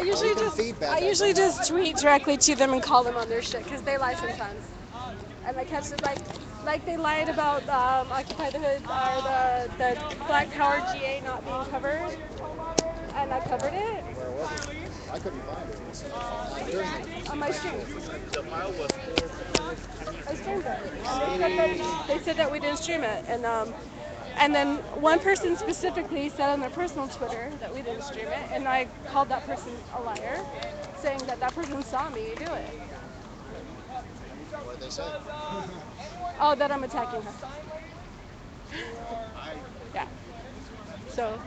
I usually just tweet directly to them and call them on their shit because they lie sometimes. And I catch it like they lied about Occupy the Hood or the Black Power GA not being covered, and I covered it. Where was it? I couldn't find it. On my stream. I streamed it. And they said that we didn't stream it, and then one person specifically said on their personal Twitter that we didn't stream it, and I called that person a liar, saying that that person saw me do it. What did they say? Oh, that I'm attacking her. Yeah. So.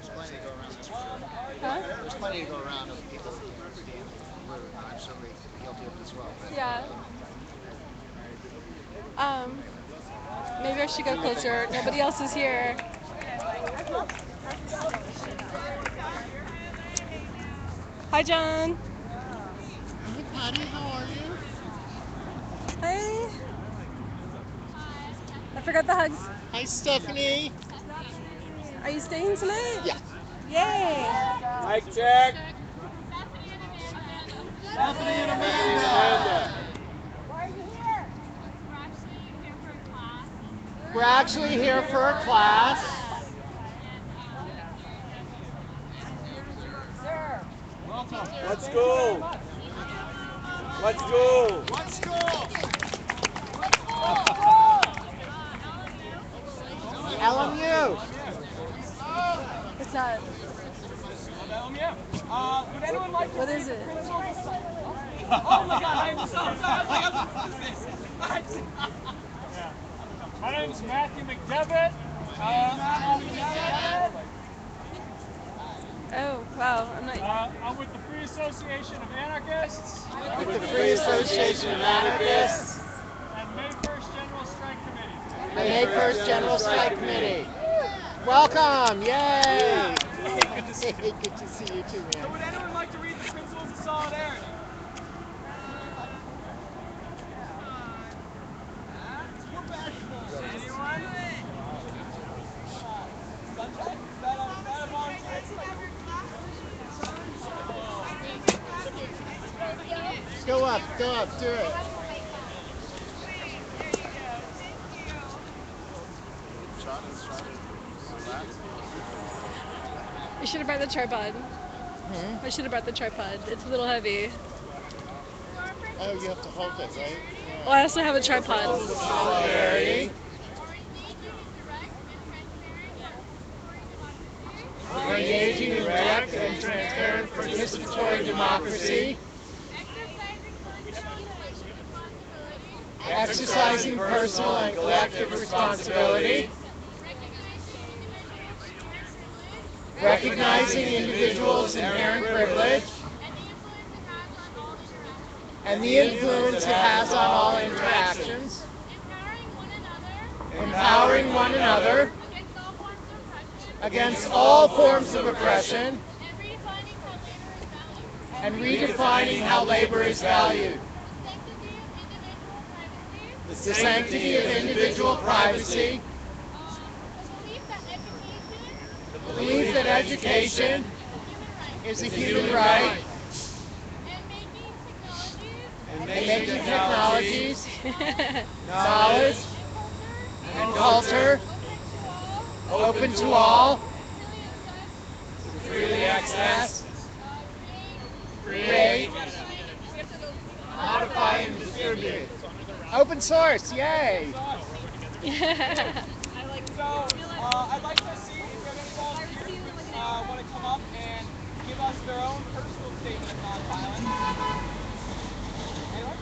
There's plenty to go around this for sure. Huh? There's plenty to go around of people being rude. I'm certainly guilty of it as well. But Yeah. Maybe I should go closer. Nobody else is here. Hi, John. Hey, Patty, how are you? Hey. I forgot the hugs. Hi, Stephanie. Are you staying tonight? Yeah. Yay. Mic check. Stephanie and Amanda. Why are you here? We're actually here for a class. Sir. Let's go. Let's go. Let's go. LMU. What's that? Would anyone like to What is it? Oh my God, I'm so sorry. My name's Matthew McDevitt. Oh, wow. I'm not. I'm with the Free Association of Anarchists. With the Free Association of Anarchists. And May 1st General Strike Committee. The May 1st General Strike Committee. Welcome! Yay! Good to see you. Good to see you too, So man. would anyone like to read the Principles of Solidarity? Anyone? Sunshine? Is that a volunteer? Go up, do it. I should have brought the tripod. I should have brought the tripod. It's a little heavy. Oh, you have to hold it, right? Yeah. Well, I also have a tripod. Solidarity. We're engaging in direct and transparent participatory democracy, exercising personal and collective responsibility, recognizing individuals' inherent privilege, and the influence it has on all interactions, empowering one another against all forms of oppression, and redefining how labor is valued. The sanctity of individual privacy, the belief that education is a human right, and making technologies, knowledge, and culture open to all, to freely access, create, modify, and distribute. Open source, yay! So, I'd like to see if there are any volunteers who want to come up and give us their own personal statement of nonviolence. Anyone?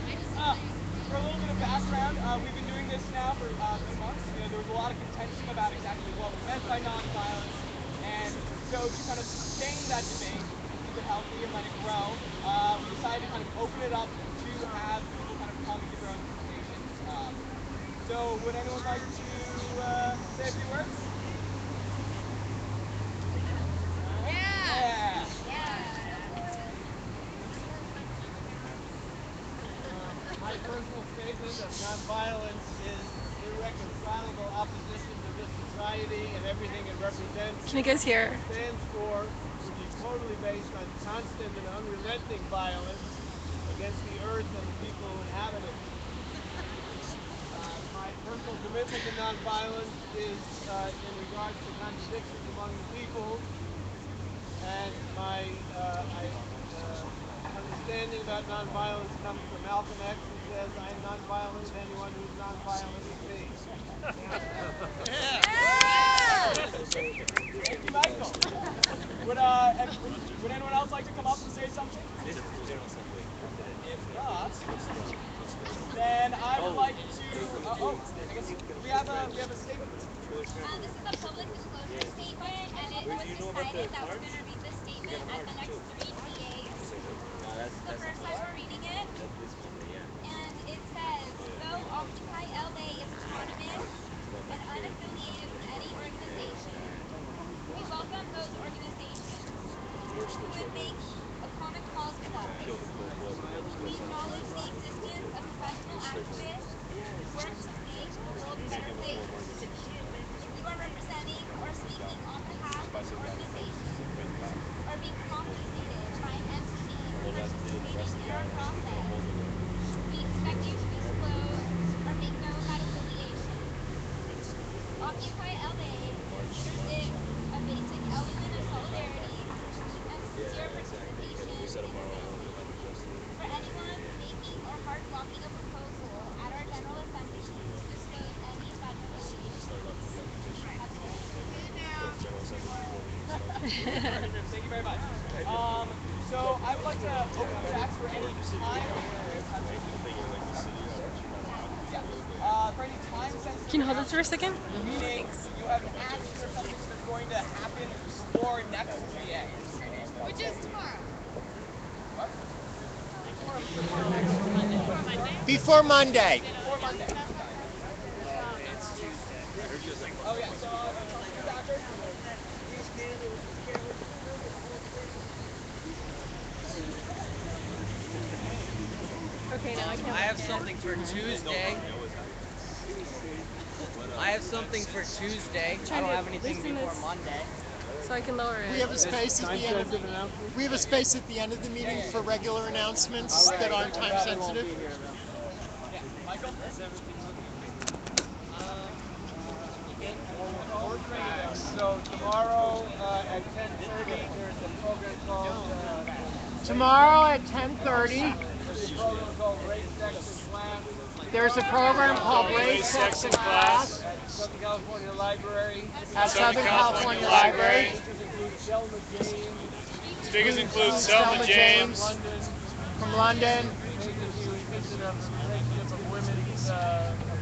For a little bit of background, we've been doing this now for a few months. You know, there was a lot of contention about exactly what we meant by nonviolence, and so to kind of sustain that debate, keep it healthy and let it grow, we decided to kind of open it up to have people kind of come and give their own presentations. So would anyone like to say a few words? Yeah. My personal statement of nonviolence is irreconcilable opposition to this society and everything it represents. Can you guys hear? Stands for will be totally based on constant and unrelenting violence against the earth and the people who inhabit it. My personal commitment to nonviolence is in regards to contradictions among the people, and my understanding about nonviolence comes from Malcolm X, who says, "I am nonviolent with anyone who is nonviolent with me." Thank you, Michael. Would anyone else like to come up and say something? If not, then I would like to. I guess we have a statement. This is a public disclosure statement, and it was decided that we're going to read this statement at the next 3 PAs. So first time we're reading it, and it says, though Occupy LA is autonomous and unaffiliated with any organization, we welcome those organizations who would make a common cause with us. We acknowledge the existence of professional activists who work to make the world a better place. If you are representing or speaking on behalf of an organization or being compensated by an entity for participating in our process, we expect you to disclose or make known that affiliation. Occupy LA considers it a basic element of solidarity and sincere participation in civics. For anyone making or hard blocking a proposal at our General Assembly to disclose any such affiliation. Have a good day. Thank you very much. So I would like to open the chats for any time. For any time sensitive. Can you hold this for a second? Meaning you have an action or something that's going to happen before next GA. Which is tomorrow. What? Before Monday. Before Monday. Oh yeah. So Dr. Okay, now I can't. I have something for Tuesday. I have something for Tuesday. I don't have anything before Monday. So I can lower it. We have a space at the end of we have a space at the end of the meeting for regular announcements that aren't time sensitive. Yeah. Michael? So tomorrow at 10:30, there's a program called Tomorrow at 10:30, there's a program called Race, Sex, and Class there's a program called Race, Sex, and Class at Southern California Library. at Southern California Library. Speakers include Selma James. Speakers include Selma James London. from London. Major theory of the relationship of women's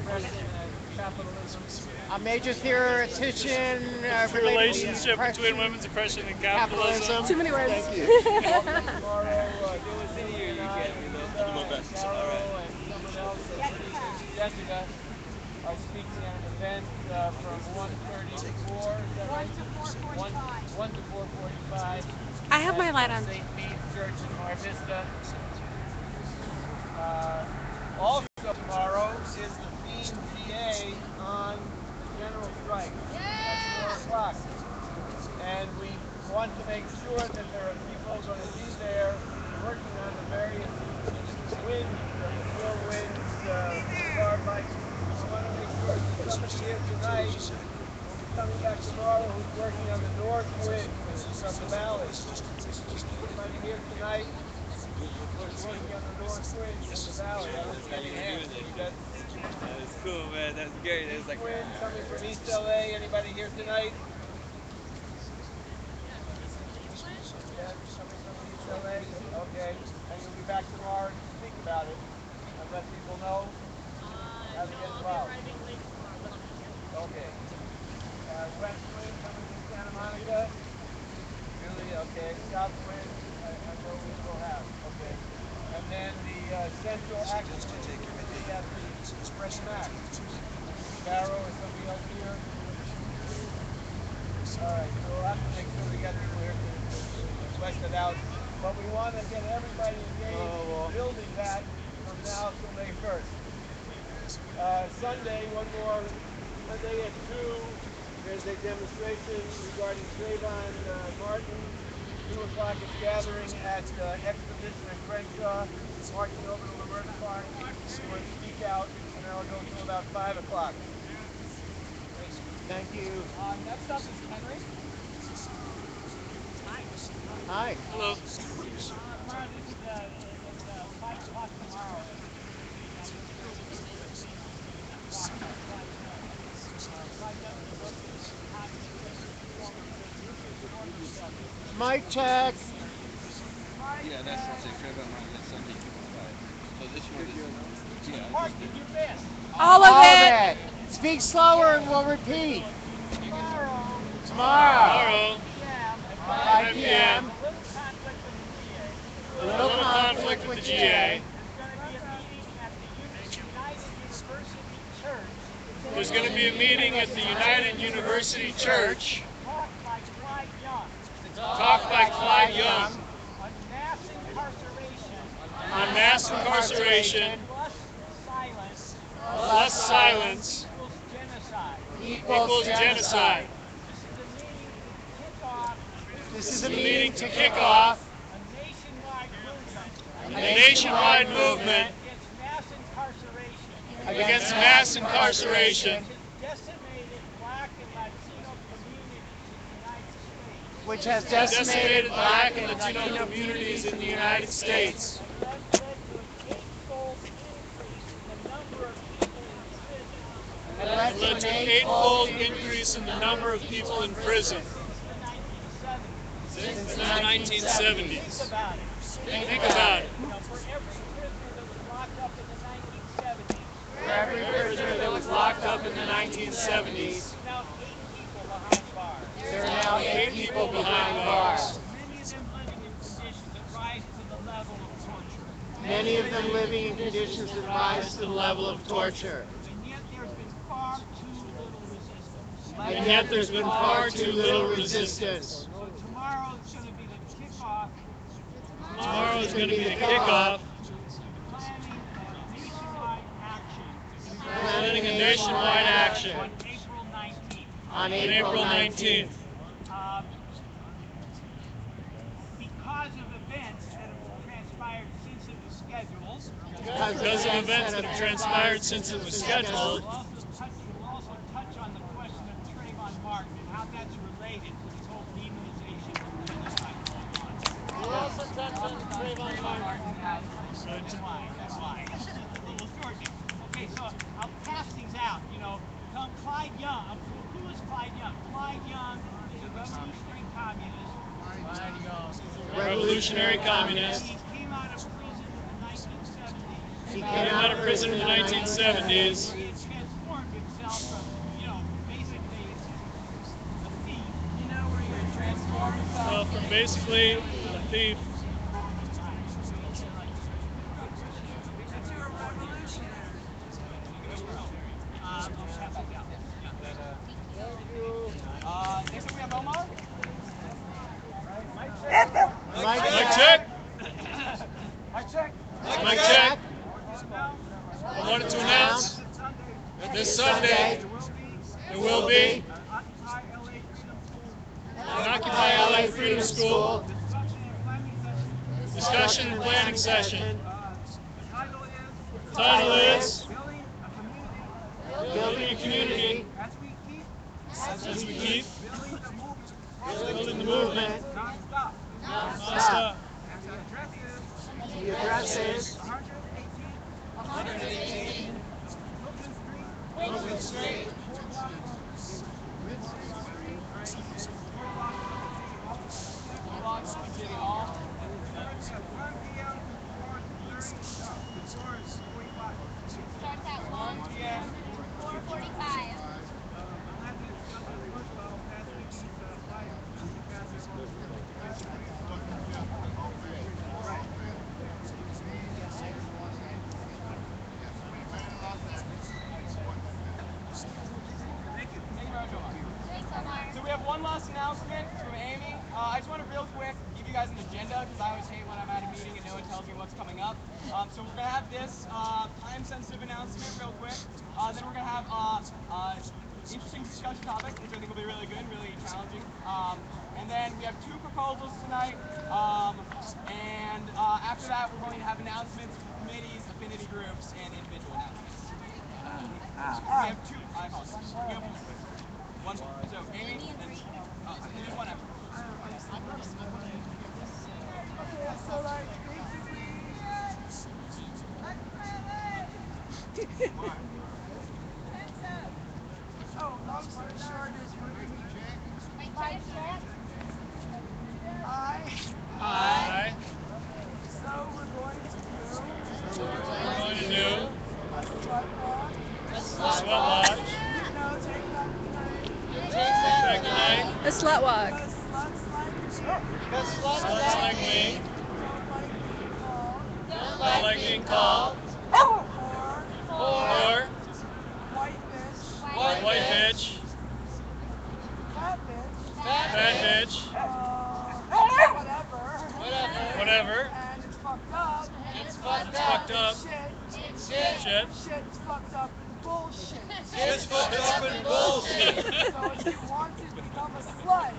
oppression and capitalism. A major theoretician The relationship between women's oppression and capitalism. Too many words. Thank you. Tomorrow, Dillon and I, Carol, and someone else, Jessica, are speaking at an event from 1:30 to 4. Is that right? 1 to 4:45. I have my light on. St. Bede's Church in Mar Vista. Also tomorrow is the PMGA on the general strike at 4 o'clock. And we want to make sure that there are people going to be there working on the various winds, the chill winds, car bikes. We want to make sure that somebody here tonight will be coming back tomorrow who's working on the north wind from the valley. Somebody here tonight was working on the north wind from the valley. I don't see any hands. That's cool, man. That's great. That's like Wind coming from East LA. Anybody here tonight? Yeah, coming from East LA. Okay. And you'll be back tomorrow to speak about it and let people know how to get involved. Okay. West wind coming from Santa Monica. Really? Okay. South wind, I know we will have. Okay. And then the Central Action Committee at the Freddie Mac. Barrow or somebody else here? Alright, so we'll have to make sure we get people here to flesh it out. But we want to get everybody engaged in building that from now till May 1st. Sunday, one more. Sunday at 2, there's a demonstration regarding Trayvon Martin. 2 o'clock is gathering at Exposition and Crenshaw, marching over to Lamert Park. If you want to speak out, and that'll go till about 5 o'clock. Thank you. Next up is Henry. Hi. Hello. Tomorrow, this is 5 o'clock tomorrow. Mic check. Yeah, that's something. Trayvon Martin, that's Sunday 2 to 5. So this one is, yeah. Mark, did you miss? All of it. Speak slower and we'll repeat. Tomorrow. Tomorrow. 5 5 p.m. A little conflict with the GA. There's going to be a meeting at the United University Church. Talk by Clyde Young. On mass incarceration. Plus silence. Equals genocide. This is a meeting to kick off A nationwide movement against mass incarceration, which has decimated black and Latino communities in the United States. and It led to an eightfold increase in the number of people in prison since the 1970s. Think about it. for every prisoner that was locked up in the 1970s, there are now 8 people behind bars. Many of them living in conditions that rise to the level of torture. And yet there's been far too little resistance. So tomorrow is going to be the kickoff. Tomorrow is going to be the kickoff. Planning a nationwide action on April 19th. On April 19th. Because of events that have transpired since it was scheduled. Because of events that have transpired since it was scheduled. We'll also touch on the question of Trayvon Martin and how that's related to this whole demonization of genocide going on. We'll also touch on Trayvon Martin. That's why. It's just a little short. Okay, so I'll pass these out. Clyde Young. Who is Clyde Young? Clyde Young is a revolutionary communist. Revolutionary communist. He came out of prison in the 1970s. He came out of prison in the 1970s. He had transformed himself from, basically a thief. Where he transformed himself. From basically a thief. Next up we have Omar. Mic check. Mic check. Mic check. I wanted to announce that this Sunday there will be an Occupy LA Freedom School discussion and planning session. The title is Building a Community as we keep building the movement. Non-stop. The address is 118 Oakland Street. City Hall. Starts at 1 p.m. to 4:45. Thank you very much, Omar. Thanks, Omar. So we have one last announcement from Amy. I just want to real quick give you guys an agenda because I always hate when I'm at a meeting and no one tells me what's coming up. So we're going to have this time-sensitive announcement real quick. Then we're going to have interesting discussion topic, which I think will be really good, really challenging. And then we have 2 proposals tonight. And after that, we're going to have announcements for committees, affinity groups, and individual announcements. We have 2. I apologize. We have 1 more. So Amy, and there's 1 after. Okay, so like basically. Oh, long story short is we're going to Mic check. Aye. So we're going to do a sweat lodge. Take that tonight. A slut walk. Because Sluts like me Don't don't like being called or white white bitch, fat bitch, fat bitch, whatever. and it's fucked up. It's fucked up. Shit's fucked up and bullshit. Shit's fucked up and bullshit. So if you want to become a slut,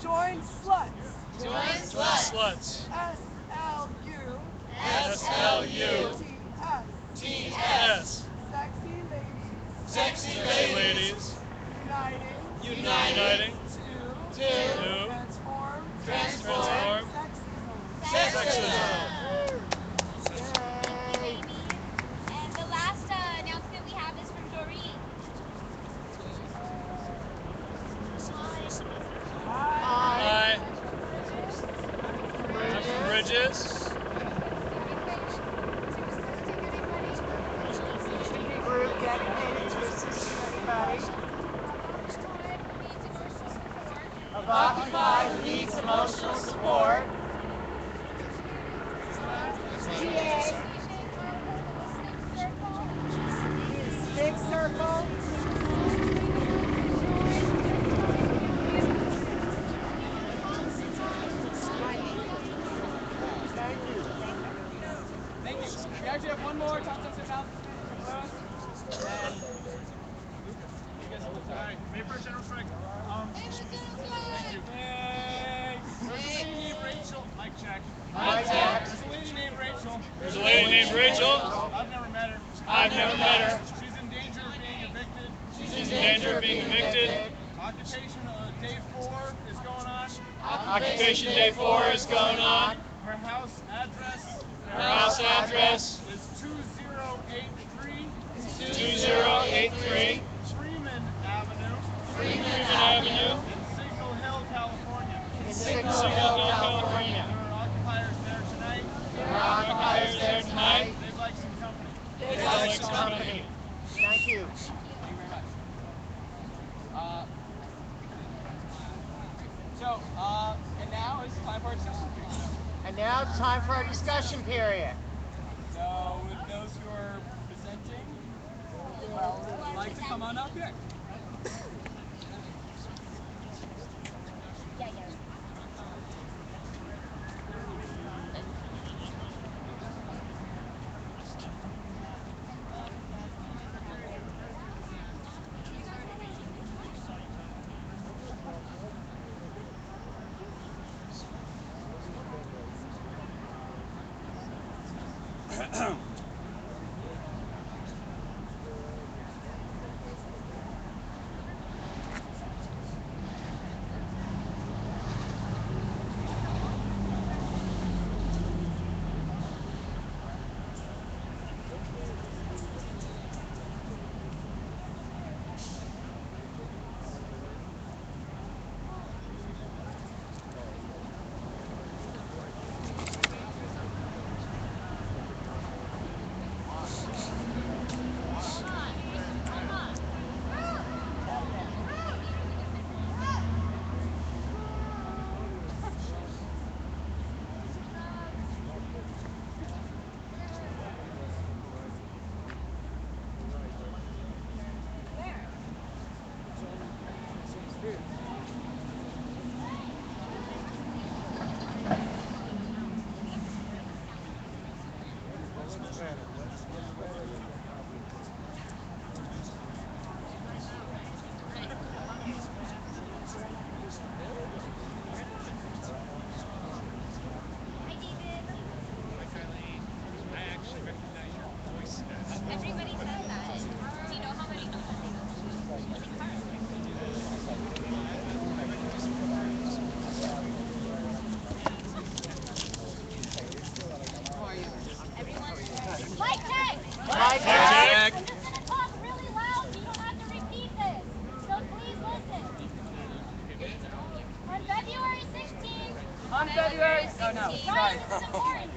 join sluts. Sluts. SLUTS. Sexy ladies. Uniting to transform sexism. Amy. And the last announcement we have is from Doreen. Hi. Bridges. Group dedicated to assisting anybody of occupied who needs emotional support. Big circle. Thank you. We actually have 1 more time-sensitive announcement to close. And you guys have the time. Mayfair General Strike. There's a lady named Rachel. Mic check. Mic check. There's a lady named Rachel. There's a lady named Rachel. I've never met her. I've never met her. She's in danger of being evicted. She's in danger of being evicted. Occupation day 4 is going on. Occupation day 4 is going on. Her house address. Her house address is 2083 2083 Freeman Avenue. Freeman Avenue In Signal Hill, California. Signal Hill, California. There are occupiers there tonight. There are occupiers there tonight. They'd like some company. They'd like some company. Thank you. Thank you very much. And now it's time for our discussion period. And now it's time for our discussion period. So, with those who are presenting, would like to come on up here. Ryan, this is important.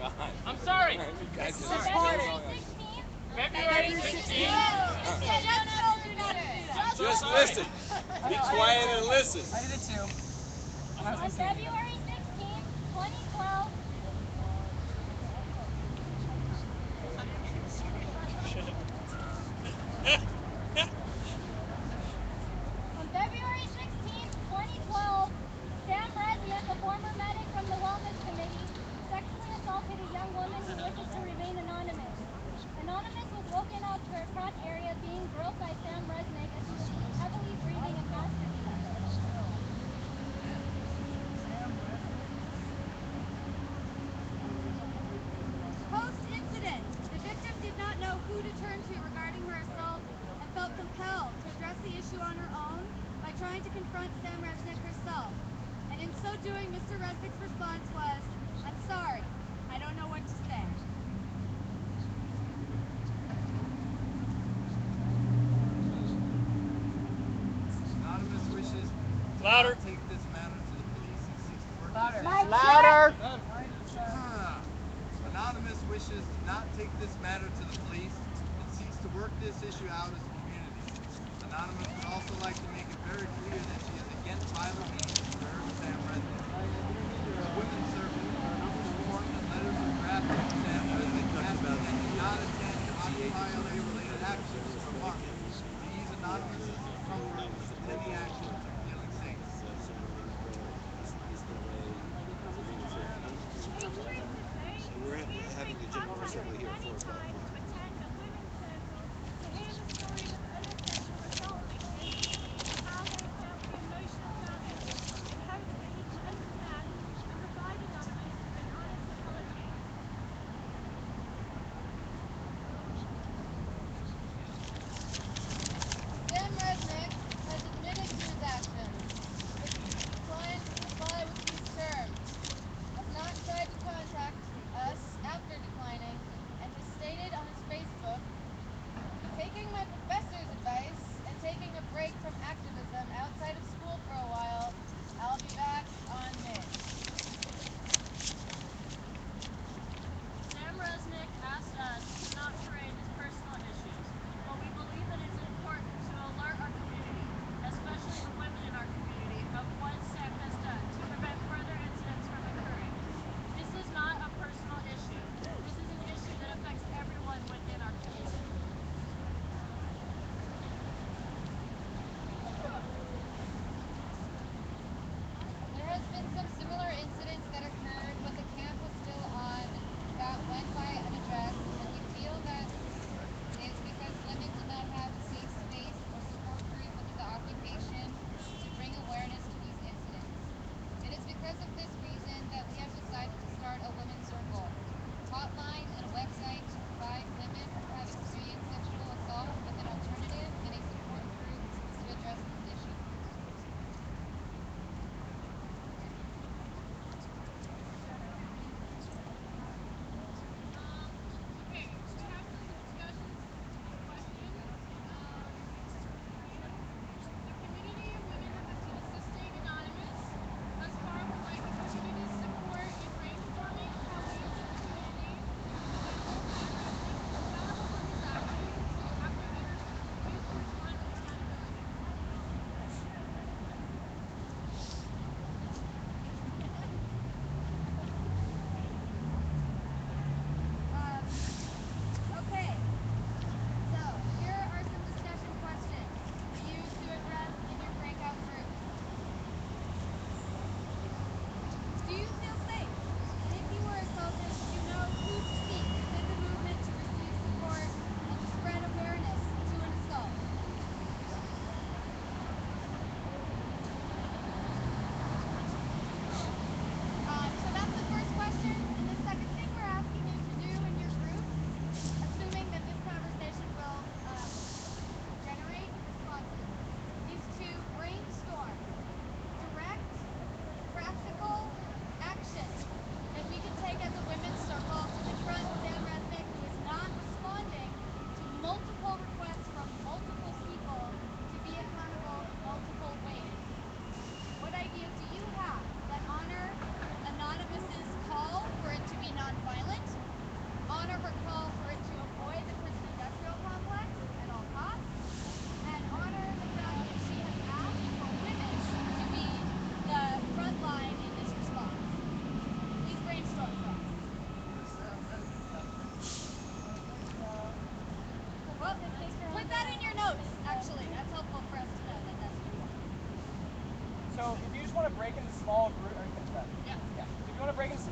I'm sorry. This is February 16th. February 16th. Just listen. Be quiet and listen. I did it too. On February 16th, 2012. On February 16th, 2012, Sam Resnick, a former medic from the Wellness Committee, sexually assaulted a young woman who wishes to remain anonymous. Anonymous was woken up to her crotch area being grilled by Sam Resnick as he was heavily breathing and masturbating. Post-incident, the victim did not know who to turn to regarding her assault and felt compelled to address the issue on her own by trying to confront Sam Resnick herself. And in so doing, Mr. Resnick's response was, "I'm sorry, I don't know what to say." Anonymous wishes Louder. to take this matter to the police and seeks to work Louder. Anonymous wishes to not take this matter to the police and seeks to work this issue out as a community. Anonymous would also like to make it very clear that she is against violent means to hurt Sam Resnick. The women's circle informed that letters were drafted to Sam Resnick asking that he not attend Occupy-LA-related actions from March to ease Anonymous' comfort with any actions of feeling safe. We're having the general assembly here at 4 o'clock. Sam Resnick has admitted to his actions, but he declined to comply with these terms, has not tried to contact us after declining, and has stated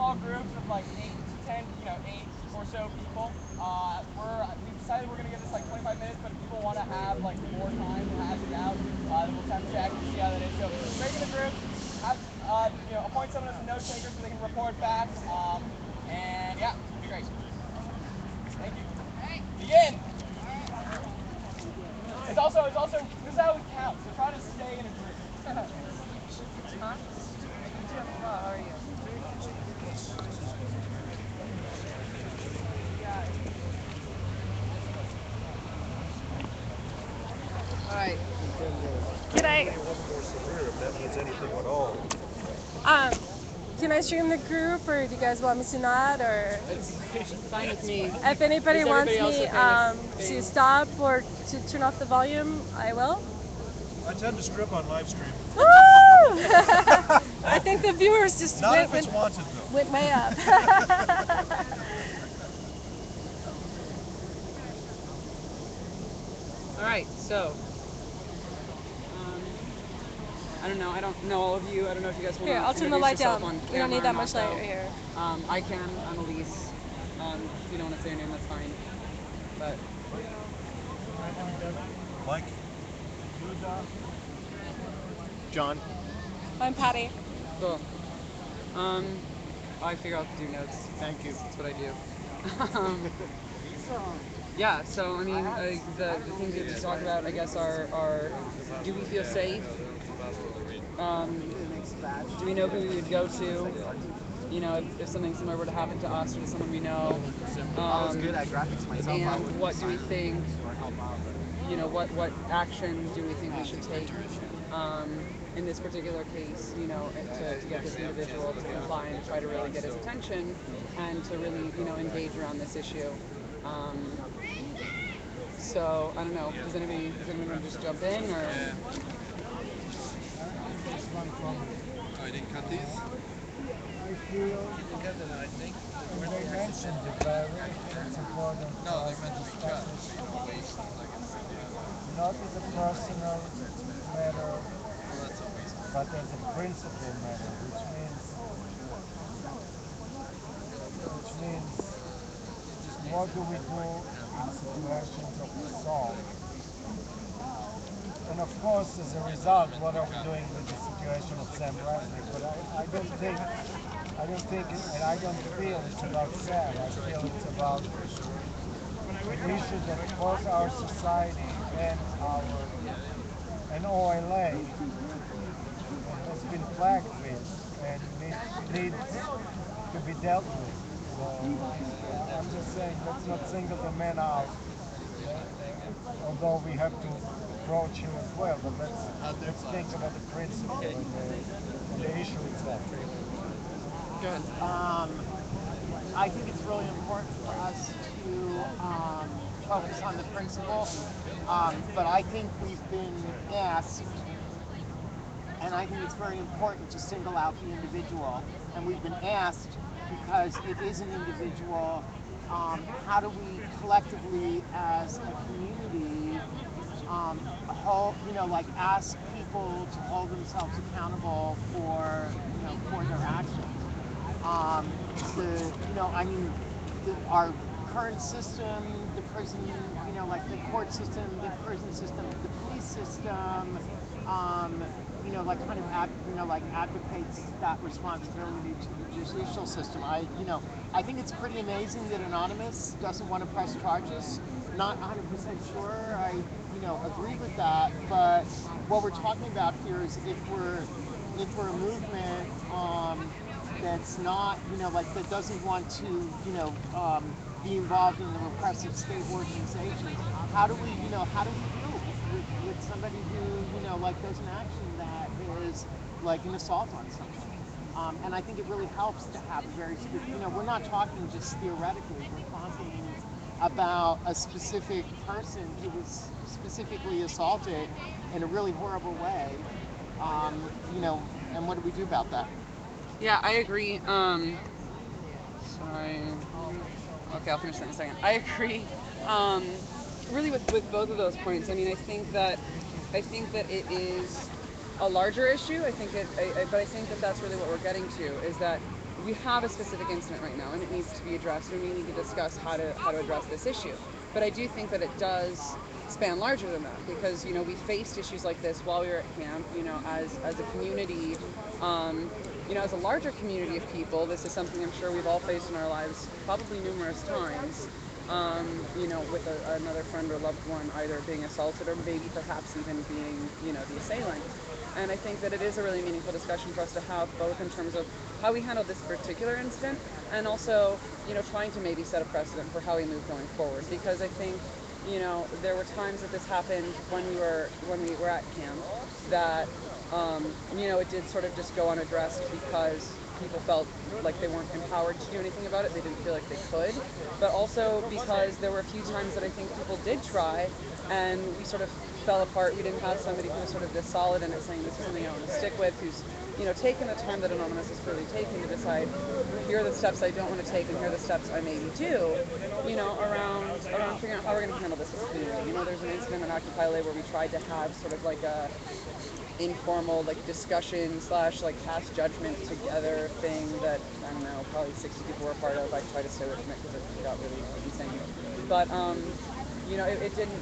small groups of like 8 to 10, 8 or so people. We decided we're gonna give this like 25 minutes, but if people want to have like more time to hash it out, then we'll temp check and see how that is. So break into groups, have, appoint someone as a note taker so they can report back. And yeah, it'll be great. Thank you. Begin. It's also this is how we count. So try to stay in a group. Huh? How are you? All right. Can I? More severe, if that means anything at all. Can I stream the group, or do you guys want me to not, or? It's fine with me. If anybody Is wants everybody me else okay to with stop or to turn off the volume, I will. I tend to strip on live stream. Woo! I think the viewers just Not if it's wanted, though. went way up. All right, so I don't know. I don't know all of you. I don't know if you guys want to Here, I'll turn the light down. We don't need that much light right here. I can. I'm Elise. If you don't want to say your name, that's fine. But Mike. John. I'm Patty. cool. I figure out to do notes. Thank you. That's what I do. Yeah, so I mean, the things that we talk about, I guess, are do we feel safe? Do we know who we would go to? You know, if something similar were to happen to us or to someone we know. I was good at graphics myself. And what do we think? You know, what action do we think we should take? In this particular case, you know, to get this individual to comply and to try to really get his attention and to really, you know, engage around this issue. So I don't know. Does anyone want to just jump in or? Oh, you didn't cut these? I feel I think. they mentioned it, but I really feel it's important. No, they're meant to be cut, so you don't waste them like it's Not as a personal matter, well, that's a waste. but as a principle matter, which means what do we do in situations of assault? And of course, as a result, what are we doing with the situation of Sam Bradley? But I don't think, and I don't feel it's about Sam. I feel it's about an issue that both our society and OLA has been plagued with and needs to be dealt with. So I'm just saying, let's not single the man out, although we have to approach him as well, but let's think about the principle and the issue itself. Good. I think it's really important for us to focus on the principle, but I think we've been asked, and I think it's very important to single out the individual, and we've been asked because it is an individual, how do we collectively as a community ask people to hold themselves accountable for their actions. Our current system, the prison, the court system, the prison system, the police system, advocates that responsibility to the judicial system. I think it's pretty amazing that Anonymous doesn't want to press charges. Not 100% sure I, agree with that, but what we're talking about here is if we're a movement that's not, that doesn't want to, be involved in the repressive state organization, how do we deal with somebody who, does an action that is like an assault on someone? And I think it really helps to have a very, we're not talking just theoretically, we're talking about a specific person who was specifically assaulted in a really horrible way, and what do we do about that? Yeah, I agree. Sorry. Okay, I'll finish that in a second. I agree. Really, with both of those points. I mean, I think that it is a larger issue. But I think that that's really what we're getting to is that we have a specific incident right now, and it needs to be addressed, and we need to discuss how to address this issue. But I do think that it does span larger than that, because we faced issues like this while we were at camp. As a community, as a larger community of people, this is something I'm sure we've all faced in our lives, probably numerous times. With another friend or loved one either being assaulted or maybe perhaps even being, the assailant. And I think that it is a really meaningful discussion for us to have, both in terms of how we handle this particular incident and also, trying to maybe set a precedent for how we move going forward. Because I think, there were times that this happened when we were at camp that, it did sort of just go unaddressed because people felt like they weren't empowered to do anything about it. They didn't feel like they could. But also because there were a few times that I think people did try, and we sort of fell apart. We didn't have somebody who was sort of this solid in it, saying this is something I want to stick with, who's taken the time that Anonymous has clearly taken to decide, here are the steps I don't want to take, and here are the steps I maybe do, around figuring out how we're going to handle this as a community. There's an incident in Occupy LA where we tried to have sort of like a informal discussion / pass judgment together thing that, I don't know, probably 60 people were a part of. I tried to stay away from it because it got really insane. But it didn't.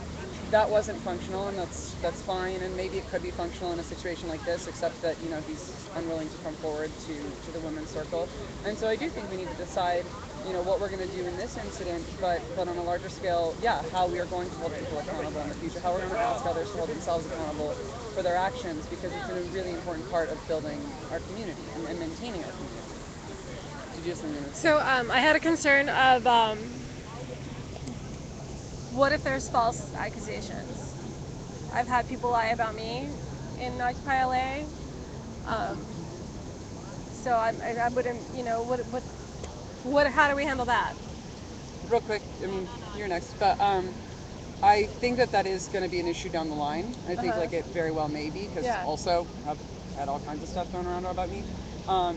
That wasn't functional, and that's fine. And maybe it could be functional in a situation like this, except that he's unwilling to come forward to the women's circle. And so I do think we need to decide what we're going to do in this incident, but on a larger scale, how we are going to hold people accountable in the future, how we're going to ask others to hold themselves accountable for their actions, because it's a really important part of building our community and maintaining our community. Did you have something to say? So I had a concern of what if there's false accusations? I've had people lie about me in Occupy LA. So I wouldn't, how do we handle that? Real quick, you're next, but I think that is going to be an issue down the line. I think it very well may be, because also I've had all kinds of stuff thrown around about me.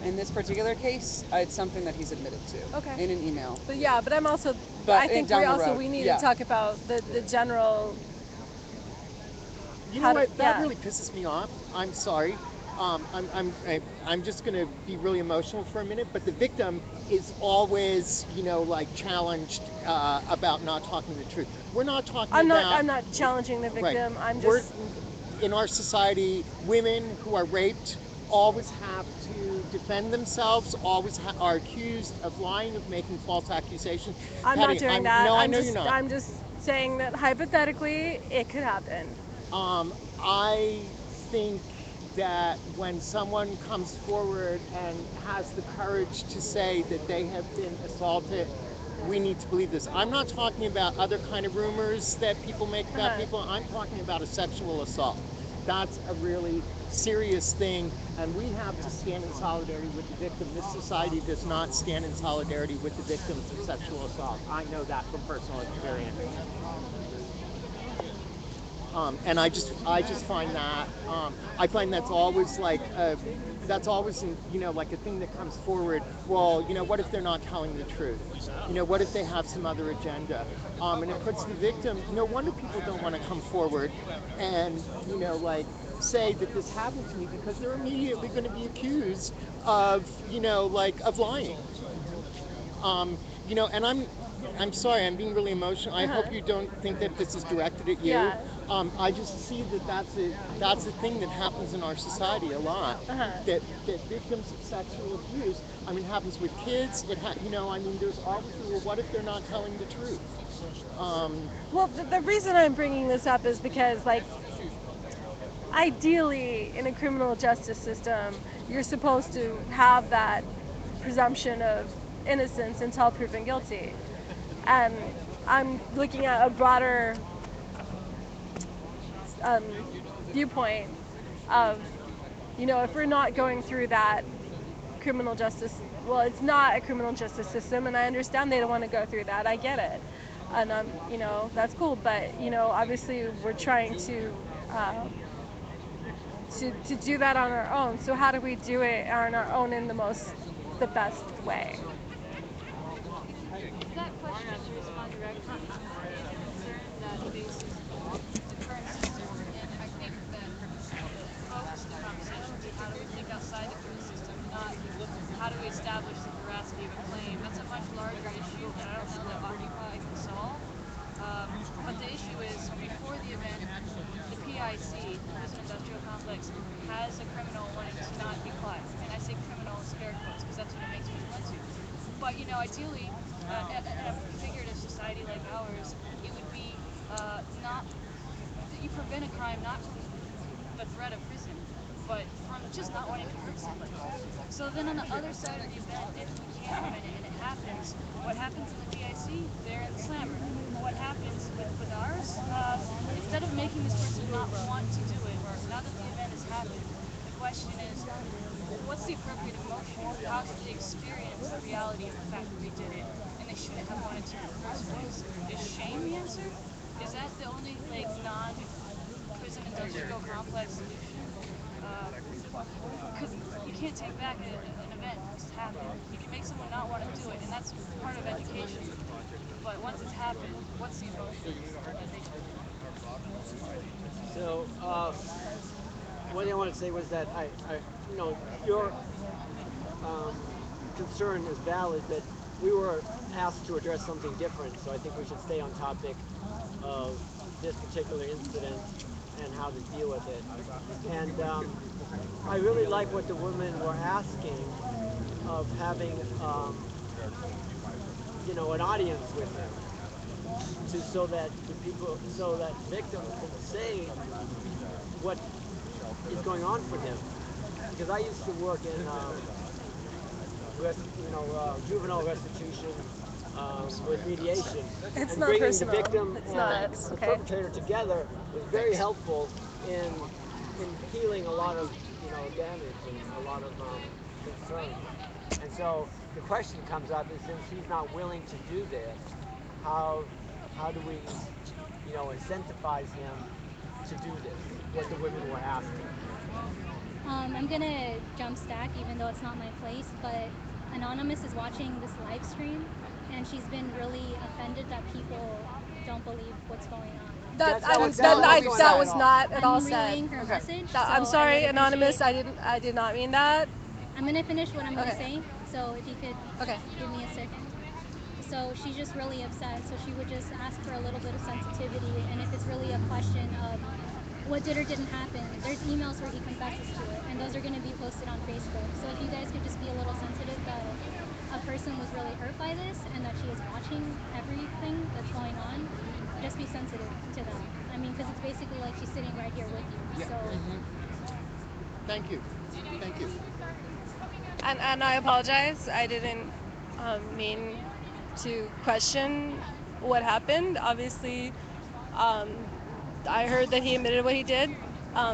In this particular case, it's something that he's admitted to in an email. But I'm also, I think we need to talk about the general. You know what? That really pisses me off. I'm sorry. I'm just going to be really emotional for a minute, but the victim is always, challenged about not talking the truth. We're not talking I'm not challenging the victim. Right. I'm just. In our society, women who are raped always have to defend themselves, always are accused of lying, of making false accusations. I'm not doing that. No, I know you're not. I'm just saying that hypothetically it could happen. I think that when someone comes forward and has the courage to say that they have been assaulted, we need to believe this. I'm not talking about other kind of rumors that people make about people. I'm talking about a sexual assault. That's a really serious thing, and we have to stand in solidarity with the victim. This society does not stand in solidarity with the victims of sexual assault. I know that from personal experience. And I just find that I find that's always like a thing that comes forward. Well, what if they're not telling the truth? What if they have some other agenda? And it puts the victim. No wonder people don't want to come forward and say that this happened to me, because they're immediately going to be accused of of lying. And I'm sorry, I'm being really emotional. I hope you don't think that this is directed at you. Yeah. I just see that that's a thing that happens in our society a lot. That victims of sexual abuse, happens with kids. There's always, well, what if they're not telling the truth? Well, the reason I'm bringing this up is because, ideally, in a criminal justice system, you're supposed to have that presumption of innocence until proven guilty. And I'm looking at a broader viewpoint of, if we're not going through that criminal justice, well, it's not a criminal justice system, and I understand they don't want to go through that. I get it. And, that's cool. But, obviously we're trying to do that on our own. So how do we do it on our own in the best way? That question to respond directly is a concern that faces the current system, and I think that focus the conversation to how do we think outside the current system, not how do we establish the PIC, prison industrial complex, has a criminal wanting to not be caught. And I say criminal in scare quotes because that's what it makes me want to. But ideally, I figured a society like ours, it would be not that you prevent a crime not from the threat of prison, but from just not wanting to hurt somebody. So then on the other side of the event, if we can prevent it and it happens, what happens in the PIC? They're in the slammer. What happens with ours? Instead of making this person not want to do it, or now that the event has happened, the question is, what's the appropriate emotion? How should they experience the reality of the fact that they did it and they shouldn't have wanted to in the first place? Is shame the answer? Is that the only non-prison industrial complex solution? Because you can't take back an event that's happened. You can make someone not want to do it, and that's part of education. But once it's happened, what's the emotion that they should feel? So, one thing I want to say was that your concern is valid, but we were asked to address something different, so I think we should stay on topic of this particular incident and how to deal with it. And I really like what the women were asking of having, an audience with them, so that victims can say what is going on for them. Because I used to work in juvenile restitution with mediation. It's and not bringing personal. the victim It's and not. the Okay. perpetrator together was very helpful in healing a lot of damage and a lot of concern. And so the question comes up is, since he's not willing to do this, how do we incentivize him to do this? What the women were asking. I'm gonna jump stack, even though it's not my place, but Anonymous is watching this live stream, and she's been really offended that people don't believe what's going on. That was not at all I'm said. relaying her message. I'm so sorry, I would Anonymous. appreciate- I did not mean that. I'm gonna finish what I'm gonna Okay. say. So if you could give me a second. So she's just really upset. So she would just ask for a little bit of sensitivity, and if it's really a question of what did or didn't happen, there's emails where he confesses to it, and those are going to be posted on Facebook. So if you guys could just be a little sensitive that a person was really hurt by this and that she is watching everything that's going on, just be sensitive to that. I mean, because it's basically like she's sitting right here with you. So. Thank you. Thank you. And I apologize. I didn't mean to question what happened. Obviously, I heard that he admitted what he did.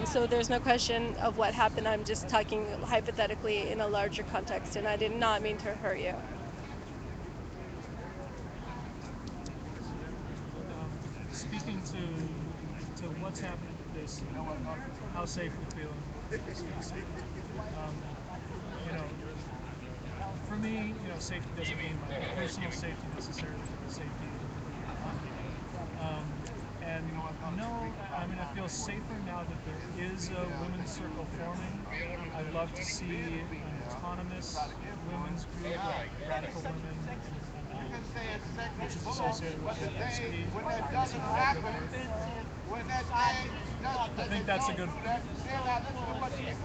So there's no question of what happened. I'm just talking hypothetically in a larger context, and I did not mean to hurt you. Speaking to what's happening with this, how safe we feel. For me, safety doesn't mean my personal safety necessarily, but the safety of and I feel safer now that there is a women's circle forming. I'd love to see an autonomous women's group, like Radical Women, which is associated with PST. I think that's a good.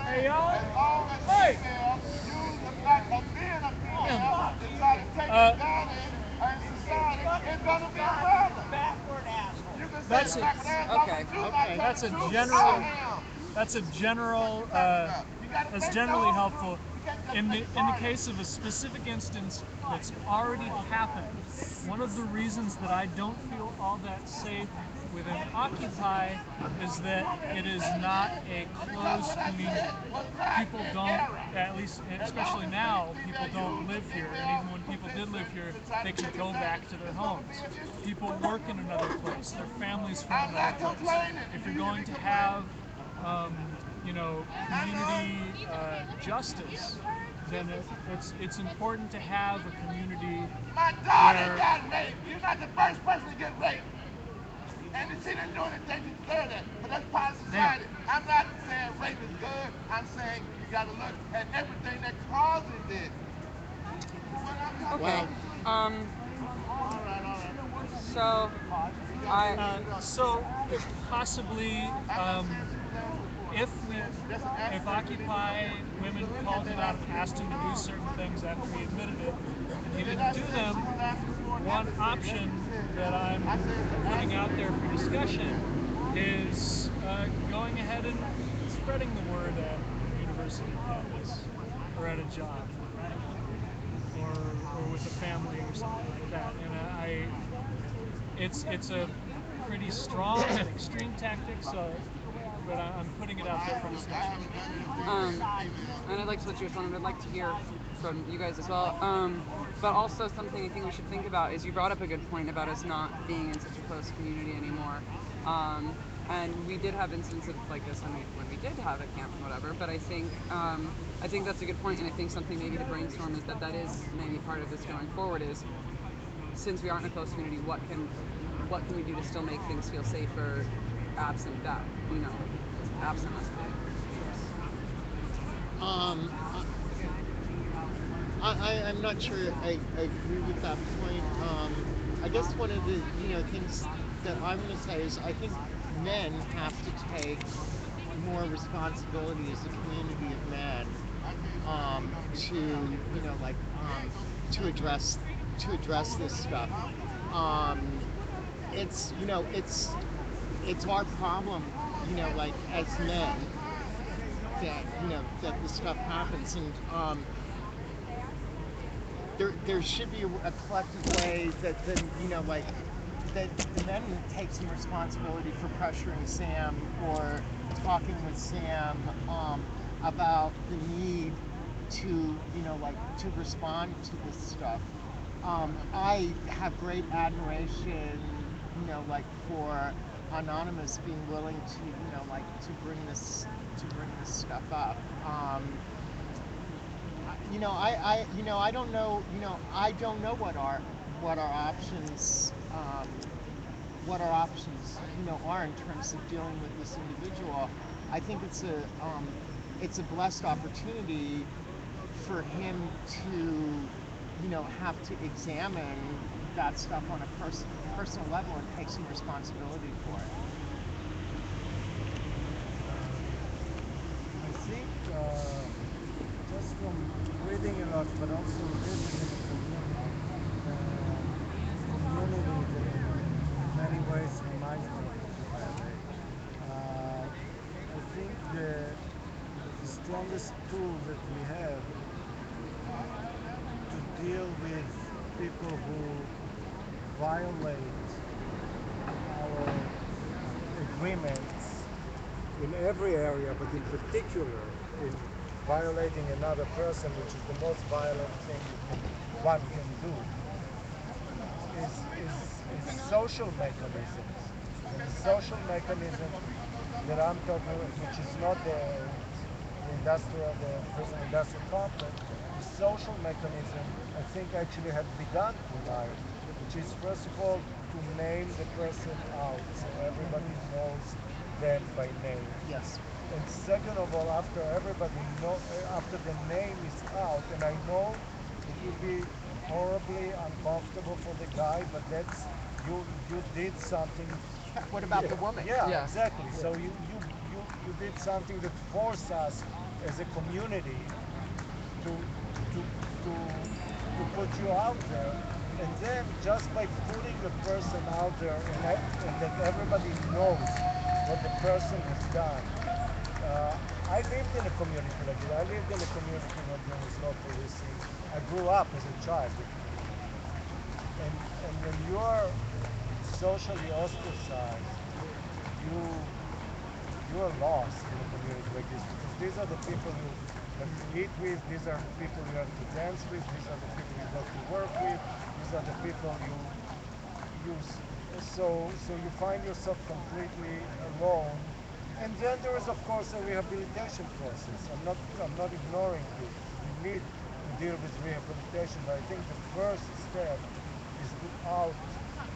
Hey y'all! Hey! That's generally helpful. In the case of a specific instance that's already happened, one of the reasons that I don't feel all that safe within Occupy is that it is not a closed community. People don't, at least, especially now, people don't live here, and even when people did live here, they could go back to their homes. People work in another place, their families from another place. If you're going to have, community justice, then it's important to have a community My daughter got raped. You're not the first person to get raped. And she didn't do anything to deserve that. But that's part of society. I'm not saying rape is good. I'm saying you got to look at everything that causes it. Okay. So, So possibly, if if Occupy women called him out and asked him to do certain things after he admitted it, and he didn't do them, one option that I'm putting out there for discussion is going ahead and spreading the word at university campus or at a job or with a family or something like that. And it's a pretty strong and extreme tactic, so but I'm putting it out there for discussion. And I'd like to let you respond, and I'd like to hear from you guys as well. But also something I think we should think about is you brought up a good point about us not being in such a close community anymore. And we did have instances like this when we did have a camp and whatever. But I think that's a good point, and I think something maybe to brainstorm is that is maybe part of this going forward is since we aren't in a close community, what can we do to still make things feel safer, absent that, absent us being. I'm not sure I agree with that point. I guess one of the things that I'm going to say is I think men have to take more responsibility as a community of men to address this stuff. It's our problem, as men that this stuff happens, and there should be a collective way that the men take some responsibility for pressuring Sam or talking with Sam about the need to to respond to this stuff. I have great admiration for Anonymous being willing to to bring this stuff up. I don't know. I don't know what our options are in terms of dealing with this individual. I think it's a blessed opportunity for him to have to examine that stuff on a personal level and take some responsibility for it. I think just from reading a lot, but also living in the community that in many ways reminds me of Occupy. I think the strongest tool that we have to deal with people who violate our agreements in every area, but in particular in violating another person, which is the most violent thing one can do, is social mechanisms. And the social mechanism that I'm talking about, which is not the prison industrial complex, the social mechanism I think actually had begun tonight, which is first of all to name the person out so everybody knows them by name. Yes. And second of all, after the name is out, and I know it will be horribly uncomfortable for the guy, but that's you did something. What about the woman? Yeah, exactly. Yeah. So you did something that forced us as a community to put you out there, and then just by putting the person out there and that everybody knows what the person has done. I lived in a community like that. I lived in a community where there was no policing. I grew up as a child. And when you're socially ostracized, you are lost in a community like this because these are the people you have to eat with, these are the people you have to dance with, these are the people you go to work with, these are the people you so you find yourself completely alone. And then there is, of course, a rehabilitation process. I'm not ignoring this. We need to deal with rehabilitation, but I think the first step is to out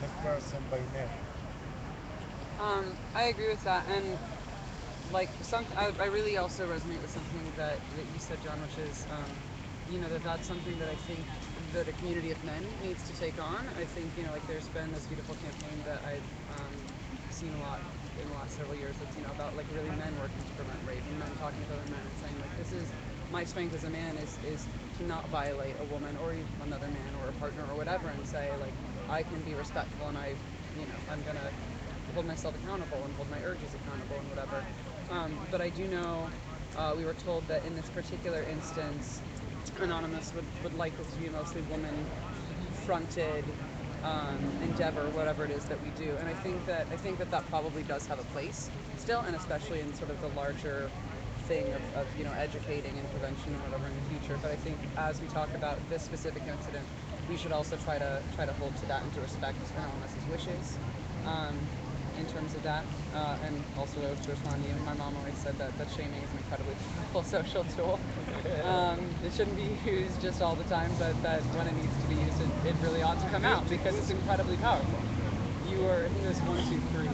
the person by name. I agree with that, and I really also resonate with something that you said, John, which is, that's something that I think that a community of men needs to take on. I think, like there's been this beautiful campaign that I've seen a lot in the last several years that's, about like really men working to prevent rape and men talking with other men and saying like, this is my strength as a man is to not violate a woman or another man or a partner or whatever, and say like, I can be respectful and I'm gonna hold myself accountable and hold my urges accountable and whatever. But I do know we were told that in this particular instance, Anonymous would like this to be a mostly woman-fronted endeavor, whatever it is that we do. And I think that probably does have a place still, and especially in sort of the larger thing of educating and prevention and whatever in the future. But I think as we talk about this specific incident, we should also try to hold to that and to respect Anonymous's wishes. In terms of that, and also to respond to you, my mom always said that shaming is an incredibly powerful social tool. It shouldn't be used just all the time, but that when it needs to be used, it really ought to come out because it's incredibly powerful. You were, I think it was 1, 2, 3,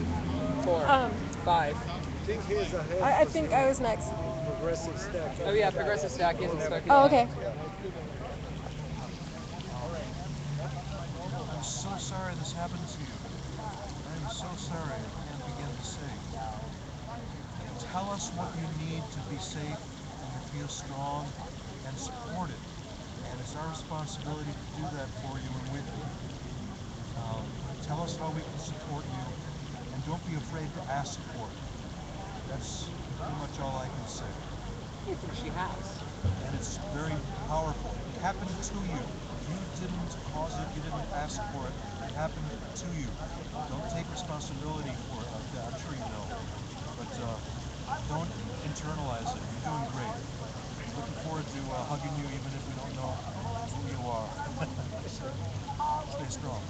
4, 5. I think I was next. Progressive stack. Oh yeah, progressive stack isn't spoken. Oh, okay. I'm so sorry this happened to you. I am so sorry, I can't begin to say. Tell us what you need to be safe and to feel strong and supported. And it's our responsibility to do that for you and with you. Tell us how we can support you, and don't be afraid to ask for it. That's pretty much all I can say. I think she has. And it's very powerful. It happened to you. You didn't cause it, you didn't ask for it. It happened to you. Don't take responsibility for it like that. I'm sure you know. But don't internalize it. You're doing great. Looking forward to hugging you even if we don't know who you are. Stay strong.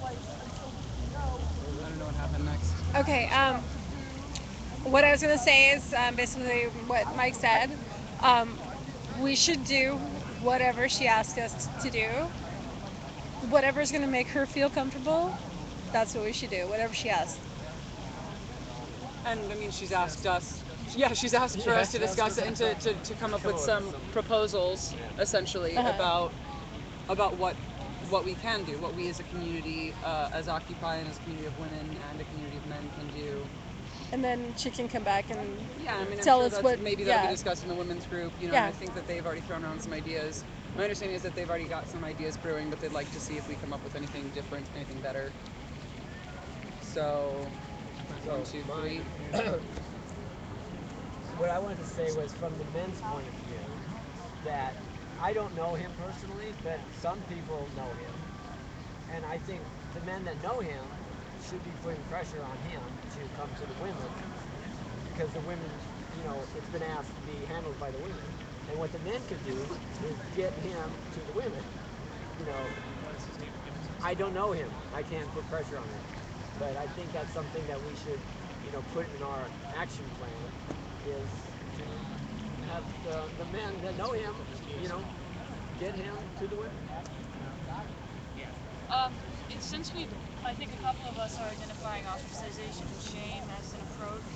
I don't know what happened next. Okay, what I was going to say is basically what Mike said. We should do whatever she asks us to do. Whatever's going to make her feel comfortable, that's what we should do, whatever she asks. And I mean, she's asked us. Yeah, she's asked for us to discuss it and to come up with some proposals, essentially, about what we can do, what we as a community, as Occupy and as a community of women and a community of men can do. And then she can come back and tell us what. Maybe that'll be discussed in the women's group, and I think that they've already thrown around some ideas. My understanding is that they've already got some ideas brewing, but they'd like to see if we come up with anything different, anything better. So 1, 2, 3. What I wanted to say was from the men's point of view, that I don't know him personally, but some people know him. And I think the men that know him should be putting pressure on him to come to the women, because the women, it's been asked to be handled by the women. And what the men could do is get him to the women. I don't know him. I can't put pressure on him. But I think that's something that we should, put in our action plan, is to have the men that know him, get him to the women. Since I think a couple of us are identifying ostracization and shame as an approach,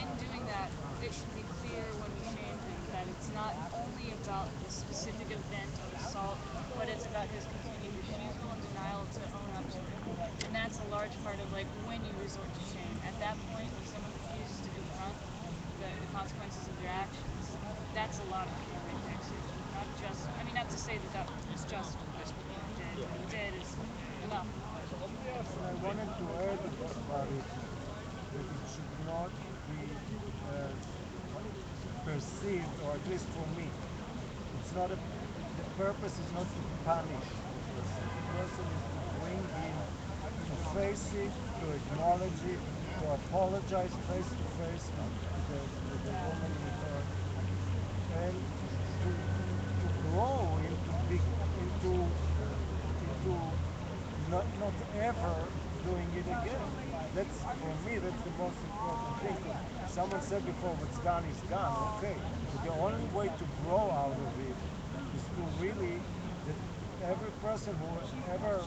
in doing that, it should be clear when we shame him that it's not only about the specific event of assault, but it's about his continued refusal and denial to own up to it. And that's a large part of when you resort to shame. At that point, when someone refuses to confront the consequences of their actions, that's a lot of fear right there too. Not to say that was just what this woman did. What he did is enough. I wanted to add about it that it should not be perceived, or at least for me, the purpose is not to punish the person. The person is to bring him to face it, to acknowledge it, to apologize face to face with the woman he hurt, and to grow into not ever doing it again. That's, for me, that's the most important thing. Someone said before, what's done is done. Okay, but the only way to grow out of it is to really, that every person who ever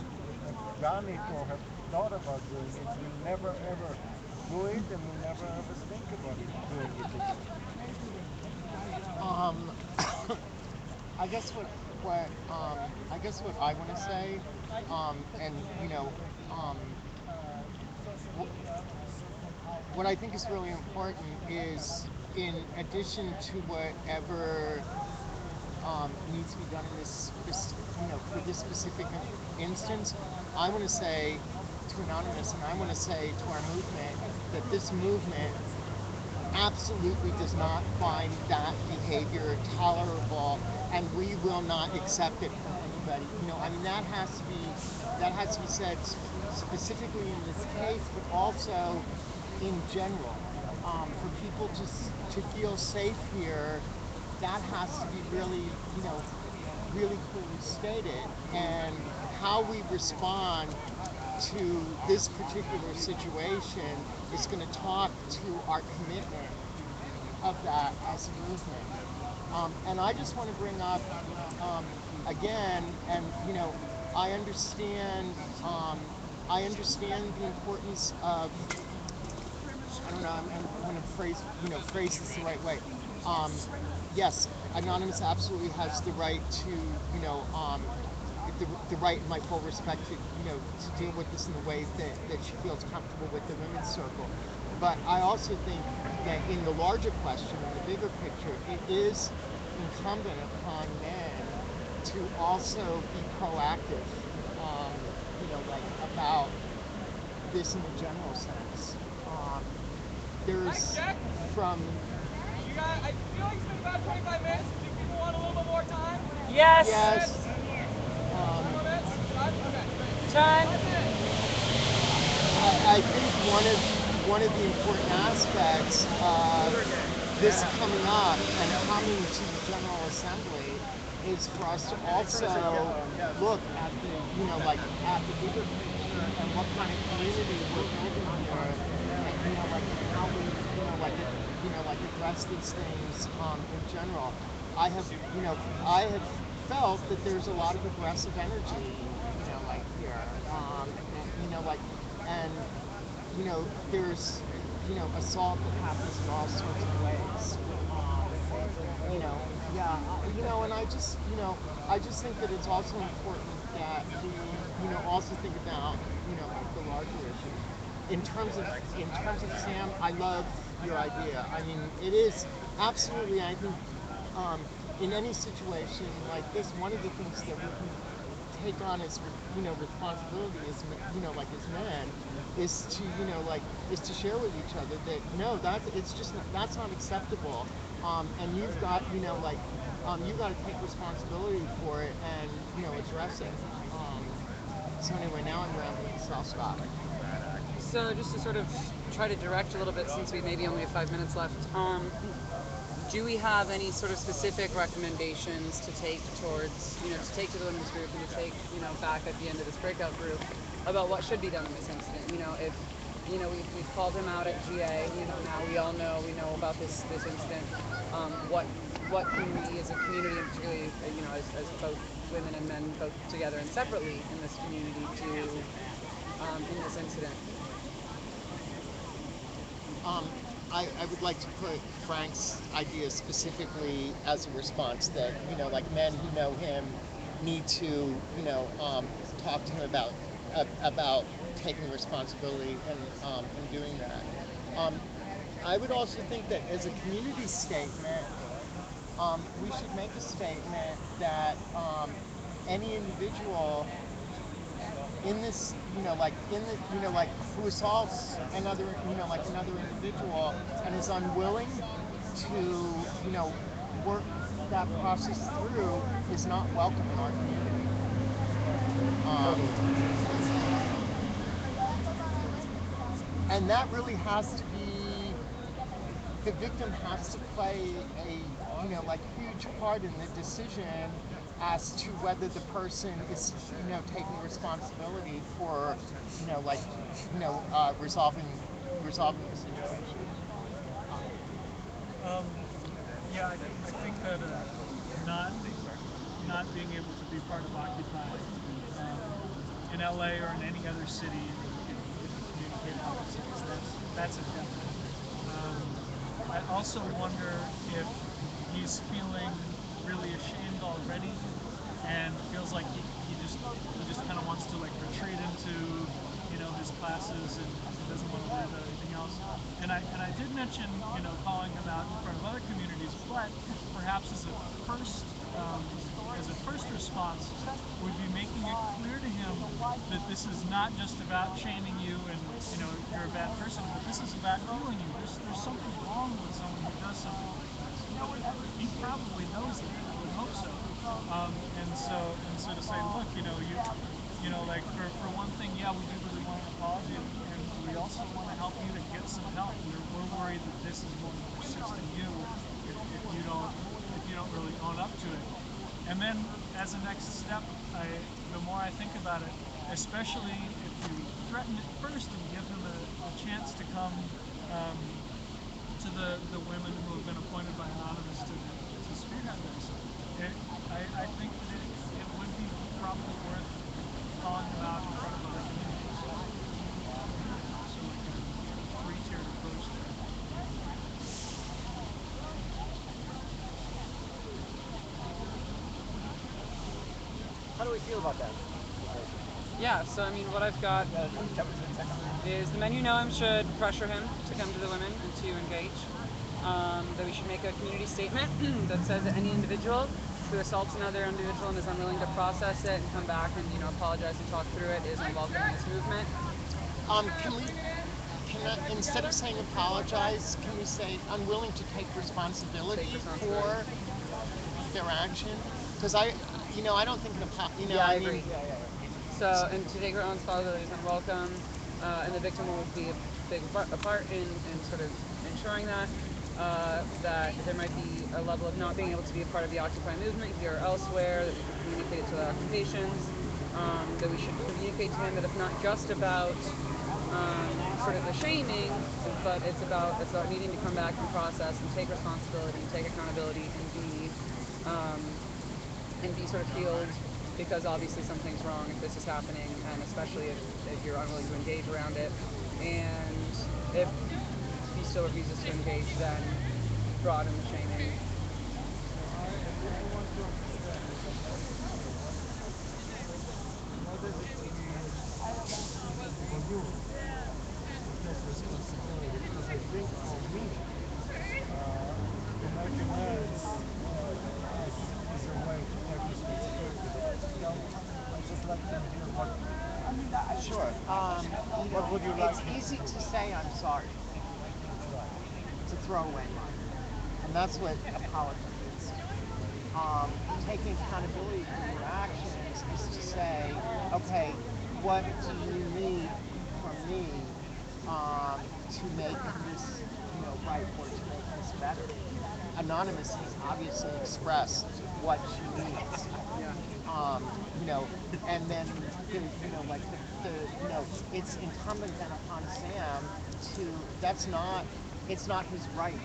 have done it or have thought about doing it will never ever do it, and will never ever think about doing it again. I guess what what I guess what I want to say, and um, what I think is really important is, in addition to whatever needs to be done in for this specific instance, I want to say to Anonymous, and I want to say to our movement, that this movement absolutely does not find that behavior tolerable, and we will not accept it from anybody. I mean, that has to be said specifically in this case, but also in general. For people to feel safe here, that has to be really, really clearly stated. And how we respond to this particular situation is going to talk to our commitment of that as a movement. And I just want to bring up again, and I understand the importance of, I don't know, I'm going to phrase this the right way. Yes, Anonymous absolutely has the right to, the right, my full respect to, to deal with this in the way that she feels comfortable with the women's circle. But I also think that in the larger question, in the bigger picture, it is incumbent upon men to also be proactive, about this in a general sense. There's from. I feel like it's been about 25 minutes. Do people want a little bit more time? Yes. Yes. 10. I think one of the important aspects of this coming up and coming to the General Assembly is for us to also look at the, at the bigger picture and what kind of community we're building here, and how we, address these things in general. I have felt that there's a lot of aggressive energy, here, and there's assault that happens in all sorts of ways. And I just think that it's also important that we, also think about, the larger issue. In terms of Sam, I love your idea. I mean, it is absolutely, I think, in any situation like this, one of the things that we can take on as, responsibility as, as men, is to, is to share with each other that, no, that's not acceptable. And you've got, you've got to take responsibility for it and, address it. So anyway, now I'm rambling, so I'll stop. So just to sort of try to direct a little bit, since we maybe only have 5 minutes left, do we have any sort of specific recommendations to take towards, to take to the women's group and to take, back at the end of this breakout group about what should be done in this incident? If, we've called him out at GA, now we all know, we know about this incident. What can we as a community, and particularly, as both women and men, both together and separately in this community, do in this incident? I would like to put Frank's idea specifically as a response that, men who know him need to, talk to him about taking responsibility and doing that. I would also think that as a community statement, we should make a statement that any individual in this, who assaults another, another individual and is unwilling to, work that process through, is not welcome in our community. And that really has to be, the victim has to play a, huge part in the decision as to whether the person is, taking responsibility for, resolving the situation. Yeah, I think that not being able to be part of Occupy in LA or in any other city, if you communicate about this, that's a definite. I also wonder if he's feeling really ashamed already and feels like he just kind of wants to like retreat into his classes and doesn't want to worry about anything else. And I did mention calling him out in front of other communities, but perhaps as a first response would be making it clear to him that this is not just about shaming you and you're a bad person, but this is about healing you. There's something wrong with someone who does something like this. He probably knows that. I would hope so. And so to say, look, like for one thing, yeah, we do really want an apology, and we also want to help you to get some help. We're worried that this is going to persist in you if you don't really own up to it. And then as a next step, the more I think about it, especially if you threaten it first and give them a chance to come to the women who have been appointed by Anonymous to spearhead this, I think that it would be probably worth calling them out in front of other communities. So like a three-tiered approach there. How do we feel about that? Yeah, so I mean, what I've got is the men who know him should pressure him to come to the women and to engage. That we should make a community statement that says that any individual who assaults another individual and is unwilling to process it and come back and apologize and talk through it is unwelcome in this movement. Instead of saying apologize, can we say unwilling to take responsibility for their action? Because I don't think an apology. I agree. So, and to take her own responsibility is unwelcome, and the victim will be a big part in sort of ensuring that there might be a level of not being able to be a part of the Occupy movement here or elsewhere, that we can communicate it to the occupations, that we should communicate to him that it's not just about sort of the shaming, but it's about needing to come back and process and take responsibility, take accountability, and be sort of healed, because obviously something's wrong if this is happening, and especially if you're unwilling to engage around it. And if he still refuses to engage, then broaden the shaming. I want to understand what does it mean for you to take responsibility, because I think for me, to make amends is a way to take responsibility. I just like to hear what. Sure. What would you like? It's easy to say I'm sorry. It's a throwaway line, and that's what apology is. Taking accountability for your actions is to say, okay, what do you need from me to make this, right, or to make this better? Anonymous has obviously expressed what she needs. And then it's incumbent then upon Sam it's not his right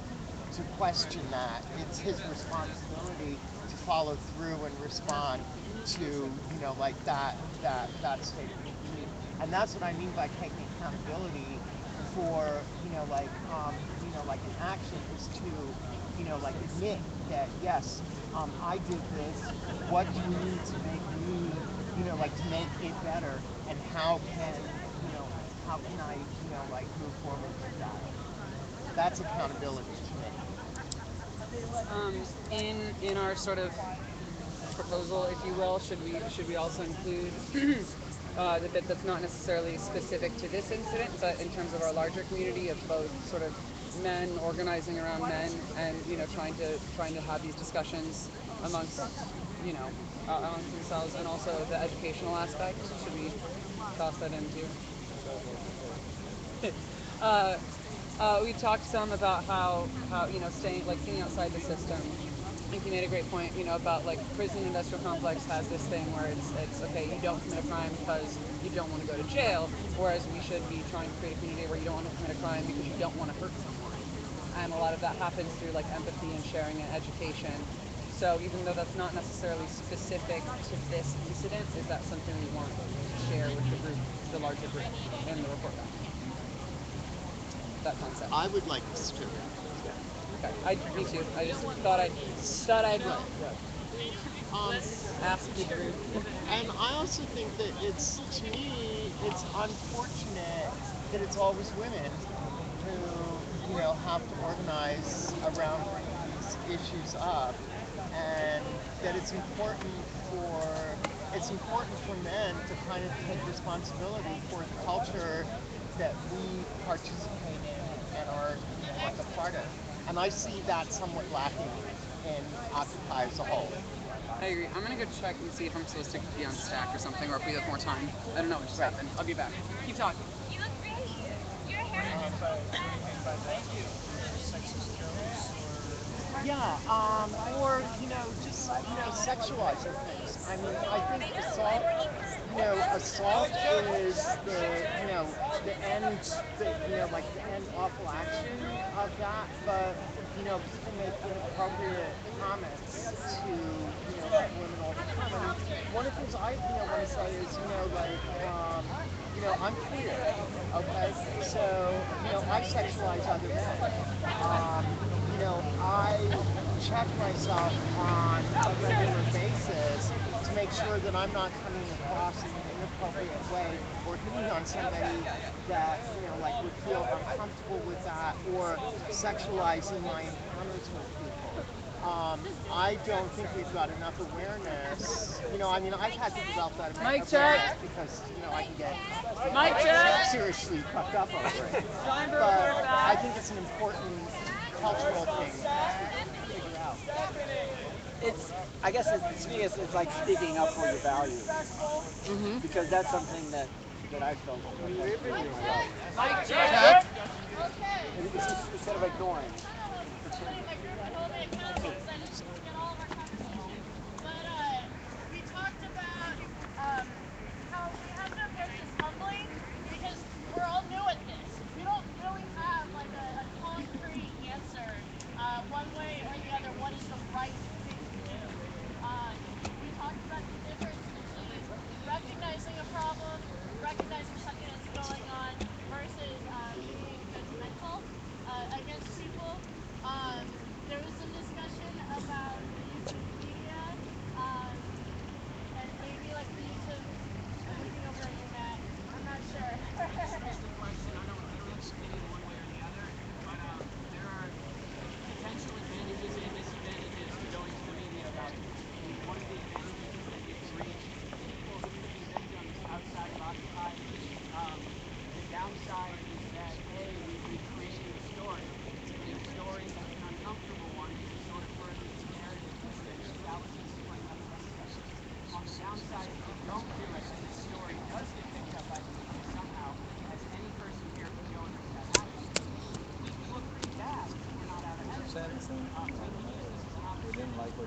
to question that. It's his responsibility to follow through and respond to, that state of being. And that's what I mean by taking accountability for, an action is to, admit that, yes, I did this. What do you need to make me, to make it better? And how can I, move forward with that? That's accountability to me. In our sort of proposal, if you will, should we also include the bit that's not necessarily specific to this incident, but in terms of our larger community of both sort of men organizing around men and trying to have these discussions amongst amongst themselves, and also the educational aspect? Should we toss that in too? We talked some about how staying outside the system. I think you made a great point, about like prison industrial complex has this thing where it's okay, you don't commit a crime because you don't want to go to jail, whereas we should be trying to create a community where you don't want to commit a crime because you don't want to hurt someone. And a lot of that happens through like empathy and sharing and education. So even though that's not necessarily specific to this incident, is that something we want to share with the group, the larger group, in the report back? That concept. I would like this too. Okay, me too. I just thought I'd. Um, and I also think that to me, it's unfortunate that it's always women who, have to organize around bringing these issues up, and that it's important for men to kind of take responsibility for the culture that we participate in and are, like a part of. And I see that somewhat lacking in Occupy as a whole. I agree. I'm gonna go check and see if I'm supposed to be on stack or something, or if we have more time. I don't know what just happened. I'll be back. Keep talking. You look great. Your What do you hair mean by that? Sexist jokes or? Yeah, or just sexualizing things. I mean, I think assault is the end, like the end awful action of that. But people make inappropriate comments to like women all the time. I mean, one of the things I want to say is I'm queer. Okay, so I sexualize other men. Um, I check myself on a regular basis to make sure that I'm not coming across in an inappropriate way or hitting on somebody that like would feel uncomfortable with that, or sexualizing my encounters with people. I don't think we've got enough awareness. I mean, I've had to develop that awareness because I can get seriously fucked up over it. But I think it's an important cultural thing to figure out. I guess to me, it's like speaking up for your values. Because that's something that I felt like really Mike check. instead of ignoring. We talked about how we have to approach this humbly because we're all new at this. We don't really have like a concrete answer one way or the other. What is the right thing to do? We talked about the difference between recognizing a problem, recognizing something that's going on, versus being judgmental against people. There was some discussion about the use of media, and maybe like the use of. I'm looking over at you, Matt. I'm not sure. Here's the question. I don't opinion one way or the other, but there are potential advantages and disadvantages to going to the media about this. One of the advantages is that it can reach people who could be victims outside of Occupy. The downside is that we've created a story, and a story that's an uncomfortable one because it sort of furthers the narrative that establishes what comes next. On the downside, if you don't do it and the story does get picked up by the media somehow, as any person here can go and make that happen, we look pretty bad if we're not out ahead of it. For me, this is an opportunity for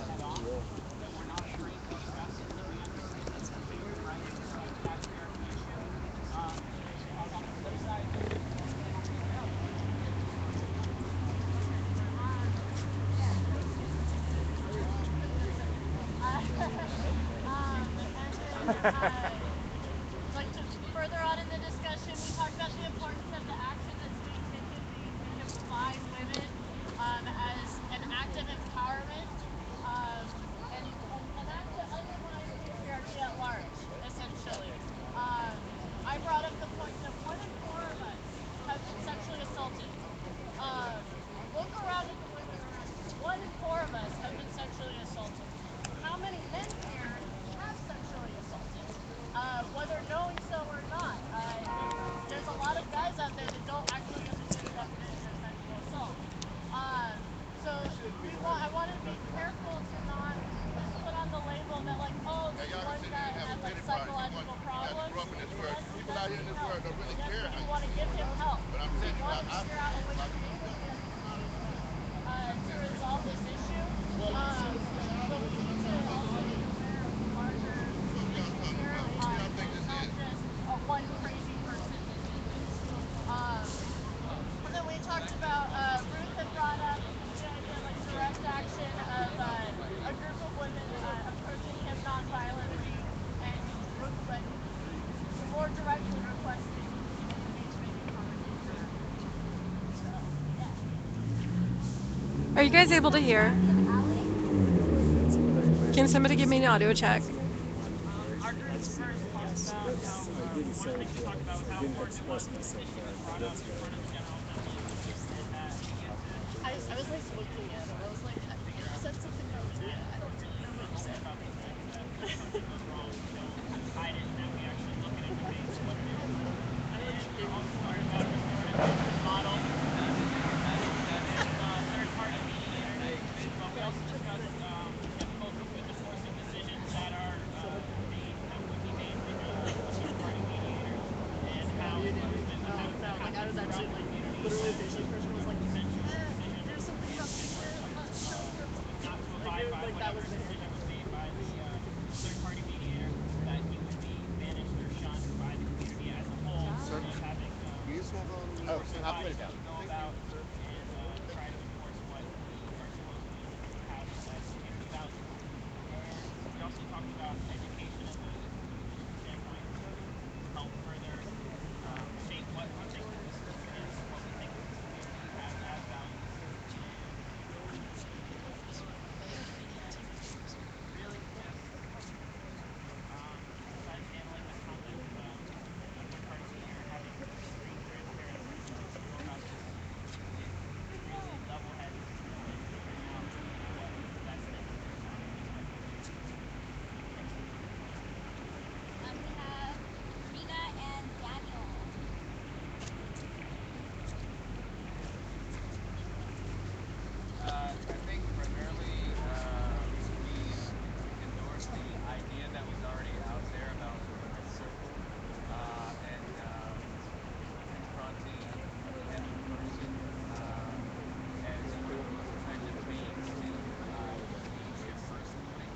empowerment, that we're not afraid to discuss it, that we understand that human rights is that very issue. On the flip side, it'll be available. Like to further on in the discussion, we talked about the importance of the action that's being taken by women as an act of empowerment, and an act to undermine patriarchy at large, essentially. I brought up the point that 1 in 4 of us have been sexually assaulted. Look around at the women around you. 1 in 4 of us have been sexually assaulted. How many men here have sexually assaulted? Whether knowing so or not. There's a lot of guys out there that don't actually understand the definition of sexual assault. So I wanted to be careful to not just put on the label that like, oh, this one guy has like psychological problems. Yes, People out here in this world don't really care how we you want to give him help. But I'm We saying want to figure out a way creatively as a community to resolve this issue. But we need to also be aware of the larger picture here, and it's not just one crazy person that did this. And then we talked about, Ruth had brought up the idea of like direct action of a group of women approaching him non-violently and more directly requesting an engagement and conversation. So, yeah. Are you guys able to hear? Can somebody give me an audio check? Our group first talked about how, one of the things we talked about was how important it was to get this issue brought up in front of the General Assembly, and that we get to. I was like looking at him. I was like, you said something about Leah. I don't remember what you said. About the fact that if something goes wrong, we don't hide it, that we actually look at it and face what it is. And we also talked about a restorative justice model and third-party mediators. But we also discussed difficulties with enforcing decisions that are made, that would be made with a third-party mediator, and how You didn't. No. Like I was actually like literally the facial expression was like, there's something about Leah. I'm not sure. Not to abide by whatever decision was made by the third-party mediator, that he would be banished or shunned by the community as a whole, instead of having I'll put it down. go about and try to enforce what we are supposed to have as community values. And we also talked about education as a community standpoint to help further shape what we think this movement is, what we think this community has as values. Really just besides handling this concept of a third-party mediator, having free, transparent approaches to go about this, it really level-heads and figuring out what the best thing to do on this type of issue. We have Rena and Daniel. I think primarily we endorse the idea that was already out there about the women's circle and confronting every person as one of the most effective means to engage them personally.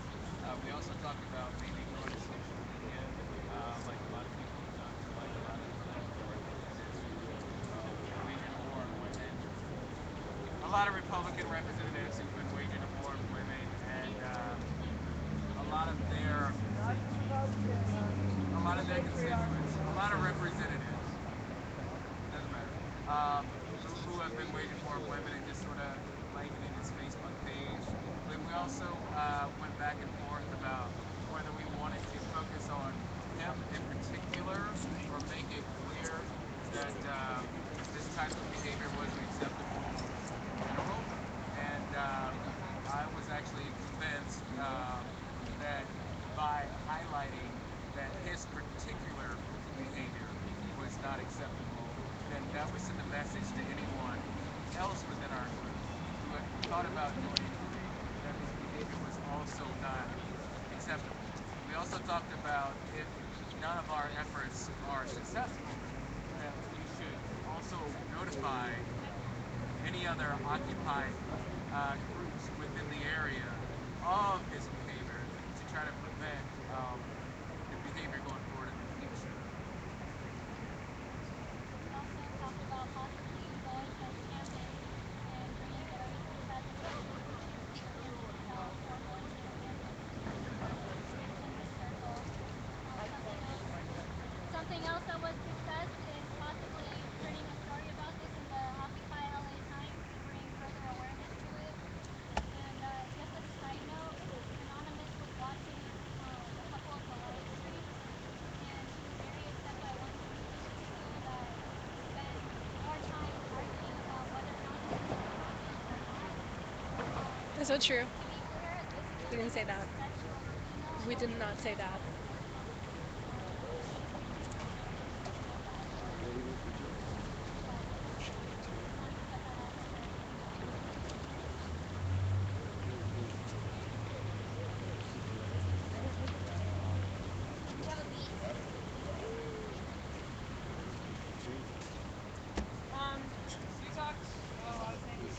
We also talked about maybe going to social media, like a lot of people have done, like a lot of organizations, waging a war on women. A lot of Republican representatives who've been waging a war on women, and a lot of their constituents, a lot of representatives, doesn't matter, who have been waging war on women and just sort of blanketing his Facebook page. But we also went back and forth about whether we wanted to focus on him in particular or make it clear that this type of behavior wasn't acceptable in general. And I was actually convinced that by highlighting that his particular behavior was not acceptable, then that would send a message to anyone else within our group who had thought about doing anything, that his behavior was also not acceptable. We also talked about if none of our efforts are successful, that we should also notify any other occupied groups within the area of his behavior to try to prevent the behavior going forward in the future. We also talked about possibly going to campus and bringing whatever he has against himself or going to the campus in his circle. Something else that was discussed is possibly printing a story about this in the Occupy LA Times to bring further awareness to it. And just as a side note, Anonymous was watching a couple of the live streams, and he was very upset by one individual that spent more time arguing about whether or not this was a comment or not. Is that true? To be clear, this is We didn't say a that. respectful email. We did not say that. We have a beast. We talked about a lot of things,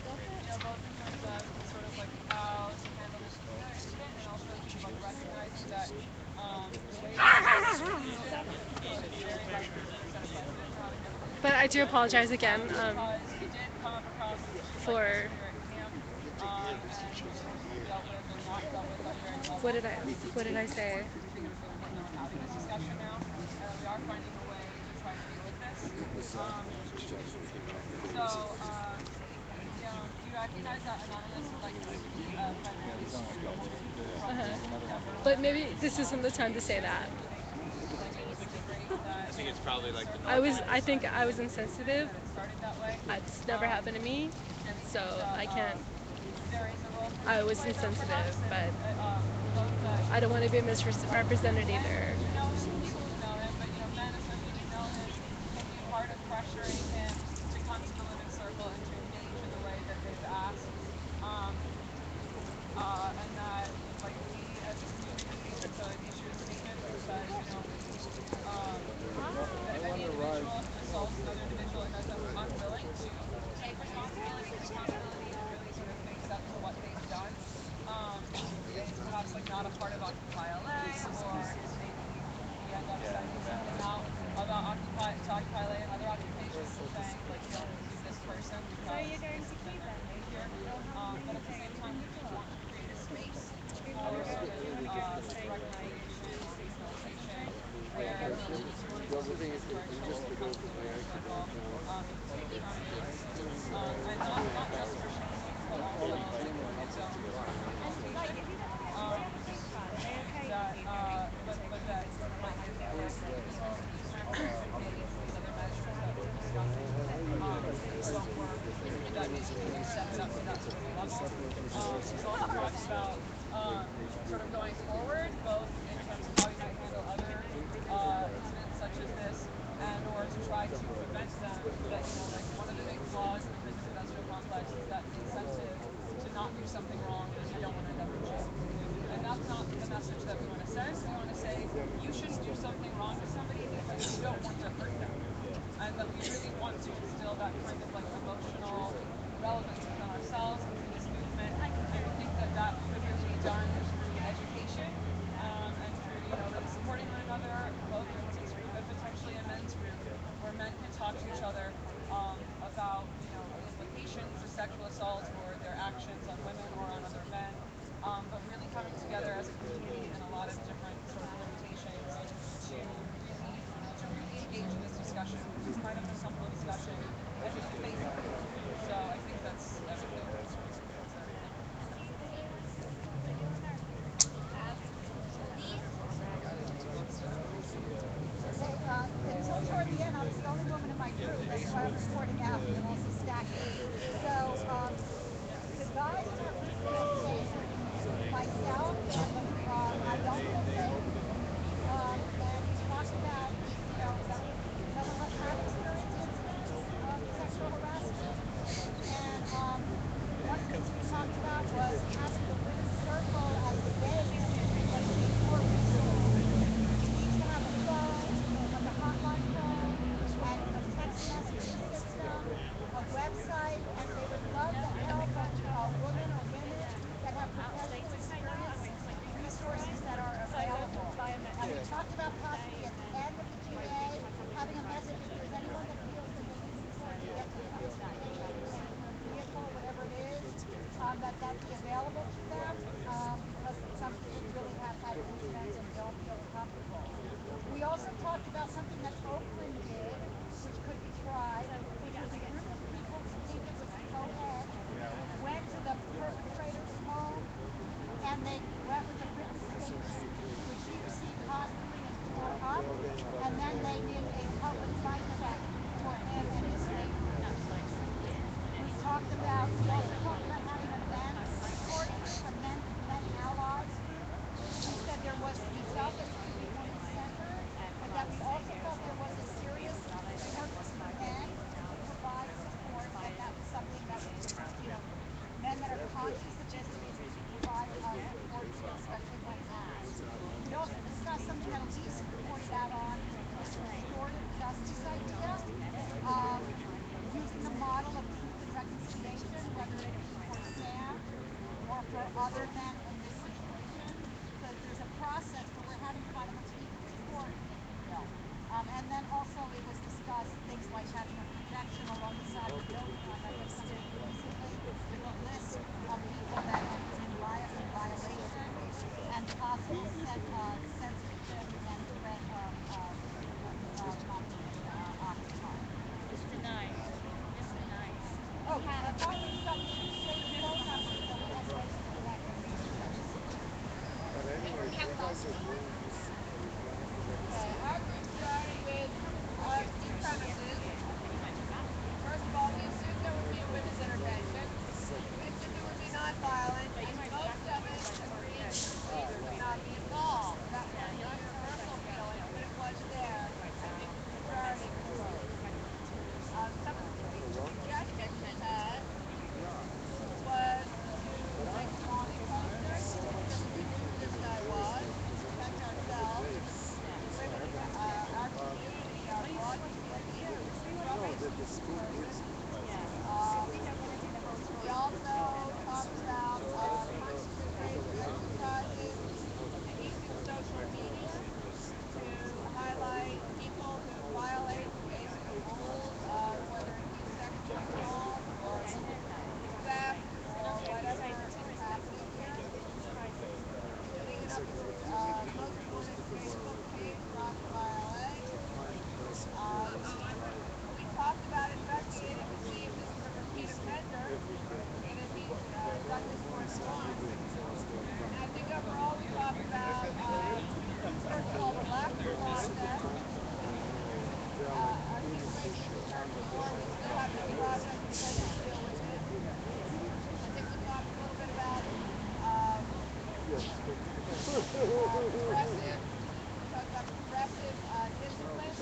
both in terms of sort of like how to handle this incident, and also just like recognizing that the way that should be very likely to set a precedent for how to handle these But I issues. do apologize again Because it did come up across for like here at camp, and things were dealt with or not dealt with on various levels. what did I say? We think it was really important that we're having this discussion now, and that we are finding a way to try to deal with this. So, do you recognize that Anonymous would like to speak primarily But maybe this isn't the time to say that. I think it's probably like the I think I was insensitive. It's never happened to me, so I can't. I was insensitive, but I don't want to be misrepresented either. People who know him, but men especially who know him, can be part of pressuring him to come to the living circle and to engage in the way that they've asked. And that, like, we as a community, so I issued a statement that says, that if any individual assaults another individual and does so who's unwilling to take responsibility, and really sort of face up to what they've done, is perhaps like not a part of Occupy LA, or is maybe we end up sending something out about Occupy LA and other occupations and saying, like, don't sue this person because this has been their behavior. But at the same time, we do want to create a space for sort of reconciliation and rehabilitation where anyone who's in this situation can come to the living circle and speak from it. And not just for shaming, but also for his own rehabilitation. But that, like, if these methods, these other measures that we're discussing don't work, that maybe we can step it up to that sort of level. We've also talked about sort of going forward, both in terms of how we might handle other incidents such as this, and or to try to prevent them. That, like, one of the big flaws in the prison industrial complex is that the incentive to not do something wrong is you don't want to end up in jail. And that's not the message that we want to send. We want to say you shouldn't do something wrong to somebody because you don't want to hurt them. And that we really want to instill that kind of, like, emotional relevance within ourselves and through this movement. And we think that that could really be done through education and through, really supporting one another, both in women's group and potentially a men's group, where men can talk to each other about, the implications of sexual assault or their actions on women or on other men. But really coming together as a community in a lot of different sort of permutations to really engage in this discussion, because it's kind of an uncomfortable discussion, and really face it. So I think that's everything. Until toward the end, I was the only woman in my group. That's why I'm reporting out and also stacking. So the guys in our group feel safe. Myself, and I don't feel safe. And we talked about, that some of us have experienced incidents of sexual harassment. And one of the things we talked about was having the women's circle as a base, but being more resourceful. We each have a phone, like a hotline phone, and a text messaging system, a website, and they would love the help of women or women that have professional experience, resources that are available. And we talked about possibly at the end of the GA having a message if there's anyone that feels that they need support to get to transportation, vehicle, whatever it is, that be available to them, because some people really have had incidents and don't feel comfortable. We also talked about something that Oakland did, which could be tried, which was a group of people who think it was co-ed, went to the perpetrator's home, and they went with a written statement, which he received hostilely and tore up, and then they did a public mic check for him and his statement. We also talked about having a men's support group, a men allies group. We said we felt that it should be women-centered, but that we also felt there was a serious shortage for men to provide support, and that was something that we could, men that are conscious of this need to provide support to, especially when asked. We also discussed something that Elise reported out on, was the restorative justice idea, using the model of truth and reconciliation, whether it be for Sam or for other men in this situation, because there's a process, but we're having kind of a people report, if you will. And then also it was discussed things like having a projection along the side of the building, like I read something recently, with a list of people that have been in violation, and possible censorship and threat of not being occupied. It's denied. It's denied. Oh, finally we got two saved phone numbers, so we had ways to connect with each other. Okay, our group started with two premises. First of all, we assumed there would be a women's intervention. We assumed it would be nonviolent, and most of it agreed that the police would not be involved. That wasn't a universal feeling, but it was there. I think the majority concurred. Some of the suggestions we had was to make a wanted poster, just so we knew who this guy was, to protect ourselves, to limit our community, our broad community from a person. We also talked about fundraising exercises and using social media to highlight people who violate basic rules, whether it be sexual assault or theft or whatever is happening here. Setting it up most wanted Facebook page, Rocked by LA. We talked about investigating to see if this is a repeat offender and if he's done this more than once. And I think overall we talked about, first of all, the lack of process. Our situation in terms of war, we still have no process in place to deal with it. I think we talked a little bit about progressive discipline.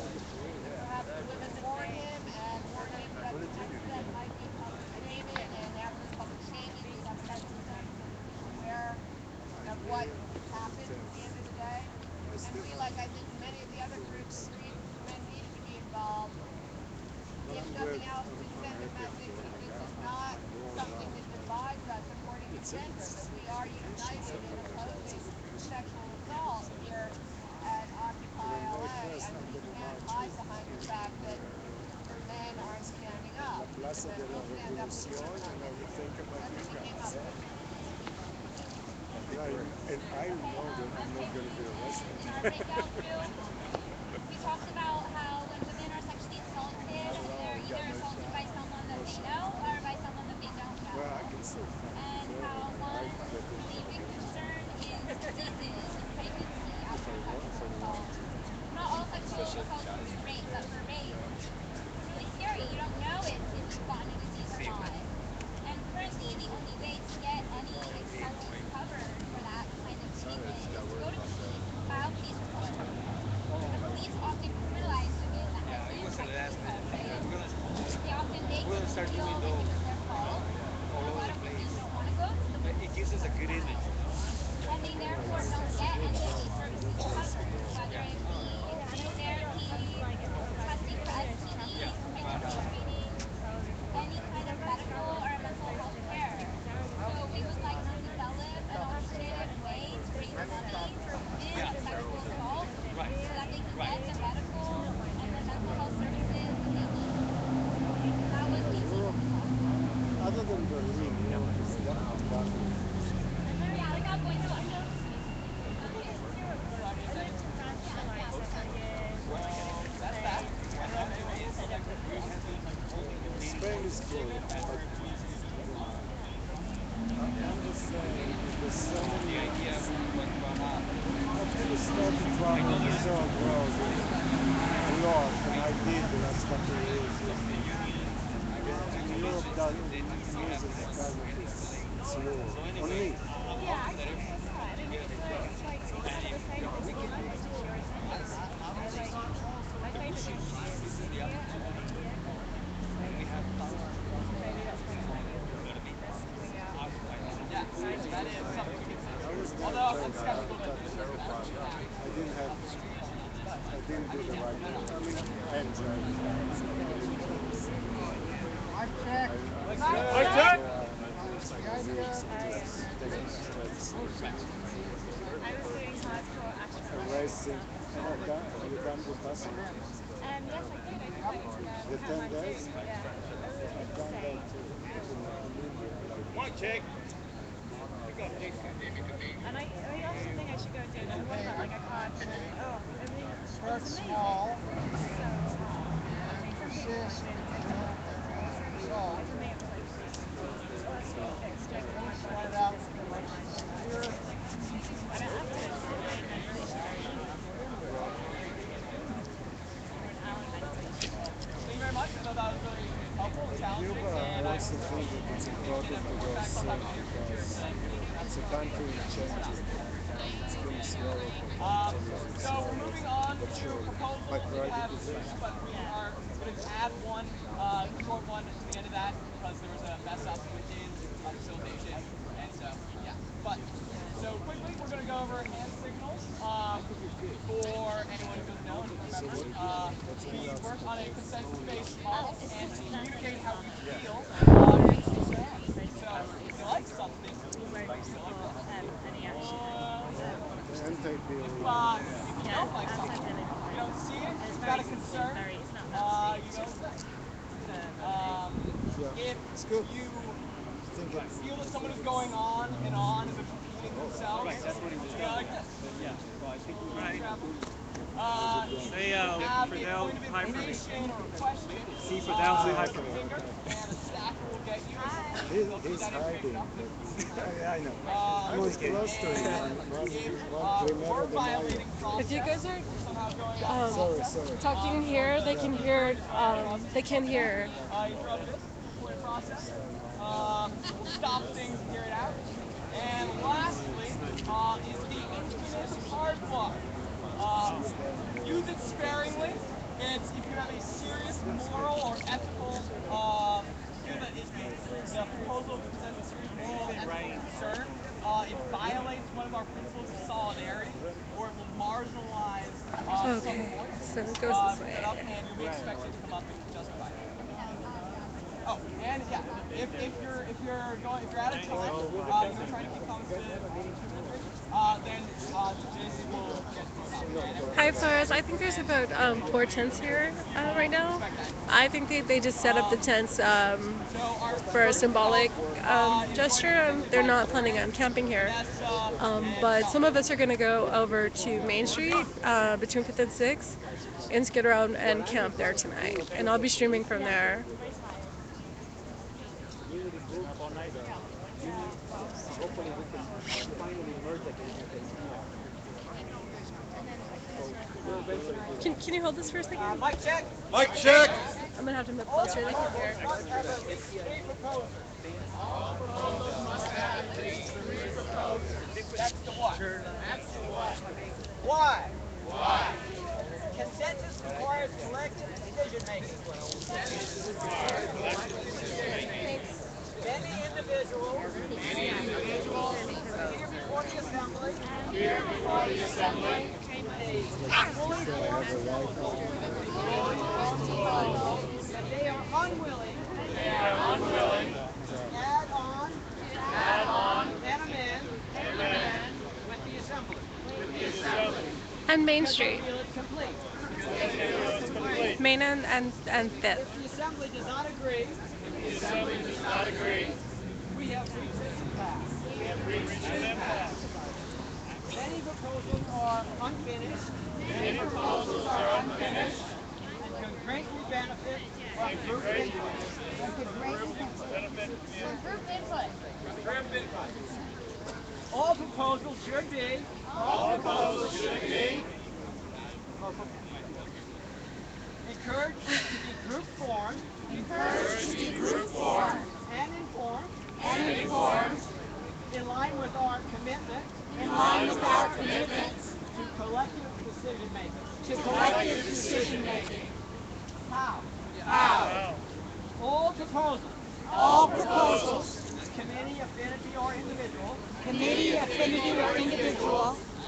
Perhaps the women warn him and warn him that the next step might be public shaming, and after public shaming, we have a sense that he's aware of what happened at the end of the day. And we, like I think many of the other groups, agreed men needed to be involved. If nothing else, to send a message that this is not something that divides us according to gender, that we are united in opposing sexual assault here at Occupy LA. I mean, you can't hide behind the fact that men aren't standing up. The men will stand up with women on this issue. That's what we came up with. And I know that I'm not going to be arrested. In our breakout room, we talked about how when women are sexually assaulted, they're either assaulted by someone that they know or by someone that they don't know. Well, I can still find And how one really big concern is diseases and pregnancy after sexual assault. Not all sexual assaults are rape, but for rape, it's really scary. You don't know if you've gotten a disease or not. And currently, the only way to get any expenses covered for that kind of treatment is to go to the police, file police report. The police often criminalize women that have been sexually assaulted. They often make them feel like it was their fault. And a lot of women don't want to go to the police. It gives us a good image. And they therefore don't get any of these services covered, whether it be speech therapy, testing for STDs, pregnancy screening, any kind of medical or mental health care. So we would like to develop an alternative way to raise money for women of sexual assault so that they can get the medical and the mental health services that they need. That was basically what we talked about. Other than Berlin, Europe is definitely done. Yeah, without going to Russia. Spain is good, but I'm just saying, there's so many ways. I think it started to travel in the third world a lot, and I did the last couple of years. And Europe uses alternatives. It's Europe. On me. Yeah, I think so. I mean, it's like it's kind of the same thing you like to do your essentials. My favorite thing to do is India and India. So maybe that's kind of like something out. That is something we can see. I was there Although I'm twice. skeptical that I didn't do the right thing. I mean, I enjoyed it. Mic check. Mic check. The idea is taking steps. I was doing hardcore ashram. Erasing. And have you done Vipassana? Yes, I did. I did like The 10 days? Yeah. I've done that in India. Mic check. And I also think I should go and do another one, but like I can't. Oh, I mean, it was Start amazing. small. So hard. I mean, some people Persist. have been like, So, for me it was like strength in my body, start out discipline in my nice and mind. clear. I mean, after also think that it's important to go soon because it's a country in changes and it's been slower compared to 10 years. It's So we're slower, moving on but to a surely. proposal. Like We have two, privatization. but we are going to add one short one to the end of that because there was a mess up with his facilitation, and so yeah. But so quickly, we're going to go over hand signals for anyone who doesn't know and doesn't remember. We work on a consensus-based model and communicate how we feel in certain ways. So if you like something, you deliver it. If you don't like something, you don't see it, you've got a concern, you don't say. If you feel that someone is going on and they're repeating themselves, you go like this. If you have a point of information or a question, See for a finger and a stacker will get you. He's hiding. Yeah, I know. I was close to him. Remember the Maya. If you guys are Sorry. talking here, they can hear. They can hear. Interrupt this recording process. Stop things and hear it out. And lastly is the infamous hard block. Use it sparingly. It's if you have a serious moral or ethical feel that the proposal presents a serious moral or ethical concern. It violates one of our principles of solidarity, or it will marginalize some voice. So it goes this way. And you'll be expected to come up and justify it. Oh, and yeah, if you're out of time, you're trying to keep comments to 2 minutes, then Jason will get thrown out. Hi, Flores. I think there's about 4 tents here right now. I think they just set up the tents for a symbolic gesture. They're not planning on camping here. But some of us are going to go over to Main Street between 5th and 6th and skid around and camp there tonight. And I'll be streaming from there. Hopefully we can finally merge again. Can you hold this for a second? Mic check. Mic check. I'm going to have to move closer. They can hear. All proposals must have at least 3 proposers. That's the what? That's the what. Why? Why? Consensus requires collective decision making. Many individuals appear before the assembly a fully formed proposal that they are unwilling to add on and amend with the assembly. And Main Street. Feel it's complete. Main and 5th. If the assembly does not agree, we have reached this impasse. Many proposals are unfinished. And can greatly benefit from group input. All proposals should be. Encouraged to be group formed. And informed. In line with our commitment. To collective decision making. How? All proposals. Committee, affinity, or individual.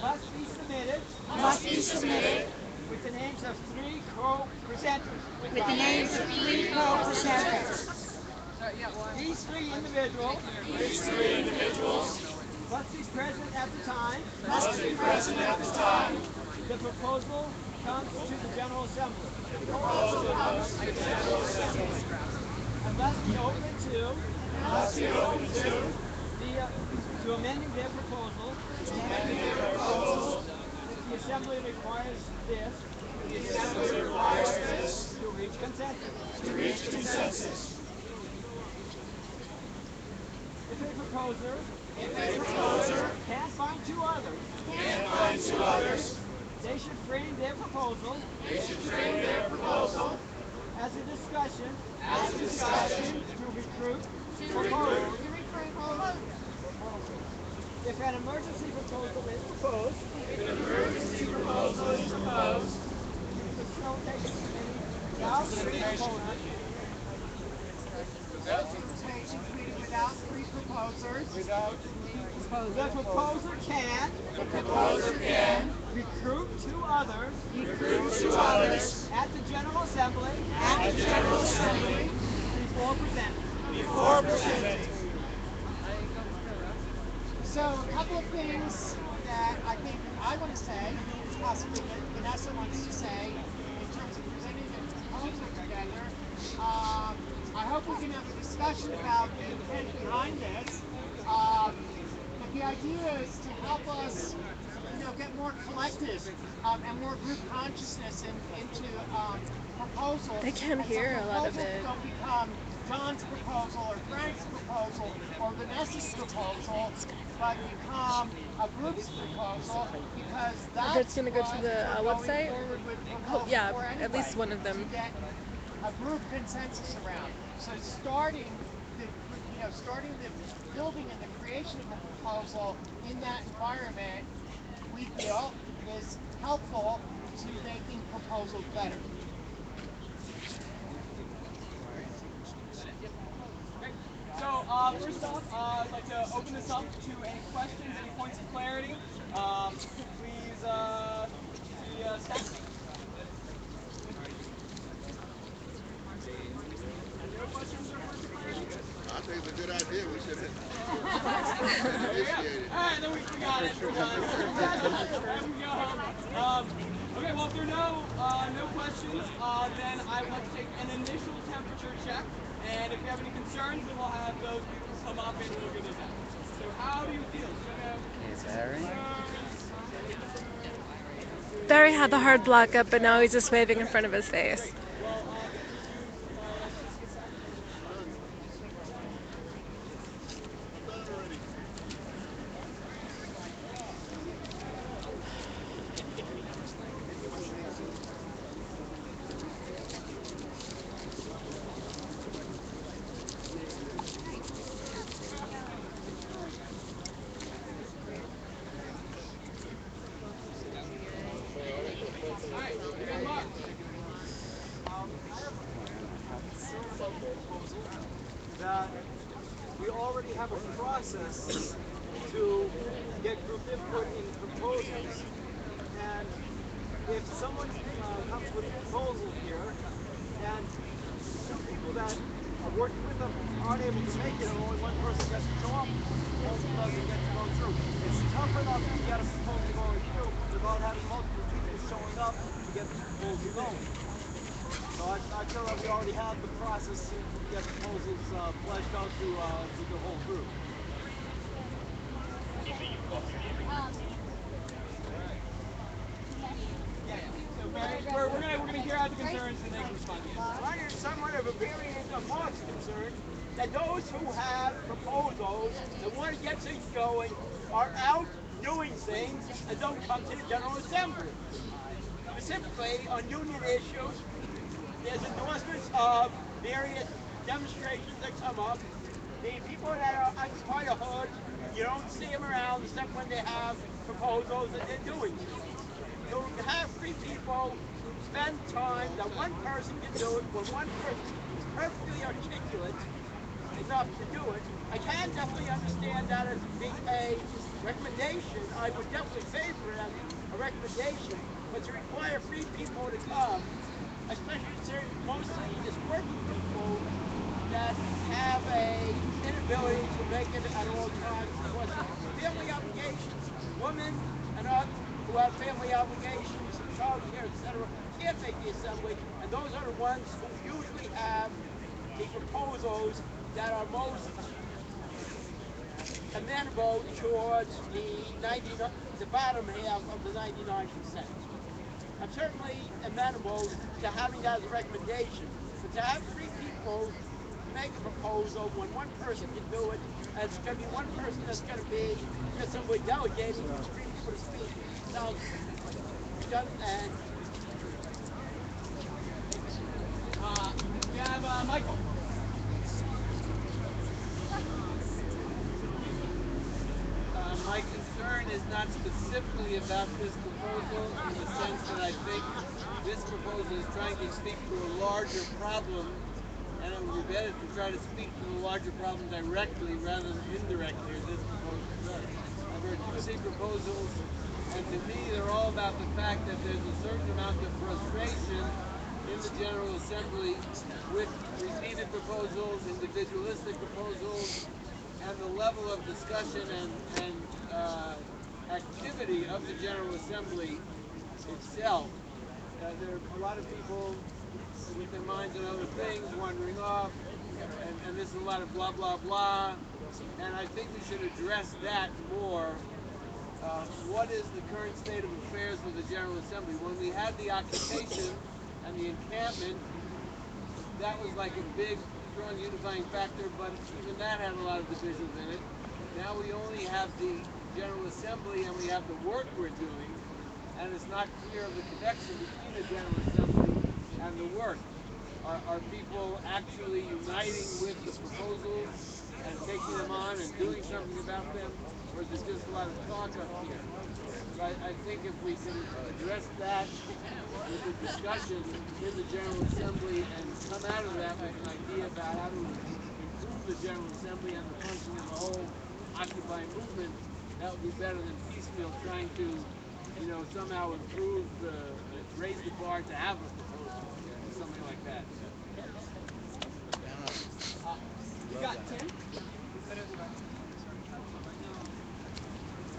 Must be submitted. With the names of 3 co-presenters. These 3 individuals must be present at the time. The proposal comes to the General Assembly. And must be open to amending their proposal. If the Assembly requires this. To reach consensus. If a proposer can't find 2 others, they should frame their proposal as a discussion to recruit If an emergency proposal is proposed, you facilitate the committee without three proposers. Facilitation committee without three proposers. The proposer can recruit two others at the General Assembly before presenting. So a couple of things that I think I want to say, possibly that Vanessa wants to say, in terms of presenting the proposal together. I hope we can have a discussion about the intent behind this. But the idea is to help us, get more collective and more group consciousness into proposals. I can hear a lot of it. Don't become John's proposal or Frank's proposal or Vanessa's proposal, but become a group's proposal, because That's going to go to the website? Yeah, at least one of them. To get a group consensus around. So starting the building and the creation of a proposal in that environment, we feel, is helpful to making proposals better. So first off, I'd like to open this up to any questions, any points of clarity. Please, the staff. No questions or points of clarity? I think it's a good idea. We should have All right, then we got it. We're done. There we go. Okay, well, if there are no questions, then I would like to take an initial temperature check. And if you have any concerns, then we'll have those people come up and we'll get those out. So how do you feel? Barry had the hard block up, but now he's just waving in front of his face. That we already have a process to get group input in proposals, and if someone comes with a proposal here, and two people that are working with them aren't able to make it, and only one person gets to show up, the proposal doesn't get to go through. It's tough enough to get a proposal going through without having multiple people showing up to get the proposal going. So I feel that we already have the process to get proposals fleshed out to the whole group. We're gonna hear out the concerns and they can respond. Mine is somewhat of a variant of Mark's concern that those who have proposals that want to get things going are out doing things and don't come to the General Assembly. Specifically on union issues, there's endorsements of various demonstrations that come up. The people that are occupy the hood, you don't see them around except when they have proposals that they're doing. So to have three people spend time that one person can do it when one person is perfectly articulate enough to do it, I can definitely understand that as being a recommendation. I would definitely favor it as a recommendation, but to require three people to come, especially considering mostly it's working people that have a inability to make it at all times because of family obligations, women and others who have family obligations, child care, etc., can't make the assembly, and those are the ones who usually have the proposals that are most amenable towards the bottom half of the 99%. I'm certainly amenable to having that as a recommendation, but to have three people make a proposal when one person can do it, and it's going to be one person that's going to be just simply delegating three people to speak. Sounds done, and we have Michael. mine is not specifically about this proposal in the sense that I think this proposal is trying to speak to a larger problem, and it would be better to try to speak to the larger problem directly rather than indirectly, as this proposal does. I've heard 2 C proposals, and to me they're all about the fact that there's a certain amount of frustration in the General Assembly with repeated proposals, individualistic proposals, and the level of discussion and activity of the General Assembly itself. There are a lot of people with their minds on other things, wandering off, and there's a lot of blah, blah, blah, and I think we should address that more. What is the current state of affairs with the General Assembly? When we had the occupation and the encampment, that was like a big, strong unifying factor, but even that had a lot of divisions in it. Now we only have the General Assembly and we have the work we're doing, and it's not clear of the connection between the General Assembly and the work. Are people actually uniting with the proposals and taking them on and doing something about them, or is it just a lot of talk up here? So I think if we can address that with the discussion in the General Assembly and come out of that with an idea about how to improve the General Assembly and the function of the whole Occupy movement, that would be better than piecemeal trying to, somehow improve raise the bar to have a proposal or something like that. You got Tim?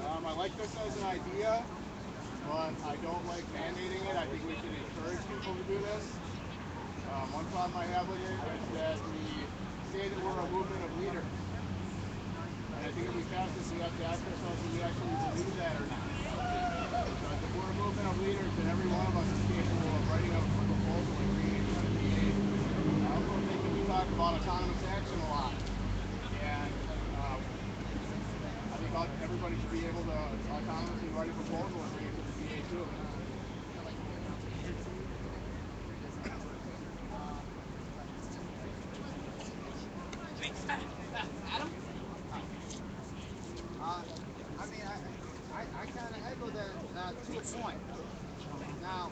I like this as an idea, but I don't like mandating it. I think we should encourage people to do this. One problem I have with it is that we say that we're a movement of leaders. And I think if we pass this, we have to ask ourselves if we actually believe that or not. Because if we're a movement of leaders, then every one of us is capable of writing a proposal and reading it to the PA. I also think that we talk about autonomous action a lot. And I think everybody should be able to autonomously write a proposal and bring it to the PA too. Adam? I kind of echo that to a point. Now,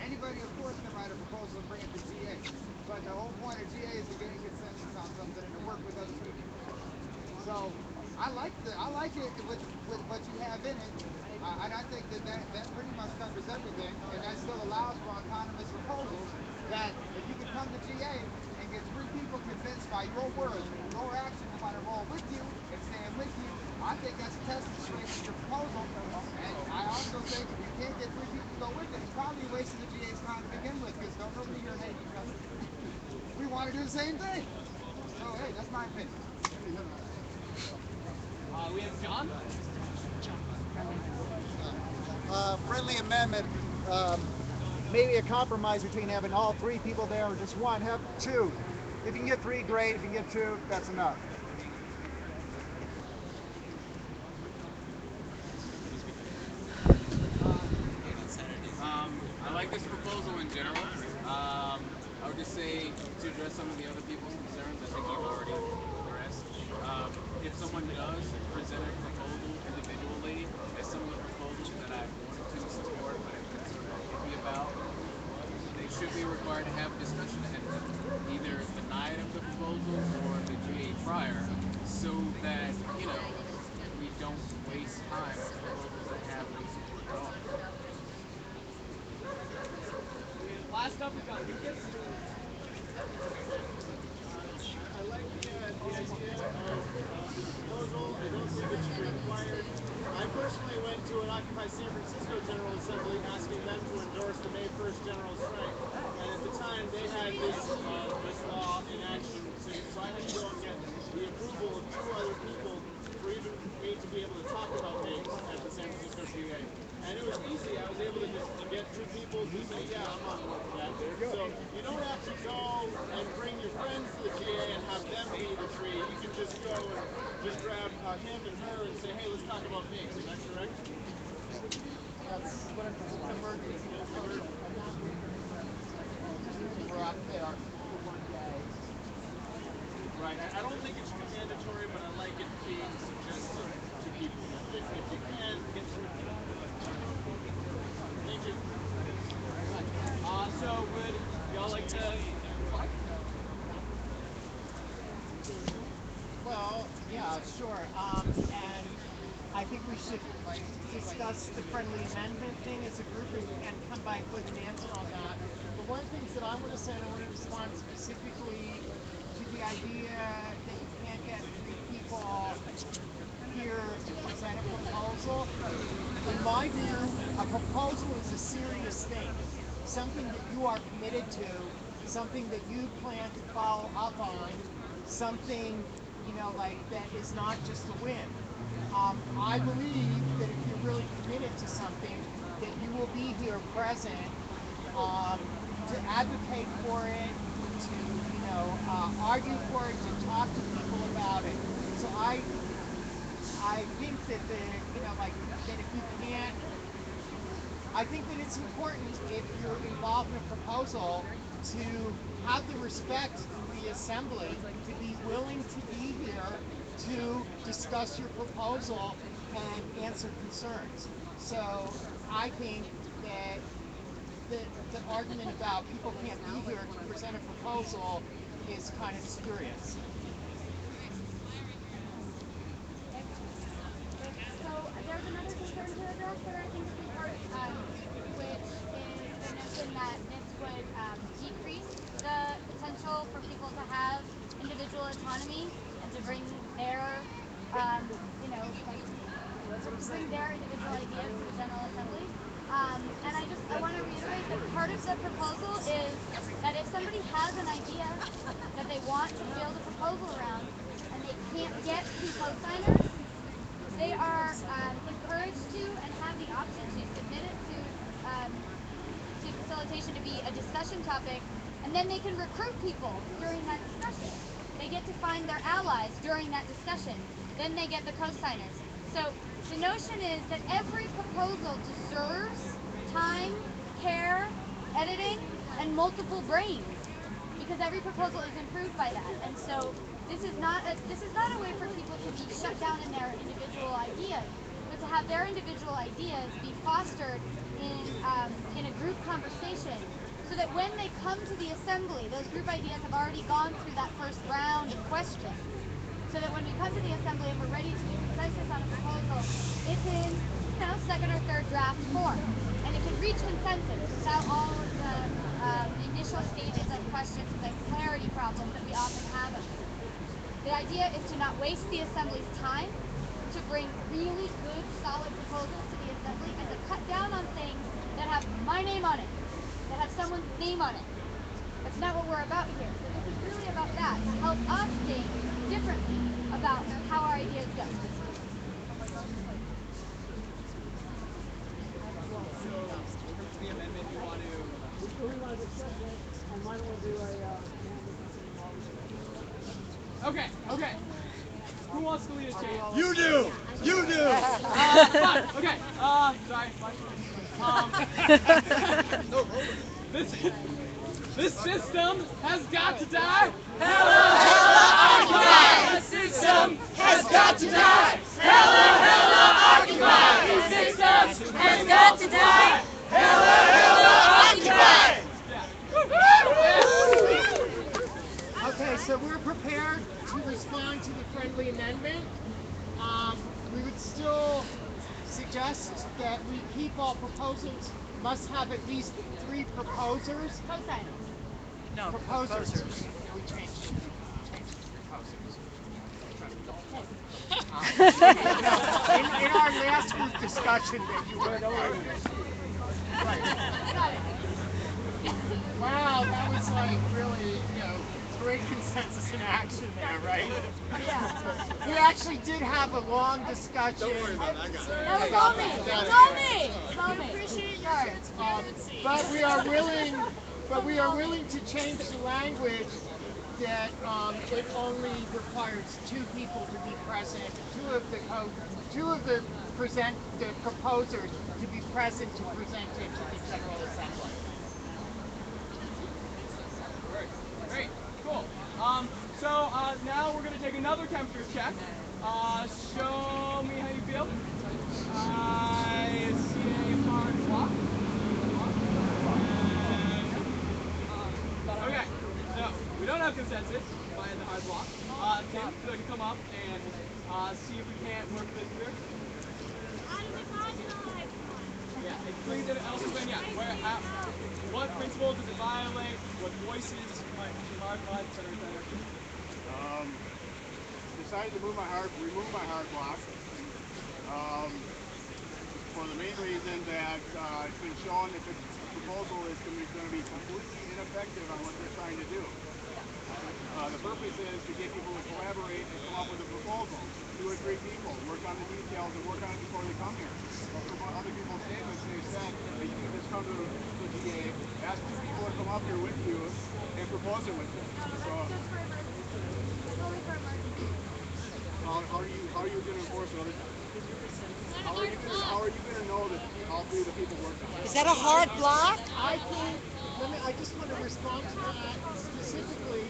anybody, of course, can write a proposal and bring it to GA. But the whole point of GA is to gain consensus on something and to work with other people. So I like it with what you have in it, and I think that pretty much covers everything, and that still allows for autonomous proposals. That if you can come to GA and get 3 people convinced by your words, your actions, no matter all with you and stand with you, I think that's a testament to your proposal. And I also think if you can't get 3 people to go with it, it's probably a waste of the GA's time to begin with, because nobody here hates each other. We want to do the same thing. So hey, that's my opinion. We have John. Friendly amendment. Maybe a compromise between having all 3 people there or just one. Have 2. If you can get 3, great. If you can get 2, that's enough. I like this proposal in general. I would just say to address some of the other people's concerns, I think you've already addressed. If someone does present a proposal individually, as some of the proposals that I wanted to support but have been sort of iffy about, they should be required to have a discussion ahead of time. Either deny it of the proposal or the GA prior, so that, we don't waste time on proposals that have any support at all. Last up, we've got Lucas. I like the idea of the proposal. I don't think it should be required. I personally went to an Occupy San Francisco General Assembly asking them to endorse the May 1st General Strike, and at the time they had this law in action, so I had to go and get the approval of 2 other people for even me to be able to talk about MIGs at the San Francisco GA. And it was easy. I was able to just get 2 people to say, yeah, I'm on board for that. So you don't have to go and bring your friends to the GA and have them be the 3. You can just go and just grab him and her and say, hey, let's talk about MIGs. Is that correct? We're up there for one day. Right. I don't think it should be mandatory, but I like it being suggested to be people, if you can, get 3 people. Thank you. So would y'all like to move on? Well, yeah, sure. And I think we should discuss the friendly amendment thing as a group and come back with an answer on that. But one of the things that I want to say, and I want to respond specifically to the idea that you can't get 3 people here to present a proposal. In my view, a proposal is a serious thing, something that you are committed to, something that you plan to follow up on, something, you know, like that is not just a win. I believe that if you're really committed to something, that you will be here present to advocate for it, to, you know, argue for it, to talk to people about it. So I think that that if you can't, I think that it's important if you're involved in a proposal to have the respect in the assembly to be willing to be here to discuss your proposal and answer concerns. So I think that the argument about people can't be here to present a proposal is kind of spurious. So there's another concern to address that I think is important, which is the notion that this would decrease the potential for people to have individual autonomy and to bring their, to bring their individual ideas to the General Assembly. And I want to reiterate that part of the proposal is that if somebody has an idea that they want to build a proposal around and they can't get 2 co-signers, they are encouraged to and have the option to submit it to facilitation to be a discussion topic, and then they can recruit people during that discussion. They get to find their allies during that discussion. Then they get the co-signers. So the notion is that every proposal deserves time, care, editing, and multiple brains, because every proposal is improved by that. And so this is not a way for people to be shut down in their individual ideas, but to have their individual ideas be fostered in a group conversation, so that when they come to the assembly, those group ideas have already gone through that first round of questions. So that when we come to the assembly and we're ready to do consensus on a proposal, it's in, second or third draft form, and it can reach consensus without all of the initial stages of questions, the clarity problems that we often have up here. The idea is to not waste the assembly's time, to bring really good, solid proposals to the assembly, and to cut down on things that have my name on it, that have someone's name on it. That's not what we're about here. So this is really about that, to help us think differently about how our ideas go. The amendment you want to... We want to discuss it, and why don't we do Okay. Who wants to lead us, Jay? You do! You do! Fine. Okay. Sorry. This system has got to die. Occupy! The system has got to die! Occupy! The system has got to die! Occupy! Okay, so we're prepared to respond to the friendly amendment. We would still suggest that we keep all proposals, must have at least 3 proposers. Co-signers. No, proposers. Yeah, we changed it. In our last group discussion that you went over. Right. Wow, that was like really, great consensus in action there, right? Yeah. We actually did have a long discussion. Don't worry about it, I got it. No, it's all me. appreciate your transparency. But we are willing to change the language that it only requires 2 people to be present, two of the proposers to be present to present it to the General Assembly. Great. Cool. So now we're going to take another temperature check. Show me how you feel. field. I see a hard block. Okay, so we don't have consensus by the hard block. Tim, would you like to come up and see if we can't work with PMbeers? Yeah, explain to also explain, yeah, what principles does it violate, what voices might be marginalized, et cetera, et cetera. Decided to remove my hard block. For the main reason that it's been shown that the proposal is going to be completely ineffective on what they're trying to do. The purpose is to get people to collaborate and come up with a proposal. 2 or 3 people work on the details and work on it before they come here. But from other people's statements, they've said that you can just come to the DA, ask 2 people to come up here with you, and propose it with you. So, how are you going to enforce it? How are you going to know that all 3 of the people worked on it? Is that a hard block? I think, I just want to respond to that specifically.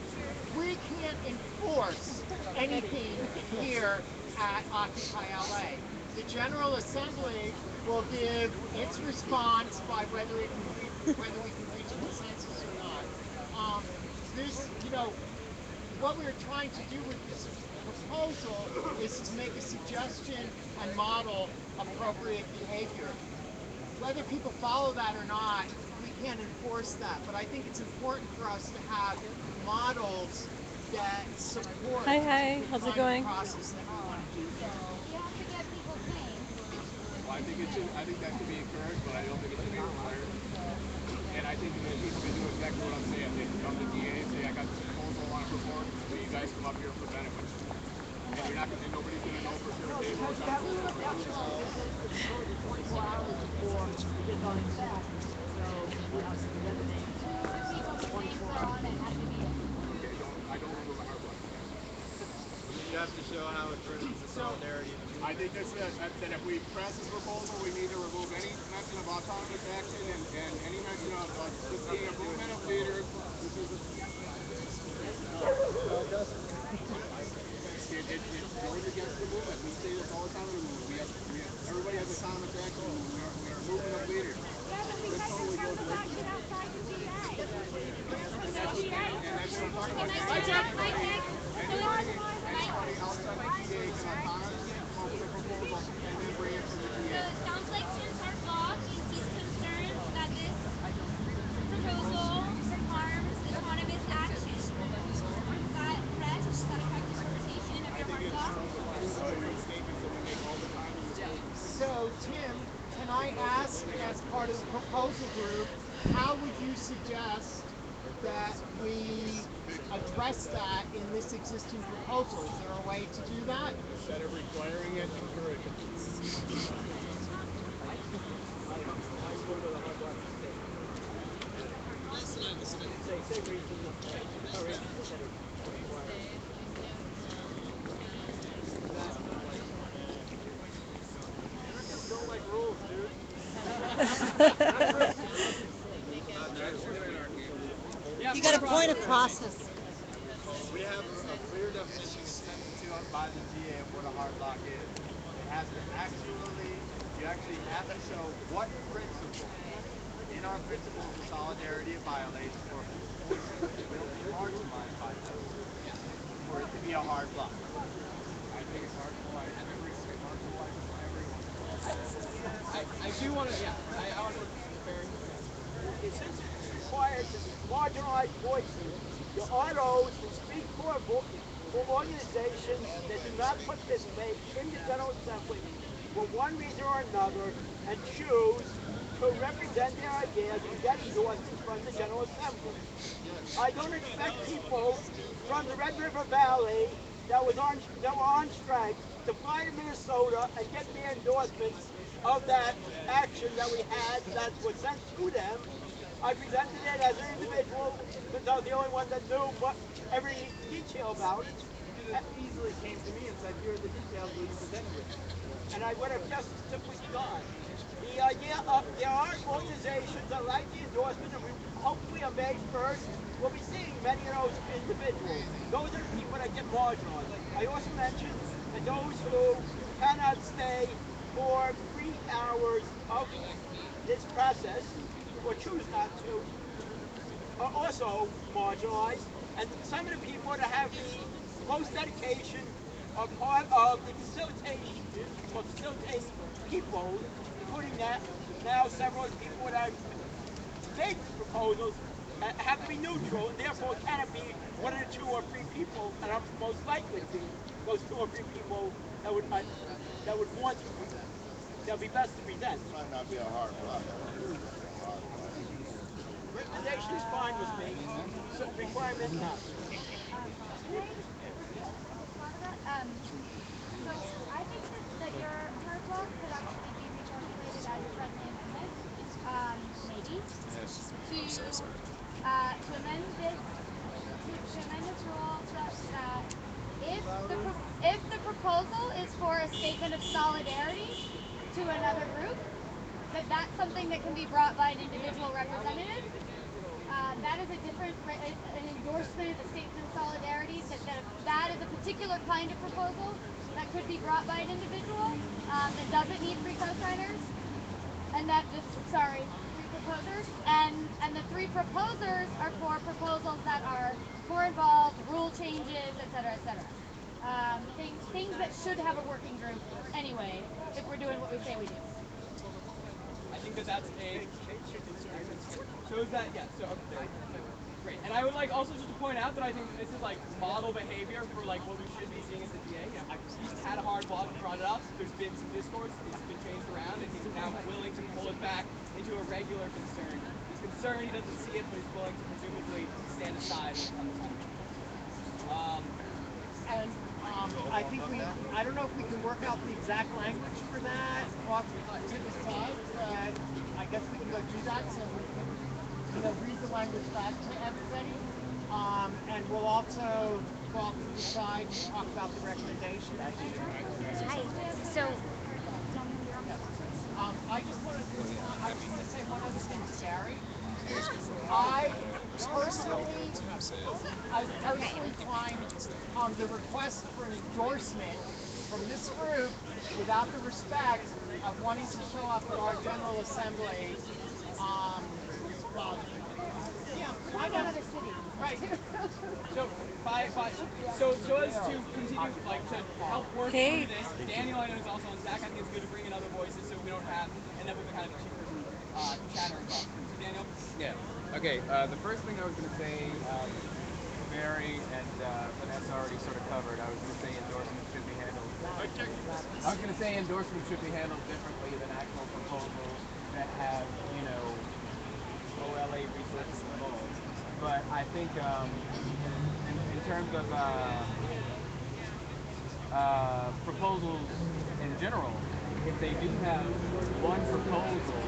We can't enforce anything here at Occupy LA. The General Assembly will give its response by whether we can reach a consensus or not. What we're trying to do with this proposal is to make a suggestion and model appropriate behavior. Whether people follow that or not, we can't enforce that. But I think it's important for us to have models that support Hi, the how's it kind going? of process that we want to do. You have to get people's names. Well, I think that should be encouraged, but I don't think it should be required. And I think that people can do exactly what I'm saying. They can come to DA and say, I got this proposal I want to propose, so you guys come up here for benefit. And nobody's going to know for sure if they worked on it. It's 24 hours before it gets on its back. So we have to get the names. People's names are on it. Has to be. Okay, I don't remove a hard block. You have to show how it brings the solidarity. I think that if we pass this proposal, we need to remove any mention of autonomous action and any mention of this being a movement of leaders. It goes against the movement. We say this all the time in the movement. Everybody has autonomous action. We are a movement of leaders. Yeah, but we take autonomous action outside the DA. And that's what I'm talking about. Anybody outside the DA can autonomously come up with a proposal and then bring it to the DA. So it sounds like Tim's hard block is he's concerned that this proposal harms autonomous action. Is that correct? Is that a correct interpretation of your hard block? So, Tim, can I ask, as part of the proposal group, how would you suggest that we address that in this existing proposal? Is there a way to do that? Instead of requiring it, encourage it. Don't like rules, dude. You got to point a process. We have a clear definition sent to by the DA of what a hard block is. It has to you actually have to show what principle in our principles of solidarity it violates or who will be marginalized by them for it to be a hard block. I think it's marginalized everyone. I do want to, I want to compare. Since it's required to marginalize voices, there are those who speak for organizations that do not participate in the General Assembly for one reason or another and choose to represent their ideas and get endorsements from the General Assembly. I don't expect people from the Red River Valley that were on strike to fly to Minnesota and get the endorsements of that action that we had that was sent to them. I presented it as an individual because I was the only one that knew every detail about it. You could have easily came to me and said, here are the details, will you present it with me? And I would have just simply gone. The idea of there are organizations that like the endorsement, and we hopefully on May 1st, we'll be seeing many of those individuals. Those are the people that get marginalized. I also mentioned and those who cannot stay for 3 hours of this process or choose not to are also marginalized. And some of the people that have the most dedication are part of the facilitating people, including that now several of the people that have made these proposals have to be neutral, and therefore cannot be one of the 2 or 3 people, and are most likely to be those 2 or 3 people that would want to that would be best to present. It might not be a hard process. Recommendation is fine with me. So requirement not. So I think that her book could actually be reformulated as a friendly amendment, maybe, to amend this rule such that if the proposal is for a statement of solidarity to another group, that's something that can be brought by an individual representative. That is a different, an endorsement, a statement of solidarity. That is a particular kind of proposal that could be brought by an individual that doesn't need 3 co-signers, and that just 3 proposers, and the 3 proposers are for proposals that are more involved, rule changes, etc., etc. Things that should have a working group anyway, if we're doing what we say we do. I think that's a. So is that, yeah, so okay, great. And I would like also just to point out that I think this is like model behavior for like what we should be seeing as the DA. You know, he's had a hard blog and brought it up. There's been some discourse, it's been changed around, and he's now willing to pull it back into a regular concern. He's concerned, he doesn't see it, but he's willing to presumably stand aside on this one. And I think I don't know if we can work out the exact language for that off to the side, but I guess we can go do that so we can, read the language back to everybody. And we'll also go off to the side and talk about the recommendation. Hi. So, I just want to say one other thing to Gary. I personally find the request for an endorsement from this group without the respect of wanting to show up at our General Assembly. Yeah, I know another city. Right. So as to continue, like, to help work through this, Daniel, I know, is also on Zach. I think it's good to bring in other voices so we don't have, end up with a kind of two-person chatter and talk. So Daniel? Yeah. Okay, the first thing I was going to say, Mary and Vanessa already sort of covered. I was going to say endorsements should be handled differently than actual proposals that have, OLA resources involved. But I think in terms of proposals in general, if they do have one proposal,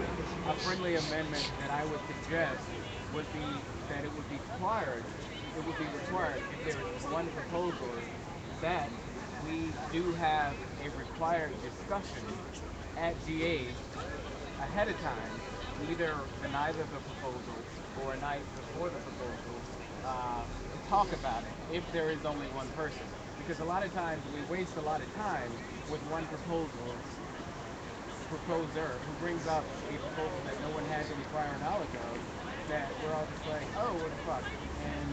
a friendly amendment that I would suggest would be that it would be required if there is one proposal that we do have a required discussion at GA ahead of time, either the night of the proposal or a night before the proposal, to talk about it if there is only one person. Because a lot of times we waste a lot of time with one proposer who brings up a proposal that no one has any prior knowledge of, that we're all just like, oh, what the fuck? And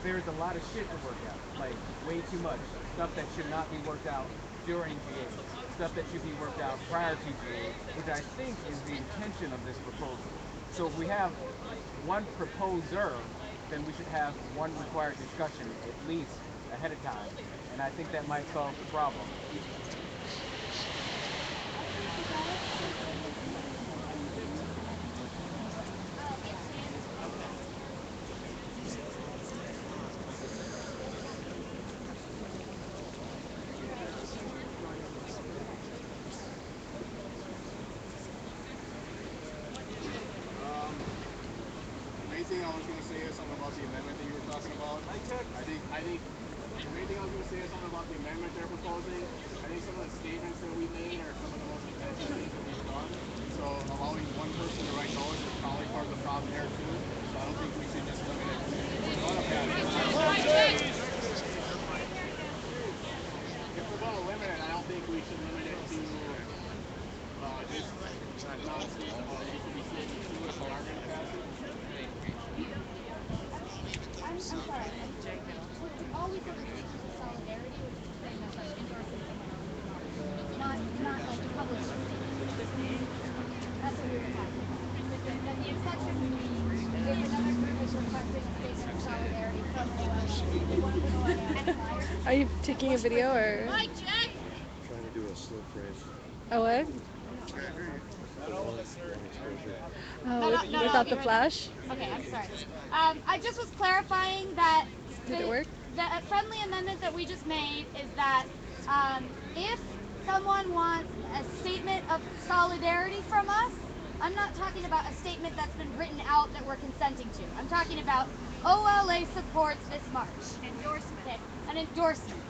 there's a lot of shit to work out, like way too much. Stuff that should not be worked out during GA. Stuff that should be worked out prior to GA, which I think is the intention of this proposal. So if we have one proposer, then we should have one required discussion at least ahead of time. And I think that might solve the problem. Thing I was going to say is something about the amendment that you were talking about. I think the main thing I was going to say is something about the amendment they're proposing. I think some of the statements that we made are some of the most intense things that we've done. So allowing one person to write those is probably part of the problem there too. So I don't think we should just limit it. If we're going to pass it. Are you taking a video or? Trying to do a slow frame. A what? Long exposure. Oh, without the flash? Okay, I'm sorry. I just was clarifying that Did it work? the friendly amendment that we just made is that if someone wants a statement of solidarity from us, I'm not talking about a statement that's been written out that we're consenting to. I'm talking about OLA supports this march. Endorsement. Okay, an endorsement.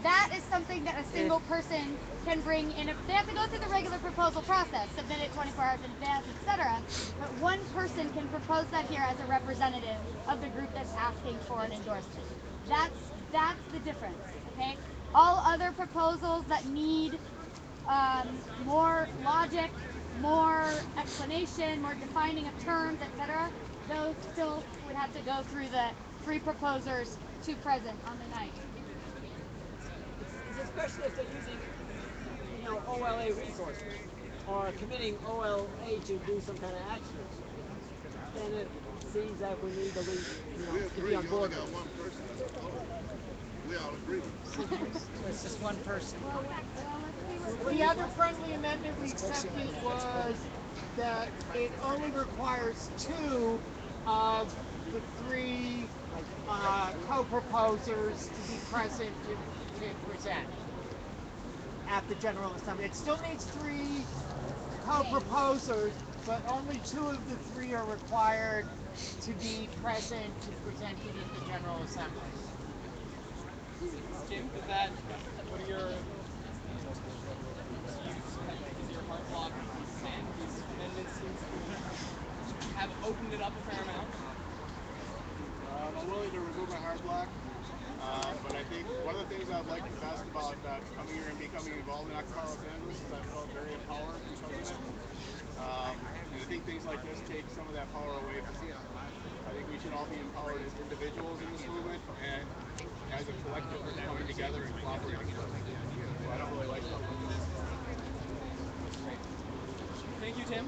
That is something that a single person can bring in. They have to go through the regular proposal process, submit it 24 hours in advance, etc. But one person can propose that here as a representative of the group that's asking for an endorsement. That's the difference. Okay. All other proposals that need more logic, more explanation, more defining of terms, etc., those still would have to go through the 3 proposers, 2 present on the night. Especially if they're using, OLA resources or committing OLA to do some kind of action. Then it seems that we need to be on board with it. We all agree. It's just one person. The other friendly amendment we accepted was that it only requires 2 of the 3 co-proposers to be present to present at the General Assembly. It still needs 3 co-proposers, but only 2 of the 3 are required to be present to present it at the General Assembly. Tim, what are your is your heart block consent? These amendments seem to have opened it up a fair amount. I'm willing to remove my hard block, but I think one of the things I've liked the best about coming here and becoming involved in Occupy Los Angeles is I felt very empowered because of it. And I think things like this take some of that power away from us. I think we should all be empowered as individuals in this movement and as a collective coming together and cooperating. So I don't really like stuff like this. Thank you, Tim.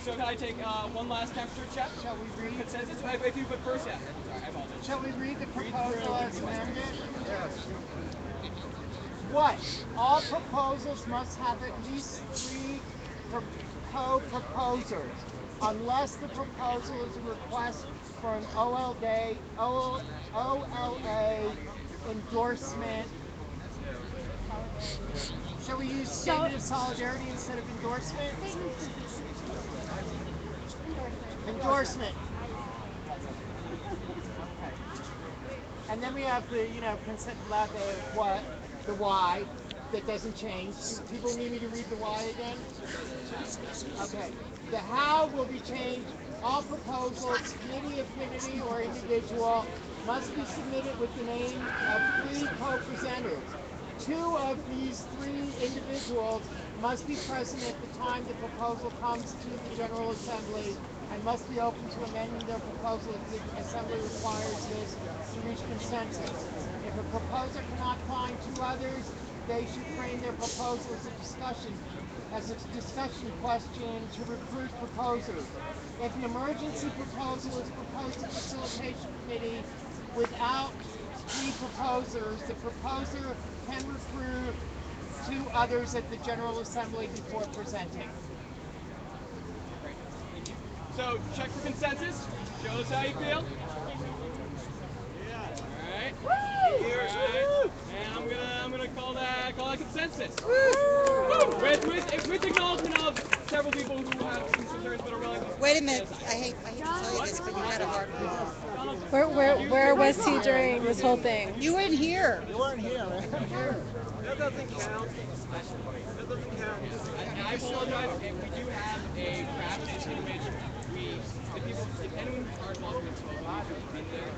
So can I take one last temperature check? Shall we read consensus? If you, but first, yeah. Sorry, I apologize. Shall we read the proposal as amended? Yes. What? All proposals must have at least 3 co-proposers, unless the proposal is a request for an OLA endorsement. Shall we use statement of solidarity instead of endorsement? Endorsement. Okay. And then we have the, consent about the what, the why, that doesn't change. Do people need me to read the why again? Okay. The how will be changed. All proposals, committee, affinity, or individual, must be submitted with the name of 3 co-presenters. 2 of these 3 individuals must be present at the time the proposal comes to the General Assembly and must be open to amending their proposal if the Assembly requires this to reach consensus. If a proposer cannot find 2 others, they should frame their proposal as a discussion question to recruit proposers. If an emergency proposal is proposed to facilitation committee without 3 proposers, the proposer can recruit 2 others at the General Assembly before presenting. Thank you. So check for consensus. Show us how you feel. Alright. Alright. And I'm gonna call that consensus. With acknowledgement of several people who have some concerns but are willing to. Wait a minute. I hate to tell you this, but you had a hard block. Where was he during this whole thing? You weren't here. You weren't here, man. That doesn't count. That doesn't count. And I apologize if we do have a practice in which if anyone who's hard blocking the proposal needs to be there,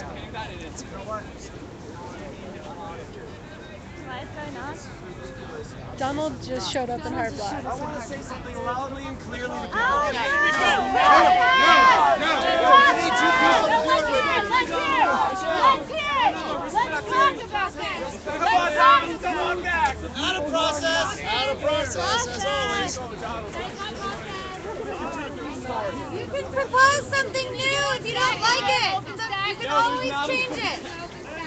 okay, that it is. You know what? What is going on? Donald just showed up in hard block. I want to say something loudly and clearly to people. No! Let's talk about this. Come on back. Out of process. Out of process, as always. You can propose something new if you don't like it. You can always change it.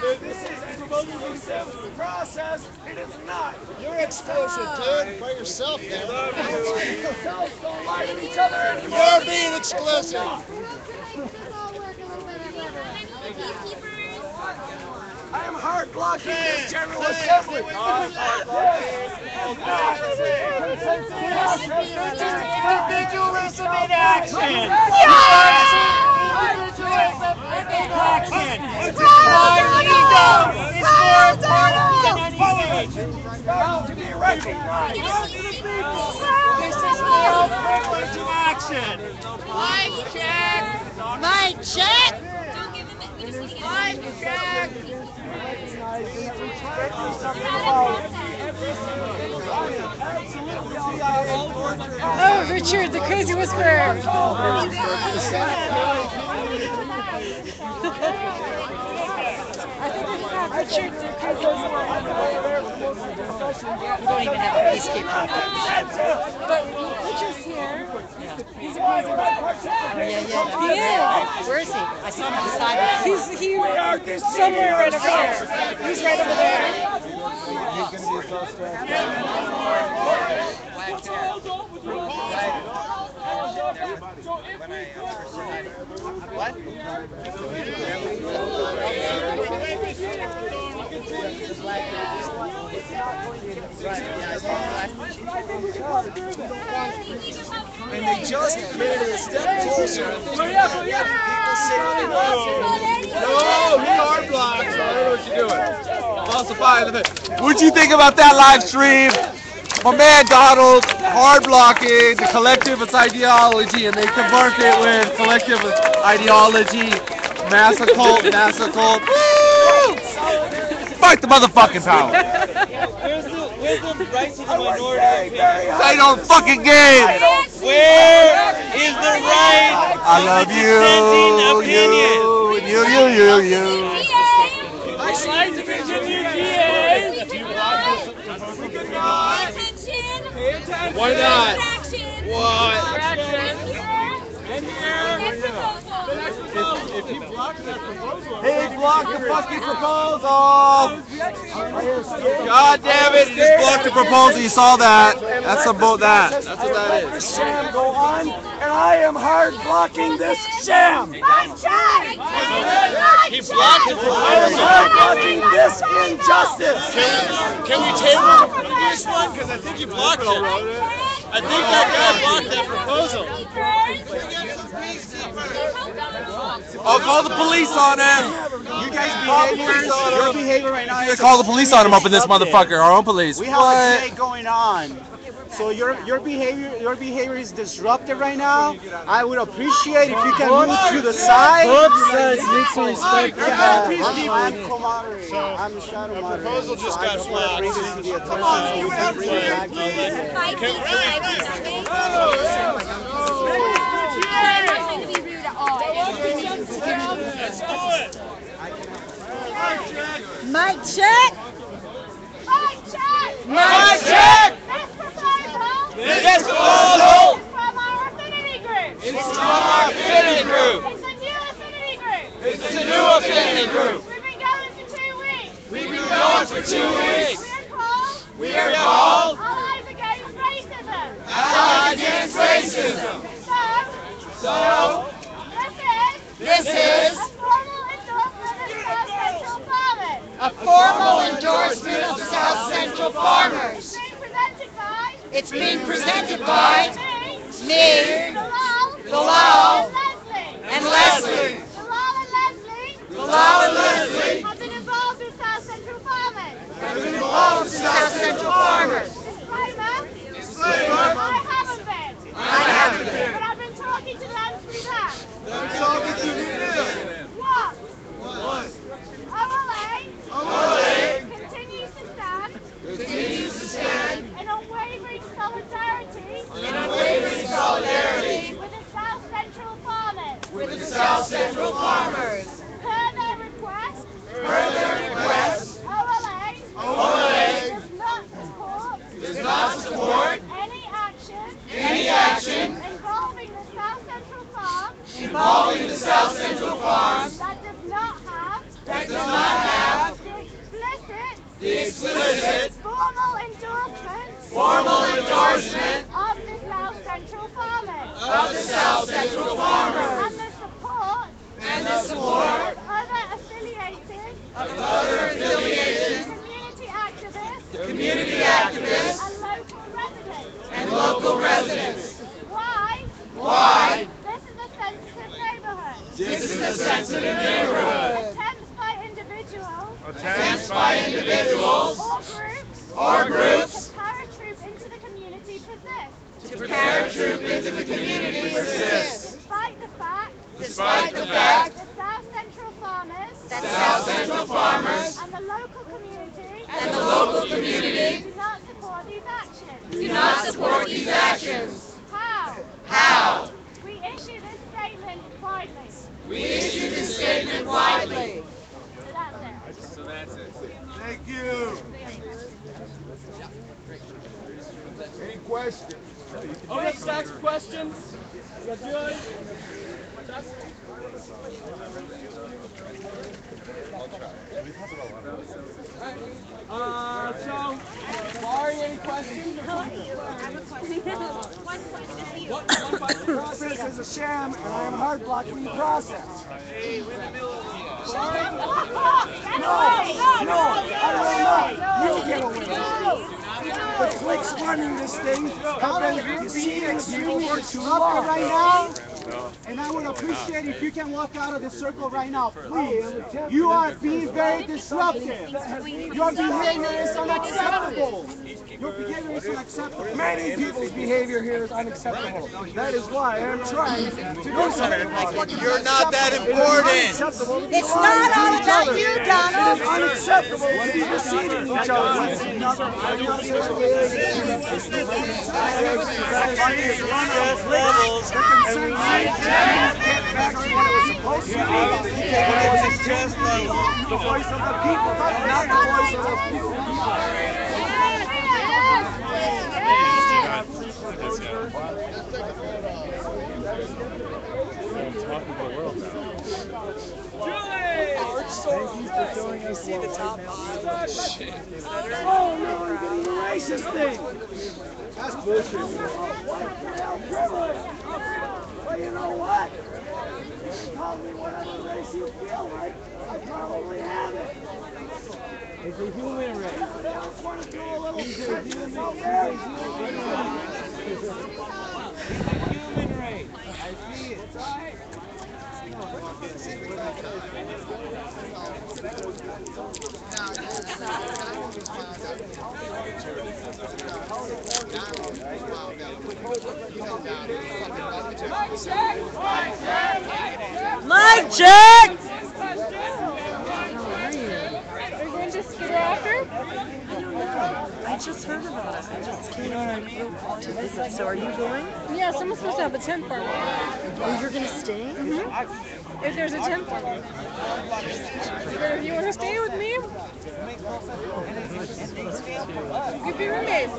This is exclusive process. It is not. You're exclusive, dude. By yourself there. Yourselves don't lie to each other anymore. You're being exclusive. I am hard blocking this General Assembly. Individualism in action. Individualism in action. My ego is more important than anything. To be recognized. This is male privilege in action. Mic check. Mic check. Mic check. Oh, Richard, the crazy whisperer. I think we have Richard, the crazy whisperer. We don't even have a peacekeeper. But Richard's here. He's a crazy Oh, yeah. He is. Where is he? I saw him beside me. He's somewhere right over here. He's right over there. What? And they just made it a step closer. People sitting No, he hard blocks. I don't know what you're doing. Falsifying the thing. What'd you think about that live stream? My man Donald hard blocking the collectivist ideology, and they convert it with collective ideology, mass occult. Woo! Fight the motherfucking power. Where's the rights of the minority? They don't fucking game. Where is the right I love of dissenting opinion? You. I'd like to continue GA. Why not? What? If you block that proposal, He blocked the fucking proposal! God damn it, he just blocked the proposal, you saw that. That's about that. That's what that is. This sham go on, and I am hard blocking this sham. He blocked the I am hard blocking this injustice. Can we table this one? Because I think you blocked it. I think that guy blocked that proposal. I'll call the police on him. You guys your behavior right now. You call the police on him up in this motherfucker. Our own police. We have a debate going on. So your behavior is disruptive right now. I would appreciate if you can move to the side. Needs to respect I'm co-moderator. I'm the shadow moderator. proposal just got I want to bring this to the attention so we can bring it back to let's do it. Mic check. Mic check. This proposal From our affinity group. is from our affinity group. It's a new affinity group. It's a new affinity group. We've been going for 2 weeks. We've been going for 2 weeks. We are called We are called Allies Against Racism. Allies Against Racism. So, This is a formal endorsement of South Central Farmers. a formal endorsement of South Central Farmers. It's being presented by Me, Bilal, and Leslie. Bilal and Leslie have been involved with South Central Farmers. have been involved with South Central Farmers. Disclaimer, I haven't been. I haven't been. But I've been talking to them through that. They're talking to me now. What? What? OLA continues to stand In unwavering solidarity solidarity with the South Central Farmers. with the South Central Farmers. Per their request, Central farmers. And the support of other affiliated community activists and local residents. Why? Why? This is a sensitive neighborhood. This is a sensitive neighborhood. Attempts by individuals Or groups to paratroop into the community persist. to paratroop into the community persist. Despite the fact that South Central farmers And the local community do not support these actions. do not support these actions. How? How? We issue this statement widely. We issue this statement widely. So that's it. Thank you. Any questions? Open up stacks of questions. You got Julie? So, Laurie, any questions? How are you? I have a question. One question for you. One question. The process is a sham, and I am hard blocking the process. Shut No, up! I will not. You get away with it. The cliques running this thing have been deceiving people for too long. Right now, and I would appreciate if you can walk out of the circle right now, please. You are being very disruptive. Your behavior is unacceptable. Your behavior is unacceptable. Many people's behavior here is unacceptable. That is why I am trying to do something about it. You're not that important. It's not all about you, Donald. It is unacceptable to be deceiving each other. The voice of the people, not the voice of the few. Thank you for showing us what the top Oh no, I'm getting the racist thing. That's bullshit. Well, you know what? Call me whatever race you feel like. I probably have it. It's a human race. Anybody else want to do a little He's a human race. I see it. Mic check! Are you going to Skitter after? I just heard about it. I just came to visit. So are you going? Yeah, someone's supposed to have a tent for me. Oh, you're going to stay? If there's a tent for me. But if you want to stay with me, you could be roommates.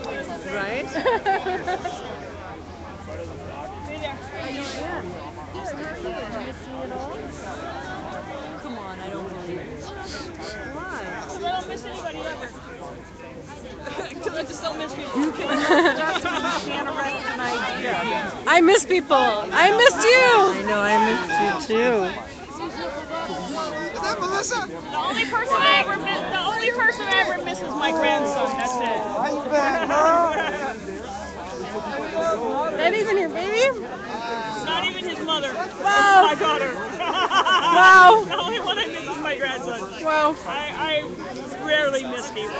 Right? How you doing? Good. Did you miss me at all? Come on, I don't believe it. Why? I don't miss anybody ever. Because I just don't miss people. You can't erect an idea. I miss people. I missed you. I know, I missed you too. Is that Melissa? The only person I ever miss is my grandson. That's it. Not even your baby? Not even his mother. Wow. My daughter. Wow. The only one I miss is my grandson. Wow. I rarely miss people.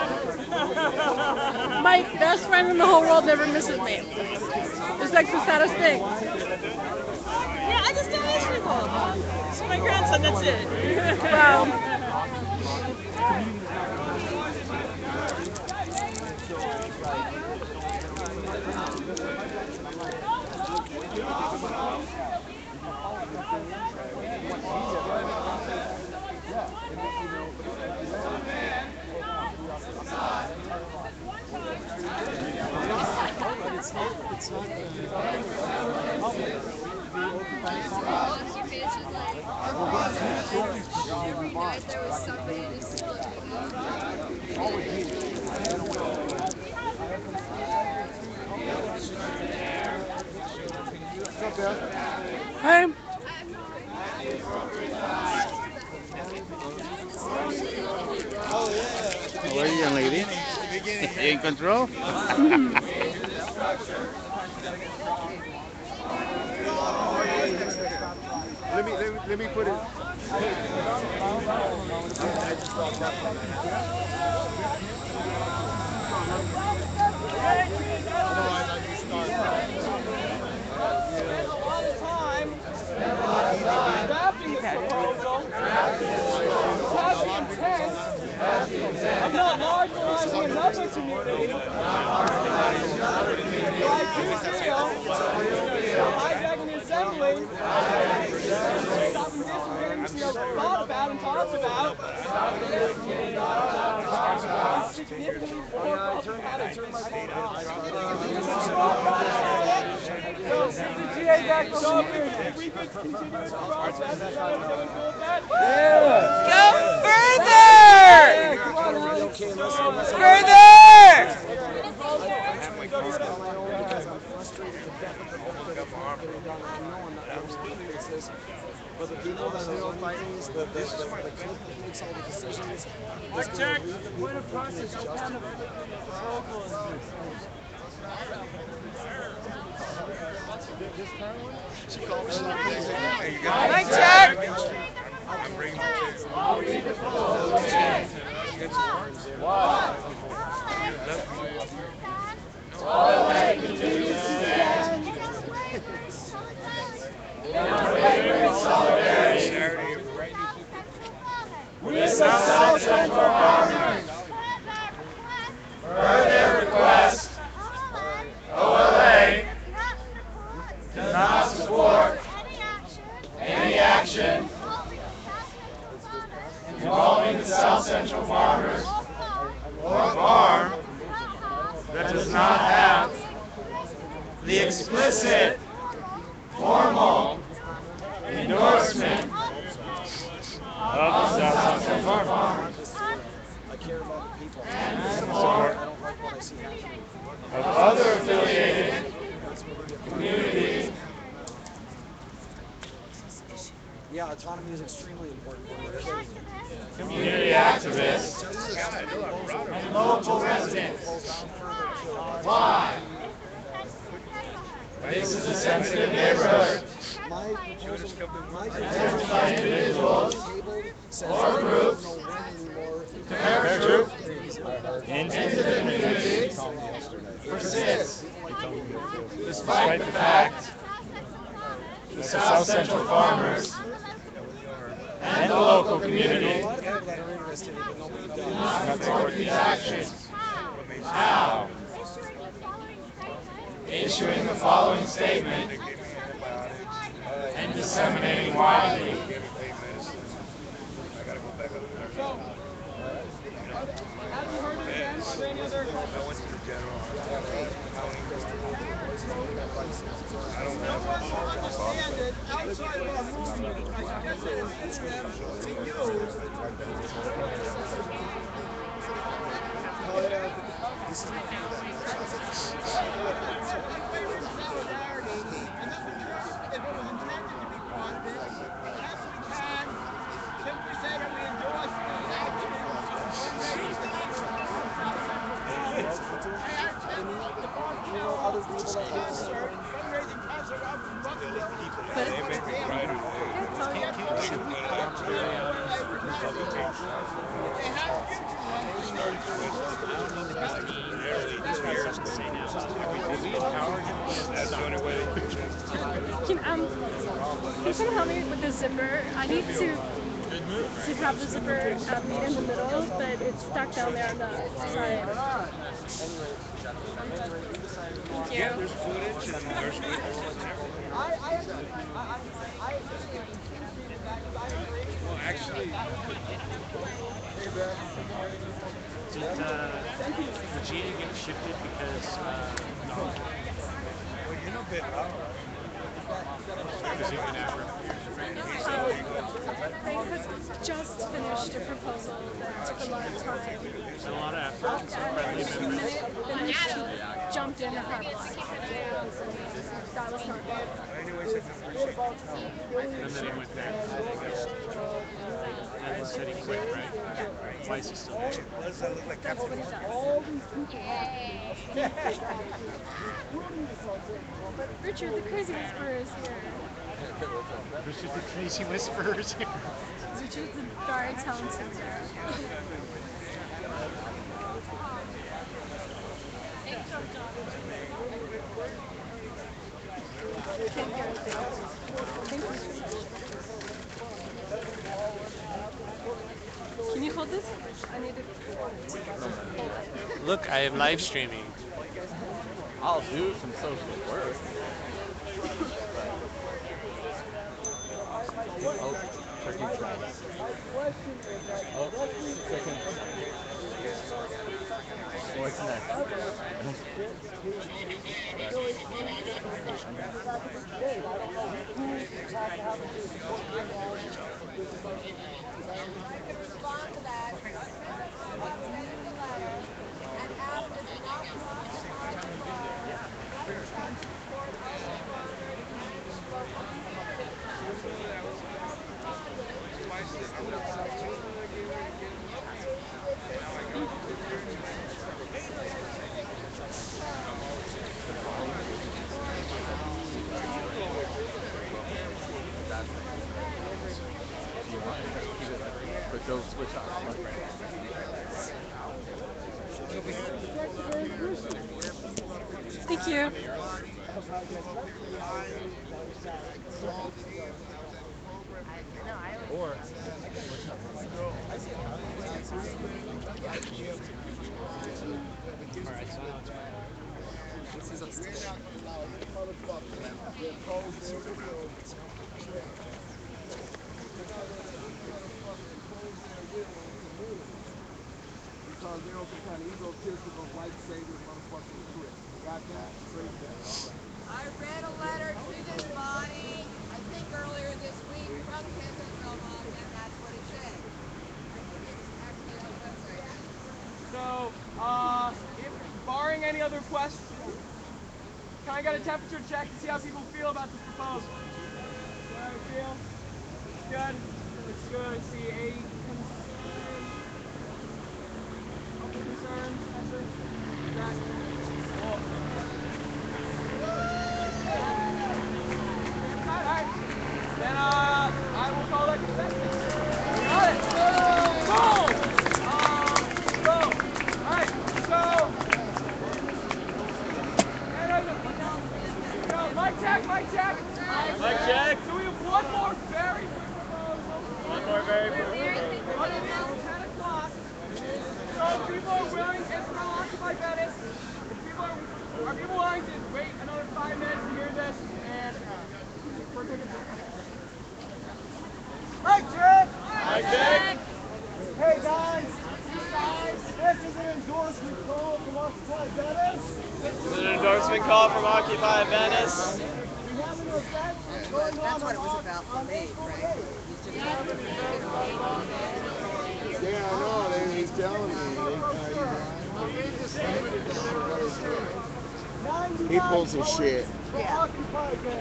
My best friend in the whole world never misses me. It's like the saddest thing. Yeah, I just don't miss people. So my grandson, that's it. Wow. Every night there was somebody to steal What's up, Beth? Hey. Oh, yeah. Where are you, young lady? You in control? Let me put it. Spent a lot of time drafting this proposal to have the intent of not marginalizing another community. But I do feel hijacking the assembly something different here needs to be thought about and talked about. It's significantly more problematic. So if we could continue with the process, is that everybody cool with that? Go further! Further! But the people that are running things, the clique that makes all the decisions, is going to lead the people thinking it's just What kind of proposal is this? this current one. She called me. Mic check! I'm bringing my We the South Central Farmers heard their request. OLA does not support any action involving the South Central Farmers or farm that does not have the explicit, formal endorsement of the South Central Farmers I care about the people. and support I don't like what I see happening. of other affiliated communities. Yeah, autonomy is extremely important for me. Community activists, and local residents. Why? This is a sensitive neighborhood. My proposal, Attempts by individuals or groups to parachute into the community persists, despite the fact that the South Central Farmers and the local community do not support these actions. Now, issuing the following statement and disseminating widely. Have you heard it again? Are there any other questions? Understand it outside of our movement by committing them to you. And that if it was intended to be part of this, yes, we can simply say that we endorse the action fundraising for South Central Farmers and the Barksdale concert, fundraising concert up in Buckville. But they make it brighter. They have given one for Can you kind of help me with the zipper? I need to have the zipper meet in the middle, but it's stuck down there on the side. Thank you. There's footage and there's witnesses and everything. I appreciated that because I agree. Well, actually, Did Virginia get shifted because well, you know, bit because he went after They had just finished a proposal that took a lot of time. a lot of effort, some friendly amendments. Finished, jumped in and had that was not good. did about 6 billion And then he went back. And said he quit, right? Why is he still there? That's what he does. all these people have to think they got to do including the Salvation. But Richard, the crazy whisperer is here. Richard the crazy whisperers here. Richard's a very talented singer. Can't hear anything else. Thank you. Can you hold this? I need to hold it. Look, I am live streaming. I'll do some social work. Oh, second try. Oh, second. What's next? I can respond to that. Send him a letter and ask that he not block the bar, let Chuck support Uncle Bernard and vote on If you want, keep it, but don't switch off. Thank you. Or This is a station. We're not going to allow any motherfucker to impose their will. Because they're on some kind of egotistical, life-saving motherfucking trip. You got that? Straight there. All right. I read a letter to this body, I think earlier this week, from Kevin Belmont, and that's what it said. I think it's actually on the website. So, if barring any other questions, can I get a temperature check to see how people feel about this proposal? How do you feel? Good. Looks good. I see 8 concerns. Couple concerns. That's it. That. Cool. Alright. Then I will call that consensus. Got it. Boom. Alright. So. Mic check. Mic check. So we have one more very quick proposal. One more very quick proposal. What it is, 10 o'clock. So if people are willing, it's going to occupy Venice. If people are people willing to wait another 5 minutes to hear this? And mic check. Hey guys, this is an endorsement call from Occupy Venice. This is an endorsement call from Occupy Venice. We have an event going on. That's what it was about for me, right? Yeah, I know. He's telling me. He pulls some shit.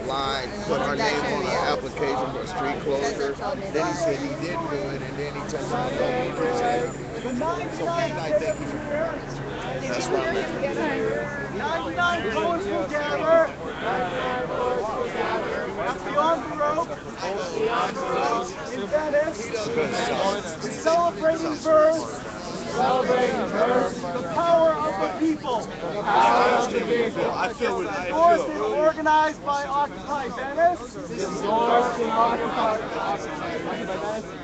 Lied, put our name on the application for street closure. Then he said he didn't do it, and then he told me to present. So I think that's why I'm making 99 votes will gather at the Envelope in Venice to celebrating verse. The power of the people. I feel Endorsed and organized by Occupy Venice.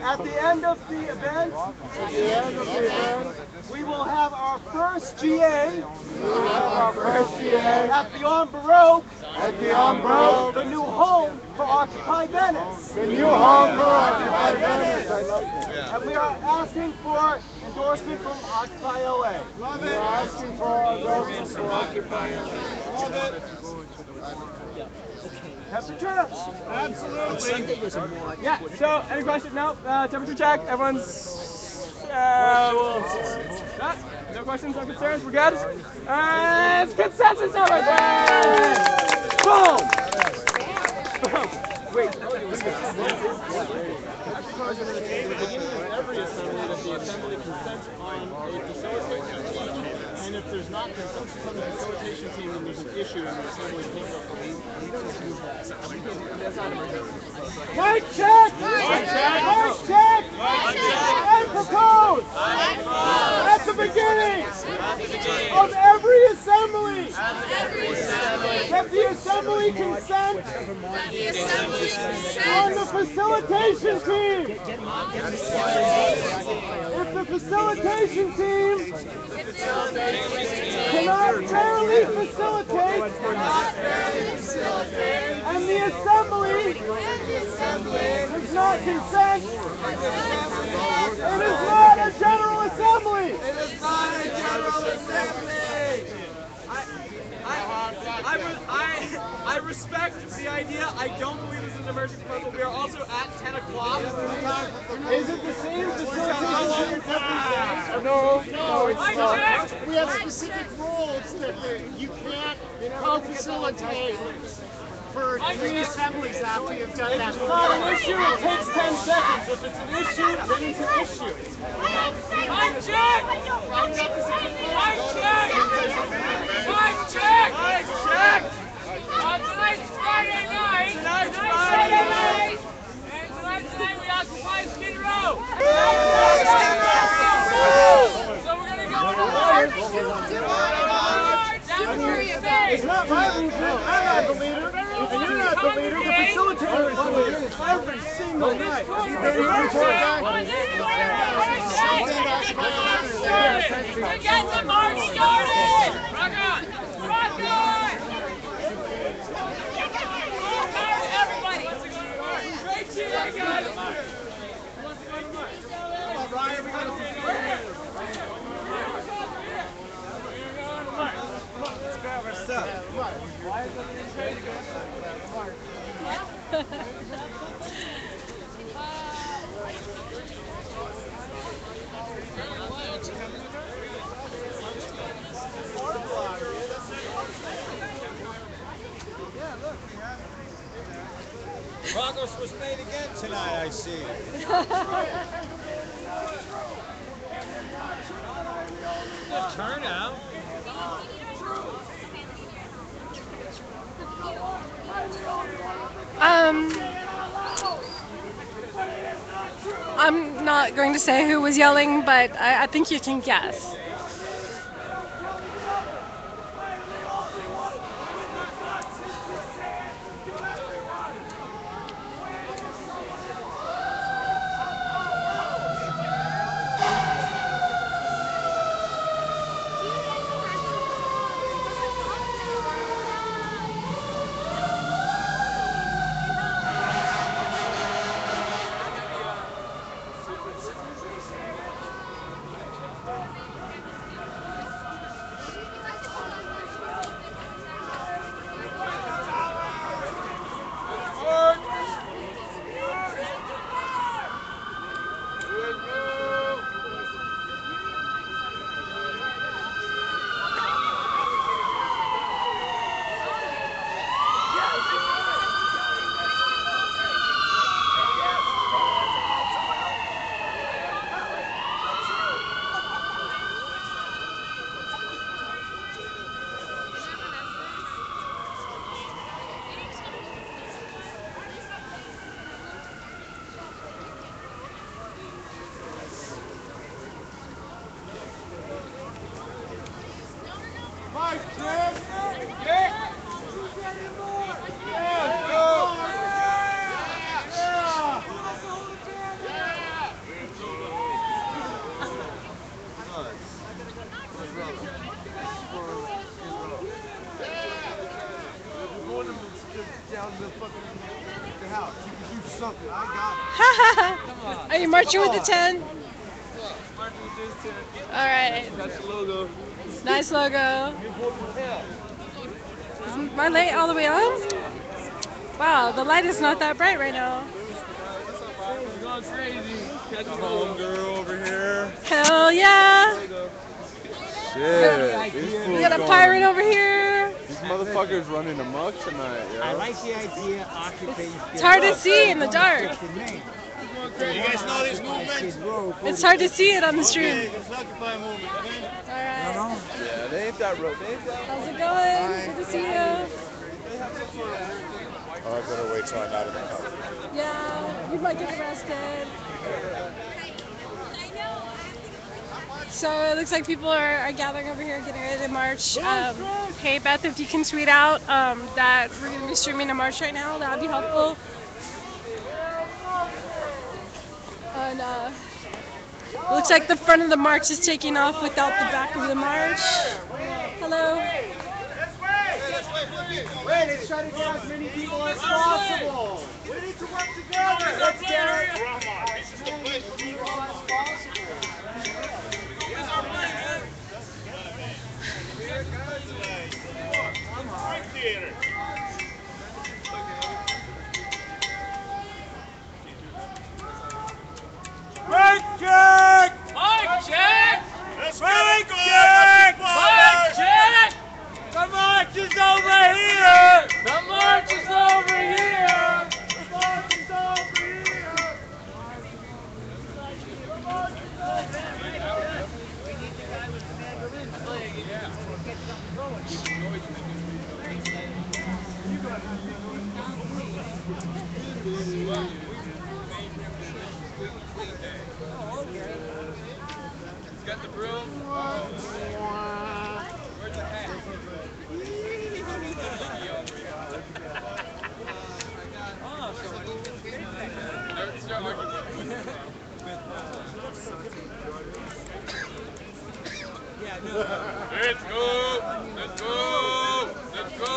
At the end of the event, we will have our first GA at the Envelope, the new home for Occupy Venice. The new home for Occupy Venice. And we are asking for endorsement from Occupy LA. Love it. We're asking for endorsement from Occupy LA. Love it. Temperature? Absolutely. Yeah, so any questions? No? Temperature check. Everyone's. No questions, no concerns. We're good? And consensus number. Boom! Wait, at the beginning of every assembly, that the assembly consents on a facilitation team, and if there's not consensus on the facilitation team, then there's an issue and the assembly can't go forward. Mic check! Mic check! Mic check! I propose at the beginning of every assembly that the assembly consent on the facilitation team. If the facilitation team cannot fairly facilitate and the assembly does not consent, it is not a general assembly. It is not a general assembly. I respect the idea. I don't believe this is an emergency proposal. We are also at 10 o'clock. Is it the same facilitation? No, it's not. We have specific rules that you can't co-facilitate for 3 assemblies after you've done that. If it's not an issue, it takes 10 seconds. If it's an issue, then it's an issue. Mic check! Mic check! Mic check! Mic check! Tonight's Friday night! And tonight we occupy Skid Row! So we're gonna go to march! It's not my movement. I'm not the leader. And you're not the leader. The facilitator is the leader. Every single night. To get the march started! Rock on! Rock on! Everybody! Great cheering, guys! Come on, Ryan, we gotta see it. Let's grab our stuff. Why is everything crazy? Progress was made again tonight, I see. Good turnout. I'm not going to say who was yelling, but I think you can guess. Mike, Jim! Nick! Who's getting more? Yeah! Go! Yeah! Who wants to hold it down? We're going down the fucking house. You can do something. I got it. Come on. Are you marching with the 10? Marching with this 10. All right. That's the logo. Nice logo. Is my light all the way on? Wow, the light is not that bright right now. We're going crazy. Catch a homegirl over here. Hell yeah! Shit. We got a pirate over here. These motherfuckers running amok tonight, yo. I like the idea Occupy. It's hard to see in the dark. You guys know this movement? It's hard to see it on the stream. Okay, it's Occupy movement, okay? Alright. Yeah, they ain't that road. How's it going? Good to see you. Oh, I better wait till I'm out of the car. Yeah, you might get arrested. So it looks like people are gathering over here, getting ready to march. Hey Beth, if you can tweet out that we're going to be streaming a march right now, that would be helpful. And it looks like the front of the march is taking off without the back of the march. Hello. Wait, let's try to get as many people as possible. We need to work together. Let's get as many people as possible. Theater. Mic check! Mic check! Mic check! Mic check! The march is over here! The march is over here! The march is over here! We need the guy with the mandarin playing it. Yeah. Get something going. Oh, okay. He's got the broom. Where's the hat? Let's go! Let's go! Let's go!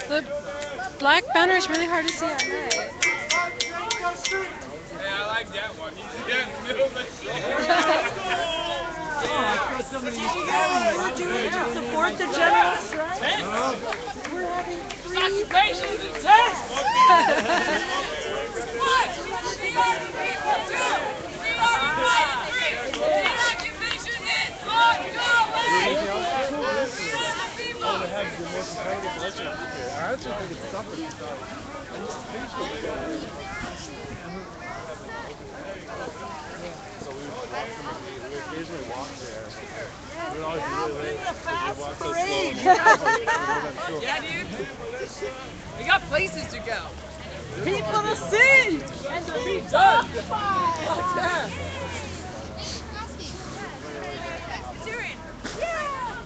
The black banner is really hard to see at night. Hey, I like that one. He's in the middle of the We're doing the 4th of General Strike. We're having 3 occupations and tests. I actually think it's tougher to start. So we occasionally walk there. We would always be really late. We walk so slow. Yeah, dude. We got places to go. People to see and to be occupied. What's that?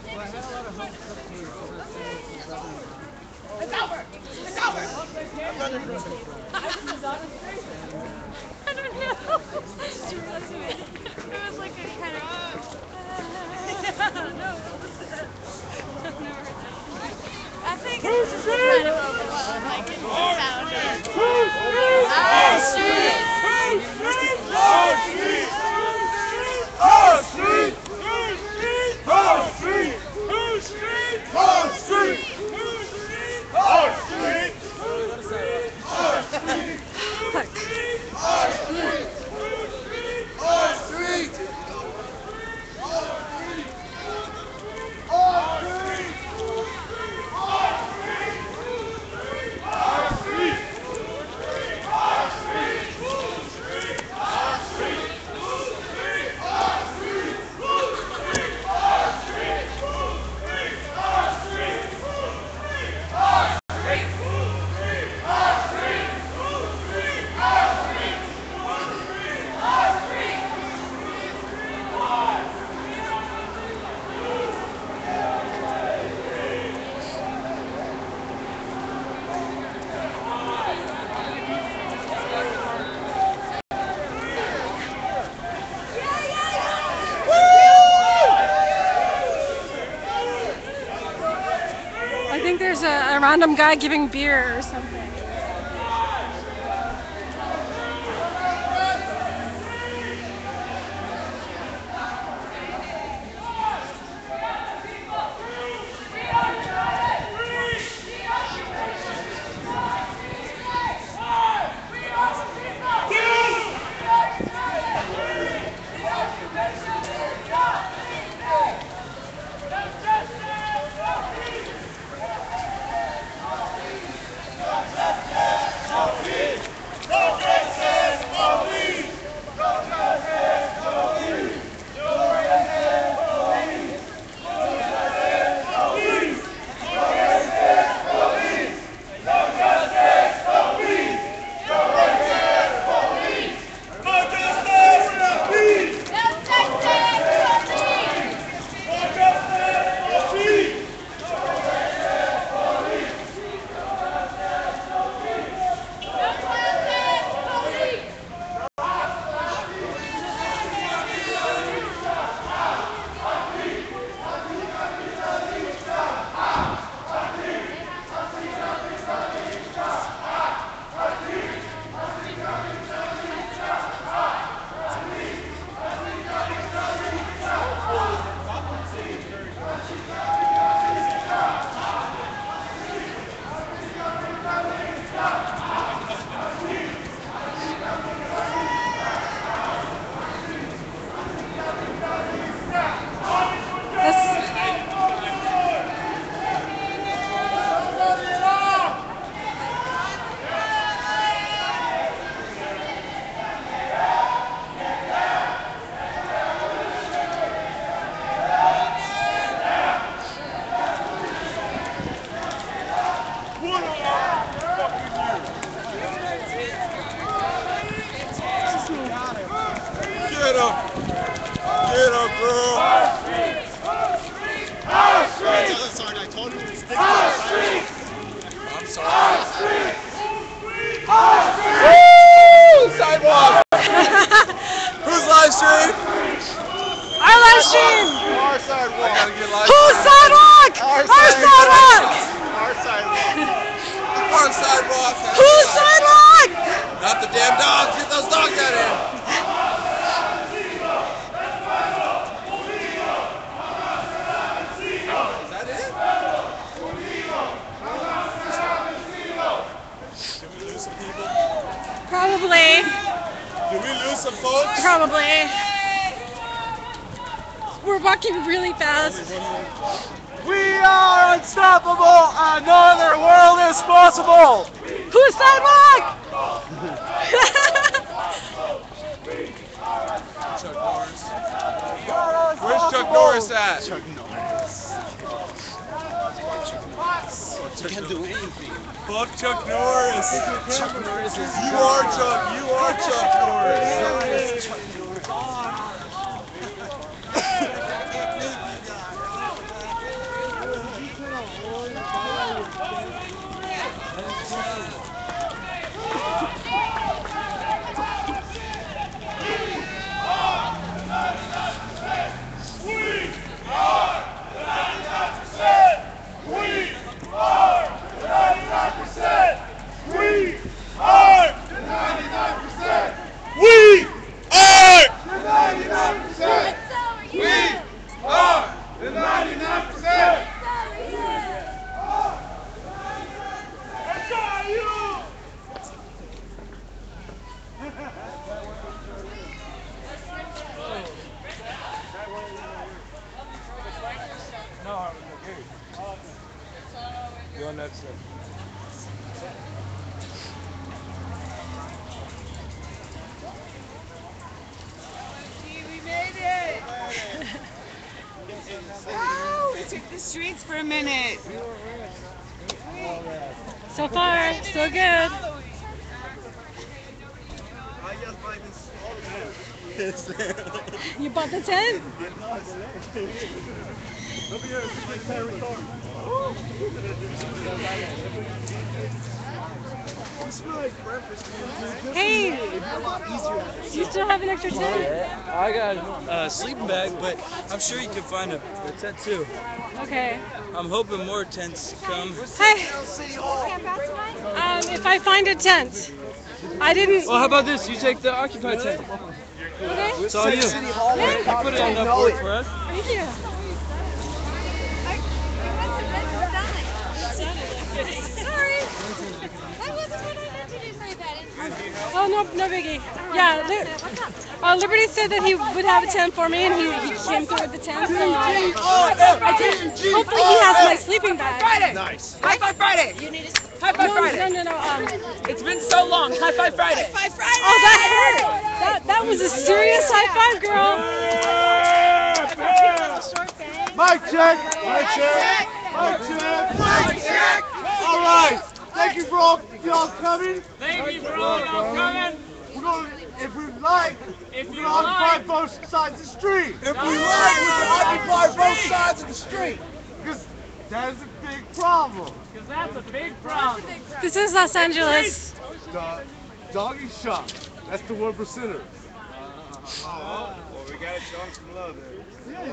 Well, I had a lot of home cooked food, so that's It's over! It's over! I don't know. It was like a kind of... no. I think it's just kind of overwhelmed, like it's the sound I think there's a random guy giving beer or something. Get him! Get him, girl! Our streets! I told you to stick to I'm sorry. Woo! Sidewalk! Who's live stream? Our live stream! Our sidewalk! I gotta get live Who's stream. sidewalk? Our sidewalk! Our sidewalk! Our sidewalk! Who's sidewalk? Not the damn dogs! Get those dogs out of here! Is that it? Did we lose some people? Probably. Did we lose some folks? Probably. We're walking really fast. We are unstoppable and no other world is possible. Who's sidewalk? Chuck Norris. Where's Chuck Norris at? Chuck Norris. You can't do anything. Fuck Chuck Norris. Chuck Norris is You are Chuck. You are Chuck Norris. Chuck Norris. You're on that side. We made it! Oh, we took the streets for a minute. So far, so good. You bought the tent? Hey, you still have an extra tent? I got a sleeping bag, but I'm sure you can find a tent too. Okay. I'm hoping more tents come. Hey. If I find a tent, I didn't. Well, how about this? You take the occupied tent. Okay. It's all you. You put it on enough work for us. Thank you. Sorry. That wasn't what I meant to do. Sorry, Patty. Oh, no biggie. Yeah, Liberty said that he would have a tent for me, and he came through with the tent. So I think hopefully he has my sleeping bag. Friday! Nice. High Five Friday! High Five Friday! No. It's been so long. High Five Friday! High Five Friday! Oh, that hurt. That was a serious high five, girl. Mic check! Mic check! Mic check! Mic check! All right. Thank you for all y'all coming. Thank you for all y'all coming. We're going, if we like, we're going to occupy both sides of the street. If we like, we can occupy both sides of the street. Because that is a big problem. Because that's a big problem. This is Los Angeles. The doggy shop. That's the 1%ers. Well, we gotta show them some love there.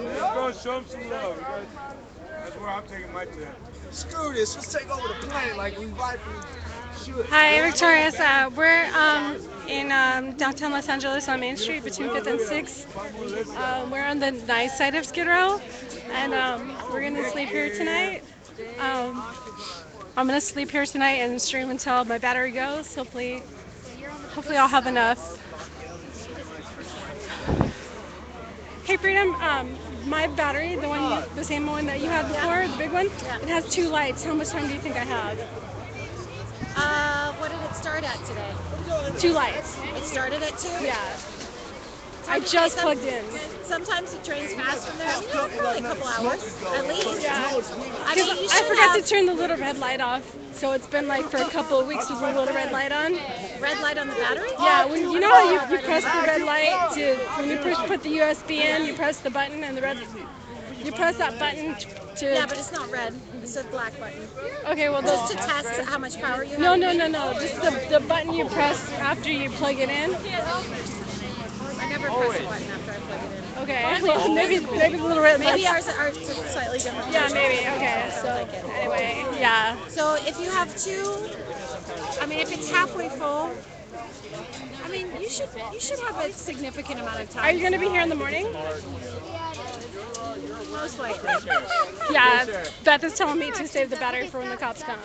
Let's go show them some love. That's where I'm taking my tent. Screw this. Let's take over the planet like we rightfully should. Hi, Victorious. We're in downtown Los Angeles on Main Street between 5th and 6th. We're on the nice side of Skid Row, and we're gonna sleep here tonight. I'm gonna sleep here tonight and stream until my battery goes. Hopefully I'll have enough. Hey Freedom, my battery, the same one that you had before, the big one, it has 2 lights. How much time do you think I have? What did it start at today? 2 lights. It started at 2? Yeah. I just plugged in. Good. sometimes the train's fast from there. Probably a couple hours at least. Yeah. I mean, you I should forgot have to turn the little red light off, so it's been like for a couple of weeks with the little red light on. red light on the battery. Yeah, when you know how you press the red light to when you put the USB in, you press the button and the red. You press that button to. Yeah, but it's not red. It's a black button. Okay, well just to test how much power you have. No. Just the button you press after you plug it in. I never press a button after I plug it in. Okay, well maybe the little red light. Maybe ours are slightly different. Yeah, maybe. Okay, so anyway, yeah. So if you have two, I mean, if it's halfway full, I mean, you should have a significant amount of time. Are you going to be here in the morning? Most likely. Yeah, Beth is telling me to save the battery for when the cops come.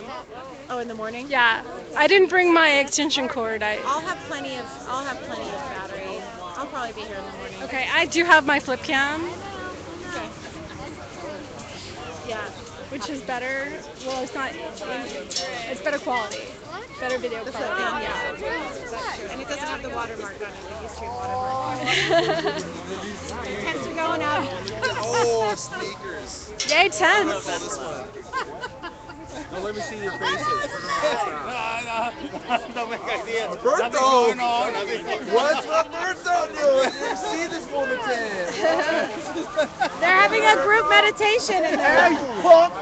Oh, in the morning? Yeah, I didn't bring my extension cord. I'll have plenty of battery. I'll probably be here in the morning. Okay, I do have my flip cam. Okay. Yeah, which is better. Well, it's not. It's better quality. Better video quality. Yeah. And it doesn't have the watermark on it, the Ustream watermark. Temps are going up. Oh, sneakers. Yay, temps. This one. Now let me see your faces. No make idea. Bertho! What's Bertho doing? You see this woman They're having a group meditation in there. Hey, punk!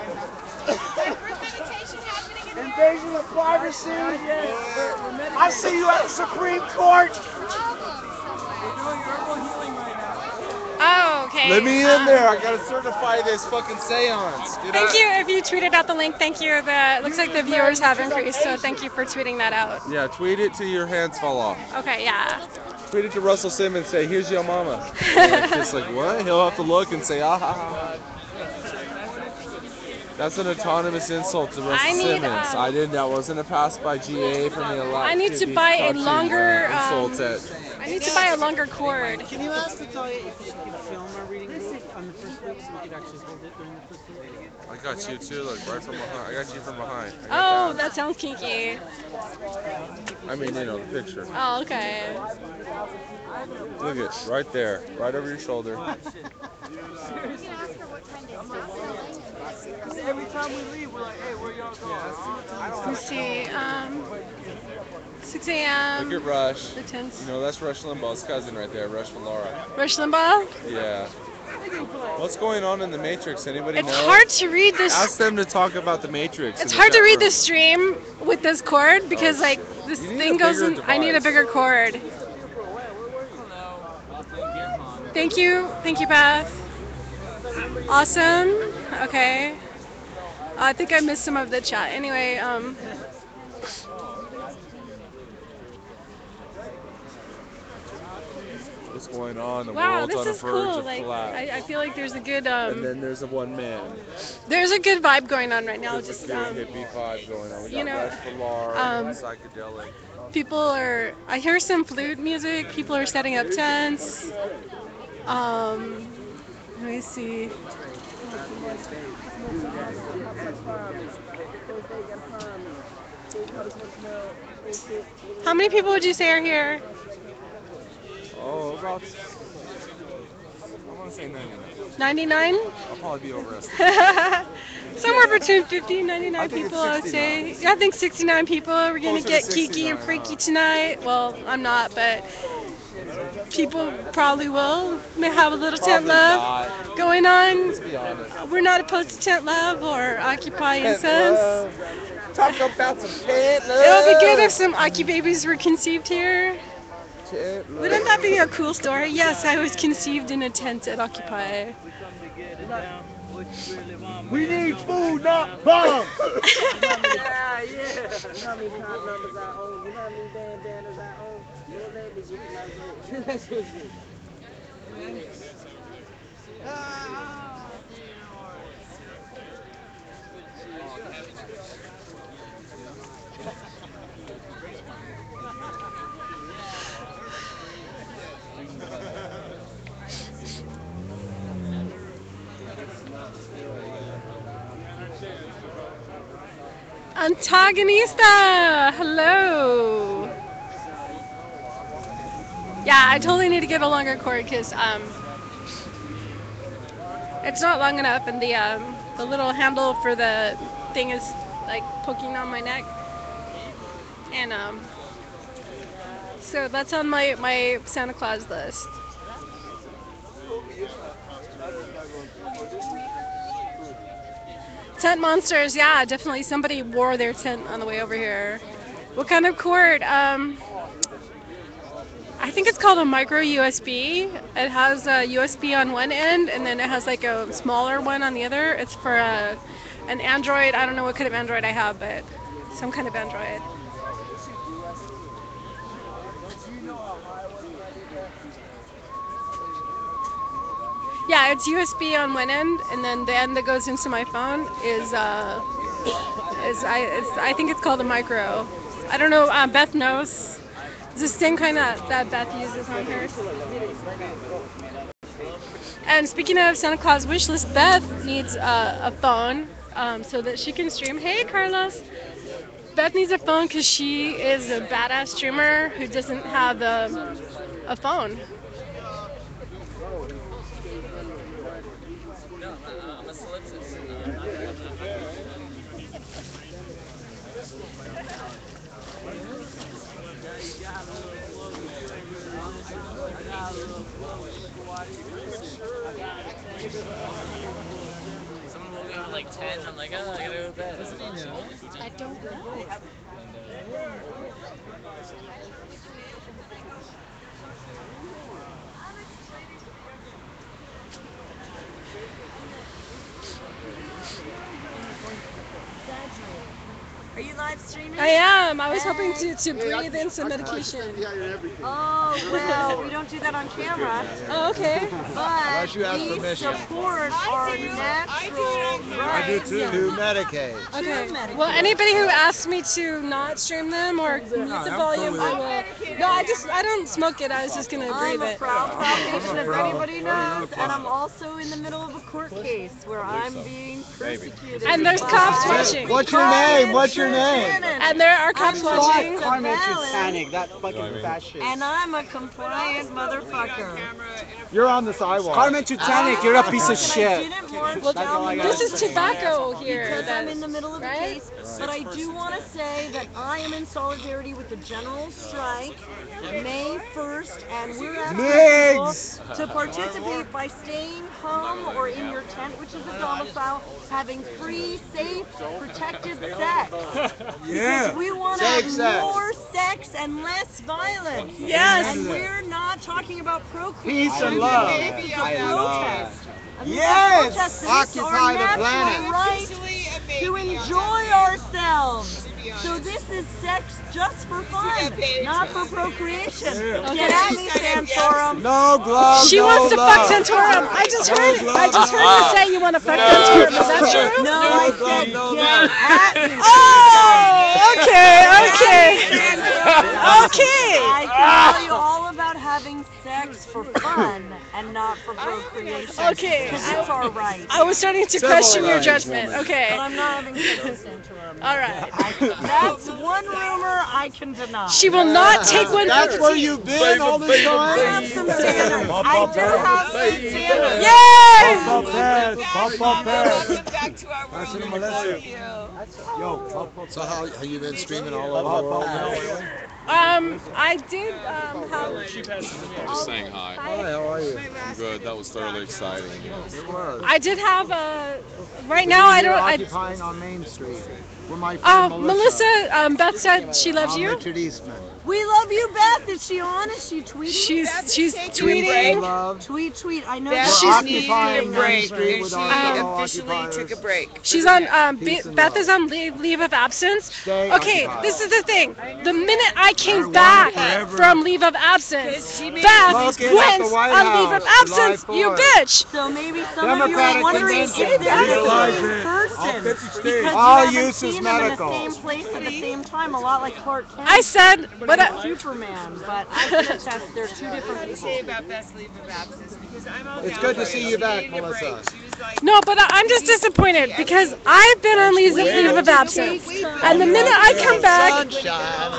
Invasion of privacy. I see you at the Supreme Court. Oh, okay. Let me in there. I gotta certify this fucking seance. Thank you. If you tweeted out the link, thank you. It looks like the viewers have increased, so thank you for tweeting that out. Yeah, tweet it till your hands fall off. Okay, yeah. Tweet it to Russell Simmons. Say, "Here's your mama." It's just like what? He'll have to look and say, "Ah ha ha." That's an autonomous insult to Russell Simmons. I didn't. That wasn't a pass by GA for me a lot. I need to buy a longer. Insults at. I need to buy a longer cord. Can you ask Natalia if you could film our reading group on the first week so we could actually hold it during the first week? I got you too, like right from behind. I got you from behind. Oh, that sounds kinky. I mean, you know, the picture. Oh, okay. Look at right there, right over your shoulder. Every time we leave, we're like, hey, where y'all going? Let's see. 6 a.m. Look at Rush. The tents. You know, that's Rush Limbaugh's cousin right there, Rush and Laura. Rush Limbaugh? Yeah. What's going on in the Matrix? Anybody know? It's hard to read this. Ask them to talk about the Matrix. It's hard to read the stream with this cord because like this thing goes in. I need a bigger cord. Thank you, Beth. Awesome. Okay. I think I missed some of the chat. Anyway, What's going on? The wow, world's this on a is verge cool. of Like, collapse. I feel like there's a good And then there's a one man. there's a good vibe going on right now. There's Just a good hippie vibe going on. We you got know, Rush Pilar, psychedelic. people are. I hear some flute music. People are setting up tents. Let me see. How many people would you say are here? Oh, about. I want to say 99. 99? I'll probably be overestimated. Somewhere between 50 and 99 people, I would say. I think 69 people. We're going to get kiki and freaky tonight. Well, I'm not, but people probably will. May have a little tent love going on. Let's be honest. We're not opposed to tent love or Occupy incense. Talk about some tent love. It would be good if some Aki babies were conceived here. Wouldn't that be a cool story? Yes, I was conceived in a tent at Occupy. We need food, not bombs. Yeah. You know how many top numbers I own? You know how many bandanas I own? You know that is like that's what's it. Antagonista! Hello! Yeah, I totally need to get a longer cord because It's not long enough, and the little handle for the thing is like poking on my neck, and so that's on my Santa Claus list. Tent monsters, yeah, definitely. Somebody wore their tent on the way over here. What kind of cord? I think it's called a micro USB. It has a USB on one end, and then it has like a smaller one on the other. It's for an Android. I don't know what kind of Android I have, but some kind of Android. Yeah, it's USB on one end, and then the end that goes into my phone I think it's called a micro. I don't know. Beth knows. It's the same kind that Beth uses on hers. And speaking of Santa Claus wish list, Beth needs a phone so that she can stream. Hey, Carlos. Beth needs a phone because she is a badass streamer who doesn't have a phone. No, I'm a solipsist. Someone woke up at like 10. I'm like, oh, I gotta go to bed. I don't know. Are you live streaming? I am. I was hoping to breathe in some medication. Oh, well, we don't do that on camera. Oh, okay. But you ask we permission. support our natural I do rights. too. To medicate. Okay. Well, anybody who asks me to not stream them or mute the volume, I will. No, I don't smoke it. I was just gonna breathe I'm a it. proud patient, as anybody knows, and I'm also in the middle of a court case where I'm being persecuted. And there's cops watching. What's your name? What's your name? And there are cops watching. Carmen Titanic, that fucking fascist. And I'm a compliant motherfucker. You're on the sidewalk. Carmen Titanic, you're a piece of shit. Well, this is tobacco here. Because I'm in the middle of a case, but I do want to say that I am in solidarity with the general strike, May 1st, and we're asking people to participate by staying home or in your tent, which is a domicile, having free, safe, protected sex. Because we want to have more sex and less violence. Yes. And we're not talking about procreation. Peace and love. It's a protest. Yes. Occupy the planet. planet. Right to enjoy ourselves. So this is sex just for fun, not for procreation. Get at me, Santorum. No gloves. She no wants to love. fuck Santorum. I just heard you say you want to fuck Santorum. Is that true? No, I said get at me. Oh, okay. I can tell you all about having sex for fun and not for procreation. Okay. Because it's our right. I was starting to question your judgment. Okay. But I'm not having sex with Santorum. All right. That's one rumor I can deny. She will not take one. That's where you've been all this time. I have some standards. I do have some standards. Yay! Welcome back to our world. We love you. So how you been streaming all over the world? I did have. I'm just saying hi. Hi, how are you? I'm good. That was thoroughly exciting. It was. I did have a. Right now, I don't. Occupying on Main Street. With my friend Melissa. Beth said she loves you. Richard Eastman. We love you, Beth. Is she on? Is she tweeting? She's tweeting. Tweet. I know Beth she's needed a break, and she officially took a break. She's on. Beth is on leave of absence. Okay, this is the thing. The minute I came back from leave of absence, Beth went on leave of absence. You bitch. So maybe some of you are wondering if they're the same person because all you use is seen them medical. in the same place at the same time, a lot like Clark Kent. I said, but Superman, but I can attest they're two different people. Say about Beth's leave of absence because I'm all It's down good for to it. see She you back, needed a break. Melissa. She was like, no, but I'm just disappointed because I've been on leave of absence, and the minute I come back,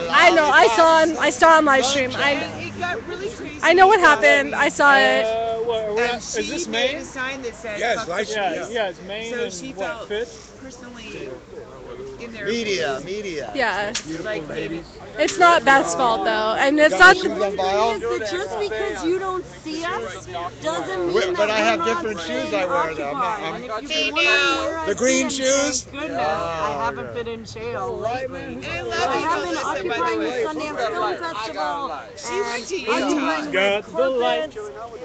I know I saw on live stream. it got really crazy. I know what happened. I saw it. Is this Maine? Made a sign that says Yes, fuck the police. it's Maine So and she what, felt Fifth? personally in their Media, face. media. Yeah. Beautiful Like, ladies. It's not Beth's fault though, and it's Got not. shoes on Is file? that just because you don't see us doesn't mean But that I we're have not different shoes staying I wear though. occupied. And if you've been Hey, wondering now. where I've The green been, shoes? thank goodness I haven't been in jail lately. And I I love you, have been Melissa, by the occupying the way. Sundance Film Festival She went to and Utah. occupying red carpets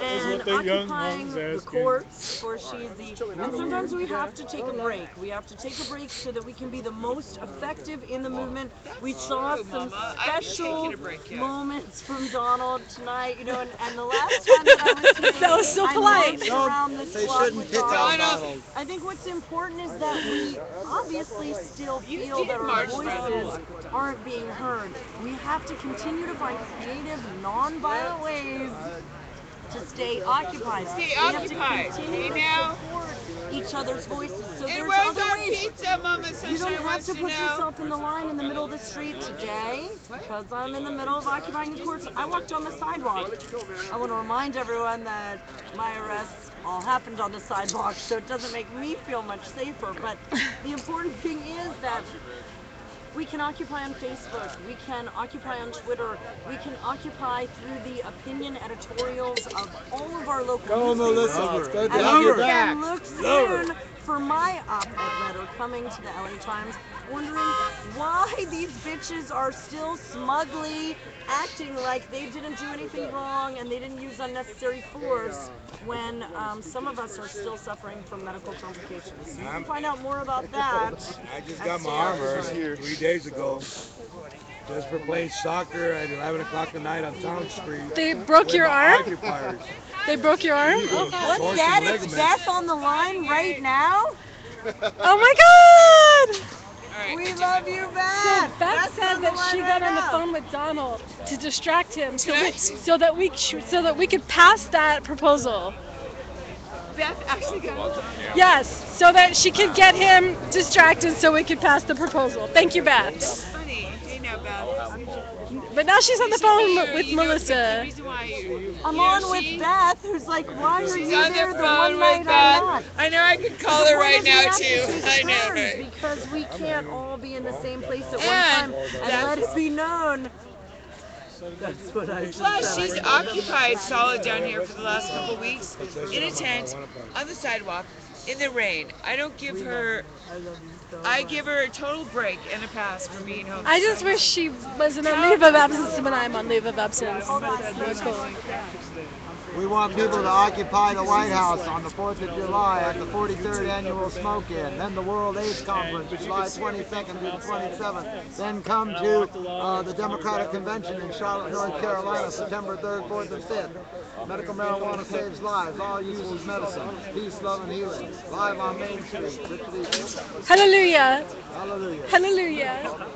and occupying the courts for Sheezy. And sometimes we have to take a break. We have to take a break so that we can be the most effective in the movement. We saw some special moments from Donald tonight, you know, and the last time that I was here, That was so I polite. marched around this They block shouldn't with pick on Donald. Donald. I think what's important is that we obviously still feel that our voices aren't being heard. We have to continue to find creative, non-violent ways to stay occupied. Stay we have occupied. to continue Hey, to now. support each other's voices. So It there's was other on ways. pizza, Mama You Sunshine don't have wants to to put know. yourself in the line in the middle of the street today because I'm in the middle of occupying the courts. I walked on the sidewalk. I want to remind everyone that my arrests all happened on the sidewalk, so it doesn't make me feel much safer. But the important thing is that we can occupy on Facebook, we can occupy on Twitter, we can occupy through the opinion editorials of all of our local Go, newspapers. Melissa. It's good to And have you you back. can look soon for my op-ed letter coming to the LA Times, wondering why these bitches are still smugly acting like they didn't do anything wrong and they didn't use unnecessary force when some of us are still suffering from medical complications. You can find out more about that. I just got my arm hurt 3 days ago. Just for playing soccer at 11 o'clock at night on Town Street. They broke your arm? Occupiers. They broke your arm? What's that? It's Beth on the line right now? Oh my God! We love you, So Beth. Beth said that she got on the phone with Donald to distract him, so that we could pass that proposal. Beth actually got Yes, so that she could get him distracted, so we could pass the proposal. Thank you, Beth. funny. Hey, now, Beth. But now she's on the phone with Melissa. I'm on with Beth, who's like, why are you on there the the phone one night with I'm Beth. not? I know I could call her right now, too. I know, Turns right? Because we can't all be in the same place at one And time. And let it be known. That's what I just Plus, said. she's occupied solid down here for the last couple of weeks in a tent on the sidewalk in the rain. I don't give her. I give her a total break and a pass for being home. I just wish she wasn't on leave of absence when I'm on leave of absence. That's cool. We want people to occupy the White House on the 4th of July at the 43rd Annual Smoke-In. Then the World AIDS Conference, July 22nd to the 27th. Then come to the Democratic Convention in Charlotte, North Carolina, September 3rd, 4th, and 5th. Medical marijuana saves lives. All use is medicine. Peace, love, and healing. Live on Main Street. Hallelujah. Hallelujah. Hallelujah.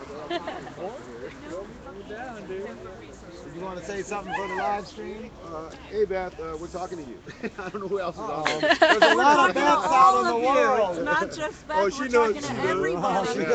Did you want to say something for the live stream? Hey Beth, we're talking to you. I don't know who else is on. There's a lot of Beths out in the world. It's not just Beth. Oh, We're she knows. talking to everybody.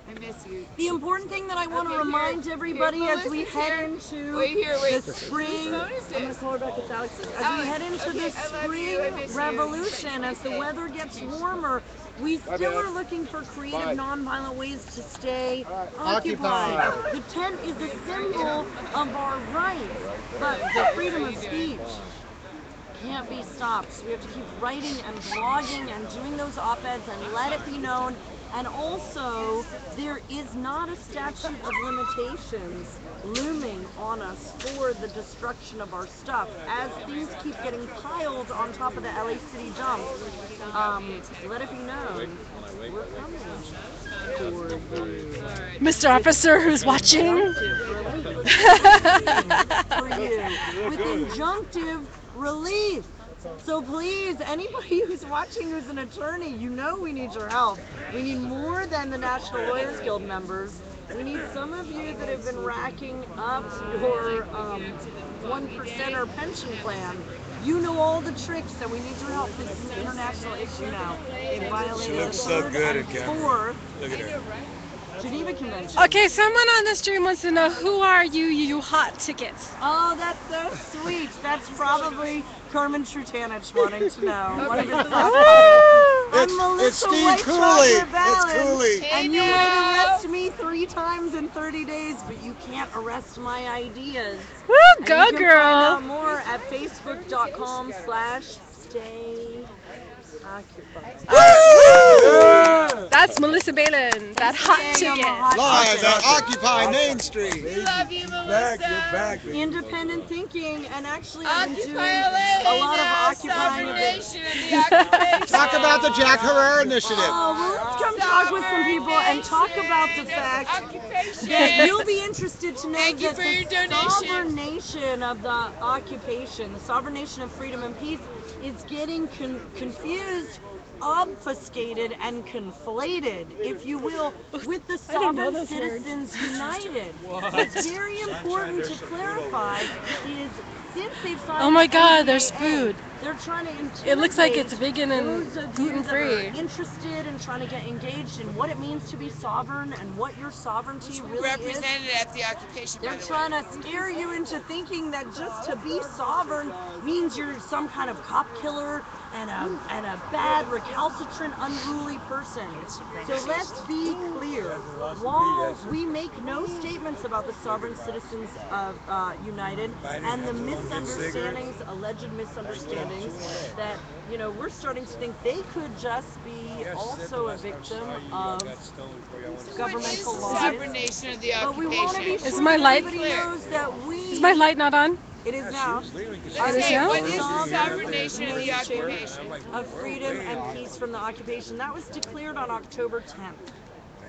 I miss you. The important thing that I want to remind everybody as we head into the spring, I'm going to call her back, it's Alex. As we head into the spring revolution, as the weather gets warmer, we still are looking for creative, non-violent ways to stay occupied. The tent is a symbol of our rights, but the freedom of speech can't be stopped. So we have to keep writing and blogging and doing those op-eds and let it be known. And also, there is not a statute of limitations looming on us for the destruction of our stuff. As things keep getting piled on top of the LA City dump, let it be known, we're coming for you. Mr. Officer who's watching. For you. With injunctive relief. So please, anybody who's watching who's an attorney, you know we need your help. We need more than the National Lawyers Guild members. We need some of you that have been racking up your 1%er pension plan. You know all the tricks, and we need your help. This is an international issue now. It violated the 3rd and 4th. Look at her. Geneva Convention. Okay, someone on the stream wants to know who are you, you hot tickets. Oh, that's so sweet. That's probably Carmen Trutanich wanting to know. One of his I'm Melissa it's Steve White Cooley. Chocolate Ballin, It's Cooley. and you might arrest me 3 times in 30 days, but you can't arrest my ideas. Woo, And go you can girl! Find out more at facebook.com/stayoccupied. That's Melissa Balin, that hot ticket. Live at Occupy Main Street. We love you, Melissa. Independent thinking, and actually Occupy I've been doing LA, a lot of sovereign occupying. nation of the occupation. Talk about the Jack Herrera Initiative. Oh, well, let's come talk with some people and talk about the fact that you'll be interested to know that the sovereign nation of the occupation, the sovereign nation of freedom and peace, is getting confused, obfuscated, and conflated, if you will, with the Sovereign Citizens United. What's very important to clarify is since they've signed Oh my God, there's NDAA, food. they're trying to intimidate It looks like it's vegan and those of you gluten-free. that are interested in trying to get engaged in what it means to be sovereign and what your sovereignty really is. Represented at the occupation. They're trying to scare you into thinking that just to be sovereign means you're some kind of cop killer and a bad, recalcitrant, unruly person. So let's be clear. While we make no statements about the sovereign citizens of United and the misunderstandings, alleged misunderstandings, that, you know, we're starting to think they could just be also a victim of governmental laws. Sovereign nation of the But we want to be occupation. sure Is my light? everybody knows that we... Is my light not on? It is now. It is now? What is the sovereign nation of the occupation? Of freedom and peace from the occupation. That was declared on October 10th.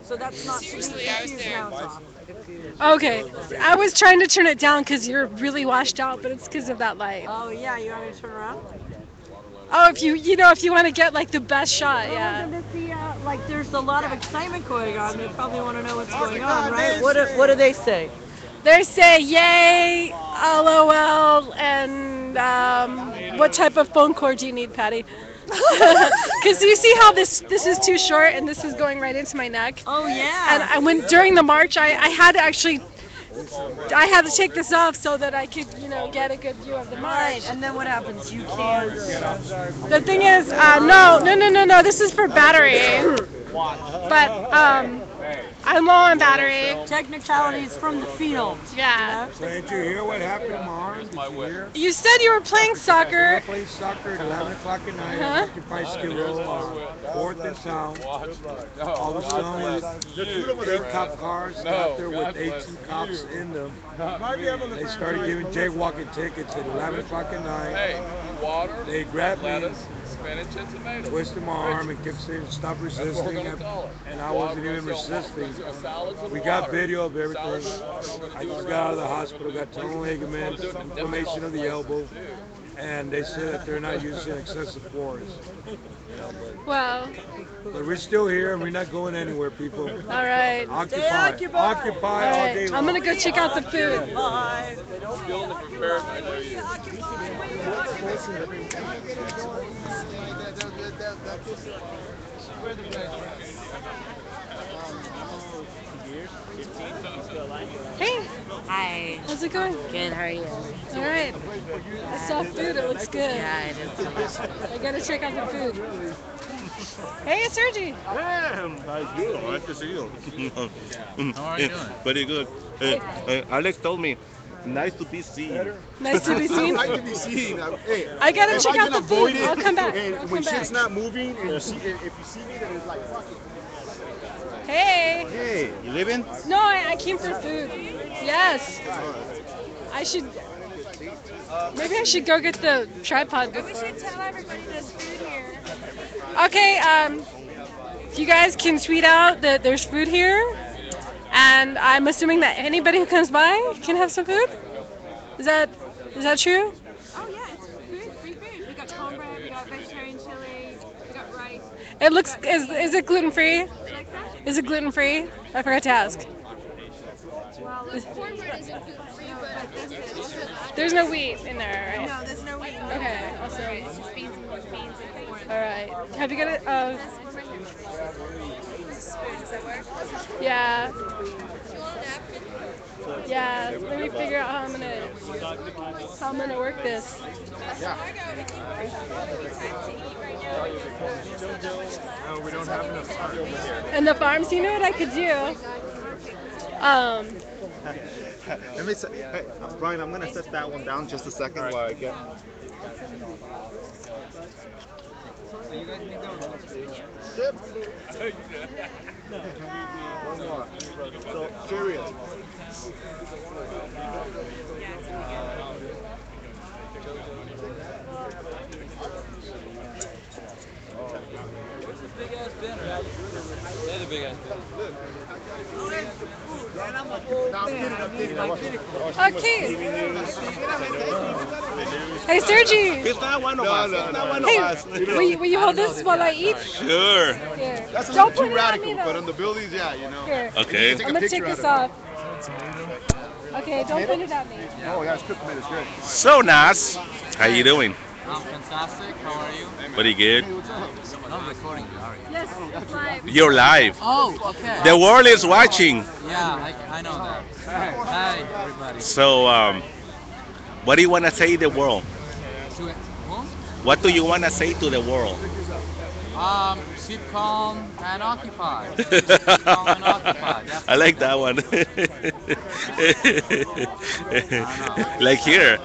So that's not to be Seriously, I was confused there. now, it's off. Okay, I was trying to turn it down because you're really washed out, but it's because of that light. Oh yeah, you want me to turn around? Oh, if you if you want to get like the best shot, yeah. Like there's a lot of excitement going on. They probably want to know what's going on, right? What do they say? They say yay, LOL, and what type of phone cord do you need, Patty? Because you see how this is too short and this is going right into my neck. Oh yeah. And when during the march, I had to actually. I had to take this off so that I could, get a good view of the march. Right, and then what happens? You can't. The thing is, no, this is for battery. But, I'm low on battery. Technicalities from the field. Yeah. So did you hear what happened tomorrow? Did you hear? You said you were playing soccer. I played soccer at 11 o'clock at night at Occupy Skid Row, 4th and Town. All of a sudden, 8 cop cars got there with 18 cops in them. They started giving jaywalking tickets at 11 o'clock at night. They grabbed me, twisted my arm, and kept saying, "Stop resisting," and I wasn't even resisting. We got video of everything. I just got out of the hospital, got tunnel ligament, inflammation of the elbow, and they said that they're not using excessive force. Well. But we're still here and we're not going anywhere, people. All right. Occupy all day long. I'm gonna go check out the food. Hey. Hi. How's it going? Good, how are you? All right. I saw food. It looks good. Yeah, it is delicious. I gotta check out the food. Hey, Sergi. Nice you. Nice to see you. How are you doing? Very good. Alex told me, nice to be seen. Nice to be seen? Nice to be seen. Hey, I gotta if check I out can the avoid food. it, I'll come back. and I'll when come shit's back. not moving, and if you see me, then it's like, fuck it. Hey. Hey, you living? No, I came for food. Yes. I should. Maybe I should go get the tripod. We should tell everybody there's food here. Okay, you guys can tweet out that there's food here, and I'm assuming that anybody who comes by can have some food. Is that true? Oh yeah, it's food, free food. We got cornbread, we got vegetarian chili, we got rice. It looks. Is it gluten free? Is it gluten free? I forgot to ask. Well, cornbread isn't gluten free, but There's no wheat in there, right? No, there's no wheat. Okay. It's just beans and corn. All right. Have you got it? Yeah. Yeah. Let me figure out how I'm gonna work this. No, we don't have enough time. And the farms, you know what I could do? Let me hey, Brian, I'm gonna set that one down just a second while I get. One more. So serious. Big ass banner. They're the big ass banner. Okay. Hey, Sergi. He's not one of us. He's not one of Hey, us. will you hold this while I eat? Sure. Here. That's a Don't little put too it on radical, me, though. but on the buildings, yeah, you know. Here. Okay. I'm gonna take this off. Okay, don't put it on me. Oh, yeah, it's cooked tomatoes, good. So nice. How you doing? I'm fantastic. How are you? Pretty good. Not recording you, are you? Yes, it's live. You're live. Oh, okay. The world is watching. Yeah, I know that. Hi, everybody. So, what do you want to say to the world? To it. Who? What do you want to say to the world? Keep calm and occupied. Keep calm and occupied. That's I like that one. Like here.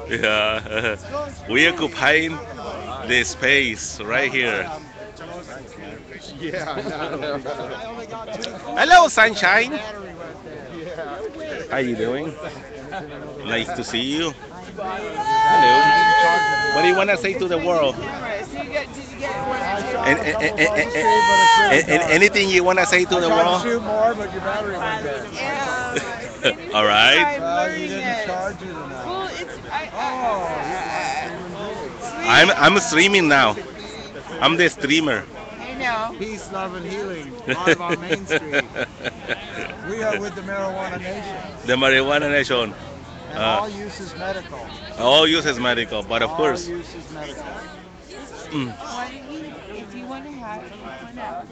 Yeah. We occupying the space right here. Yeah. Hello, sunshine. How you doing? Nice to see you. Hello. What do you want to say to the world? And anything you want to say to the world? Shoot more, but your battery went dead. All right. You didn't charge it enough. Well, it's I'm streaming now. I'm the streamer. I know. Peace, love, and healing. Live on Main Street. We are with the Marijuana Nation. The Marijuana Nation. And all use is medical. All use is medical, but of course. All use is medical. Why don't you, if you want to have it, point out.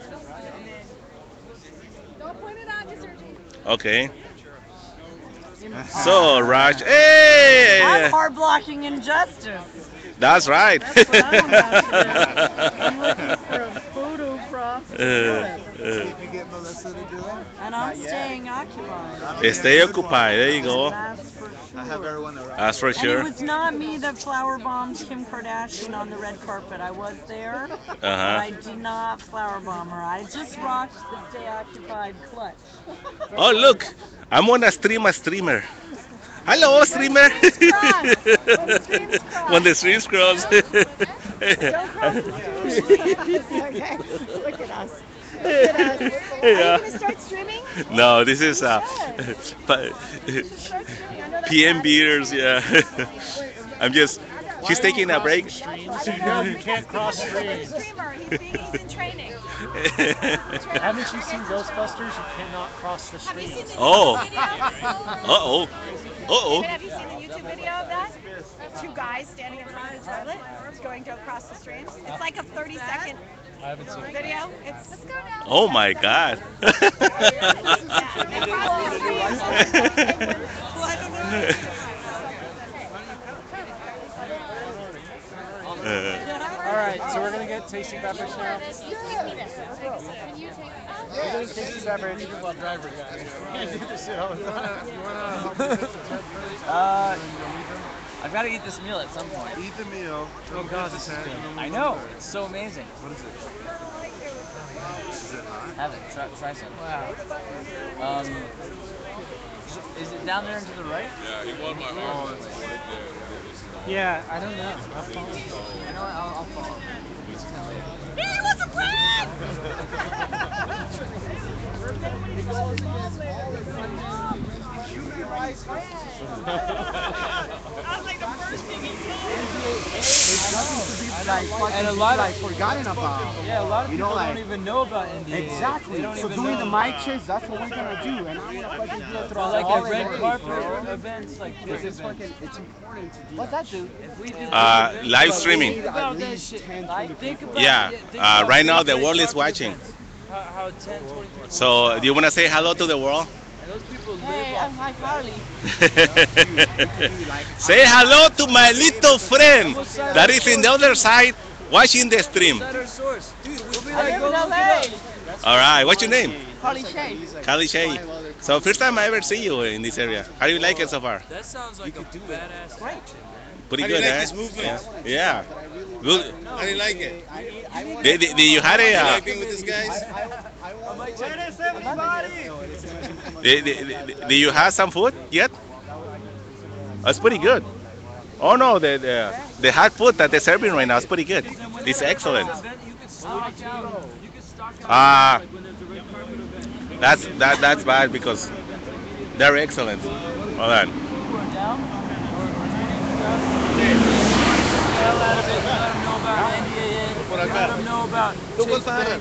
Don't point it at me, Sergi. Okay. So, Raj, hey! I'm hard blocking injustice. That's right. That's what I'm about to do. I'm looking for a photo prop. You get Melissa to do it? And I'm staying occupied. Stay occupied. There you go. That's for sure. I have everyone around. That's for And sure. it was not me that flower bombed Kim Kardashian on the red carpet. I was there, but I did not flower bomb her. I just rocked the stay occupied clutch. Oh, look. I'm on a streamer. Hello, streamer. When the streams cross. Okay, look at us. Look at us. Are you going to start streaming? No, this is PMbeers, yeah. I'm just, she's taking a break. No, you can't cross streams. He's in training. Haven't you seen Ghostbusters? You cannot cross the streams. Oh. Uh-oh. Uh-oh. Have you seen the YouTube video of that? Two guys standing in front of the toilet going to across the streams. It's like a 30-second video. Let's go now. Oh my God. Alright, so we're going to get tasty beverage now. We're getting tasty beverage. Well, driver guy. You do this shit all the time. You want to help I've got to eat this meal at some point. Eat the meal. Oh God, this is good. I know. It's so amazing. What is it? Is it hot? Have it. Try some. Wow. Is it down there and to the right? Yeah, he won my heart. Right there. Yeah, I don't know. I'll follow. You know what? I'll follow. He was a friend! And a lot of forgotten about. Yeah, a lot of You people know, don't like- even know about NDA. Exactly. They don't So even doing know. the mic checks, that's what we're gonna do, and I'm gonna fucking do it throughout Like all the the red days, carpet bro. events, like Because big it's events. fucking, it's important to do. What's that, dude? If we do Live streaming. Think about that shit. Like, think about Yeah. it. Think about Right now the red world is carpet watching. events. how 10, 20 people. So, do you want to say hello to the world? And those people Hey, live I'm like Harley. Say hello to my little friend that is in the other side watching the stream. Outside our source. Dude, we'll be I like, live go in look LA. it up. All right, what's your name? Harley Shay. Kali Shay. So, first time I ever see you in this area. How do you like it so far? That sounds like a badass Great. Pretty How do you good, like eh? this movement? Yeah. Good. How do you like it? Did you had You a like being with these guys? do you have some food yet? That's pretty good. Oh no, the hot food that they're serving right now is pretty good. It's excellent. Ah, that's bad because they're excellent. Hold on. Let them know about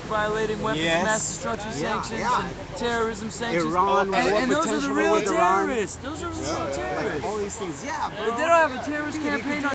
violating weapons of mass destruction sanctions and terrorism sanctions. Iran, and those are the real with Iran. terrorists. Those are the real terrorists. All these things, yeah. If they don't have a terrorist campaign on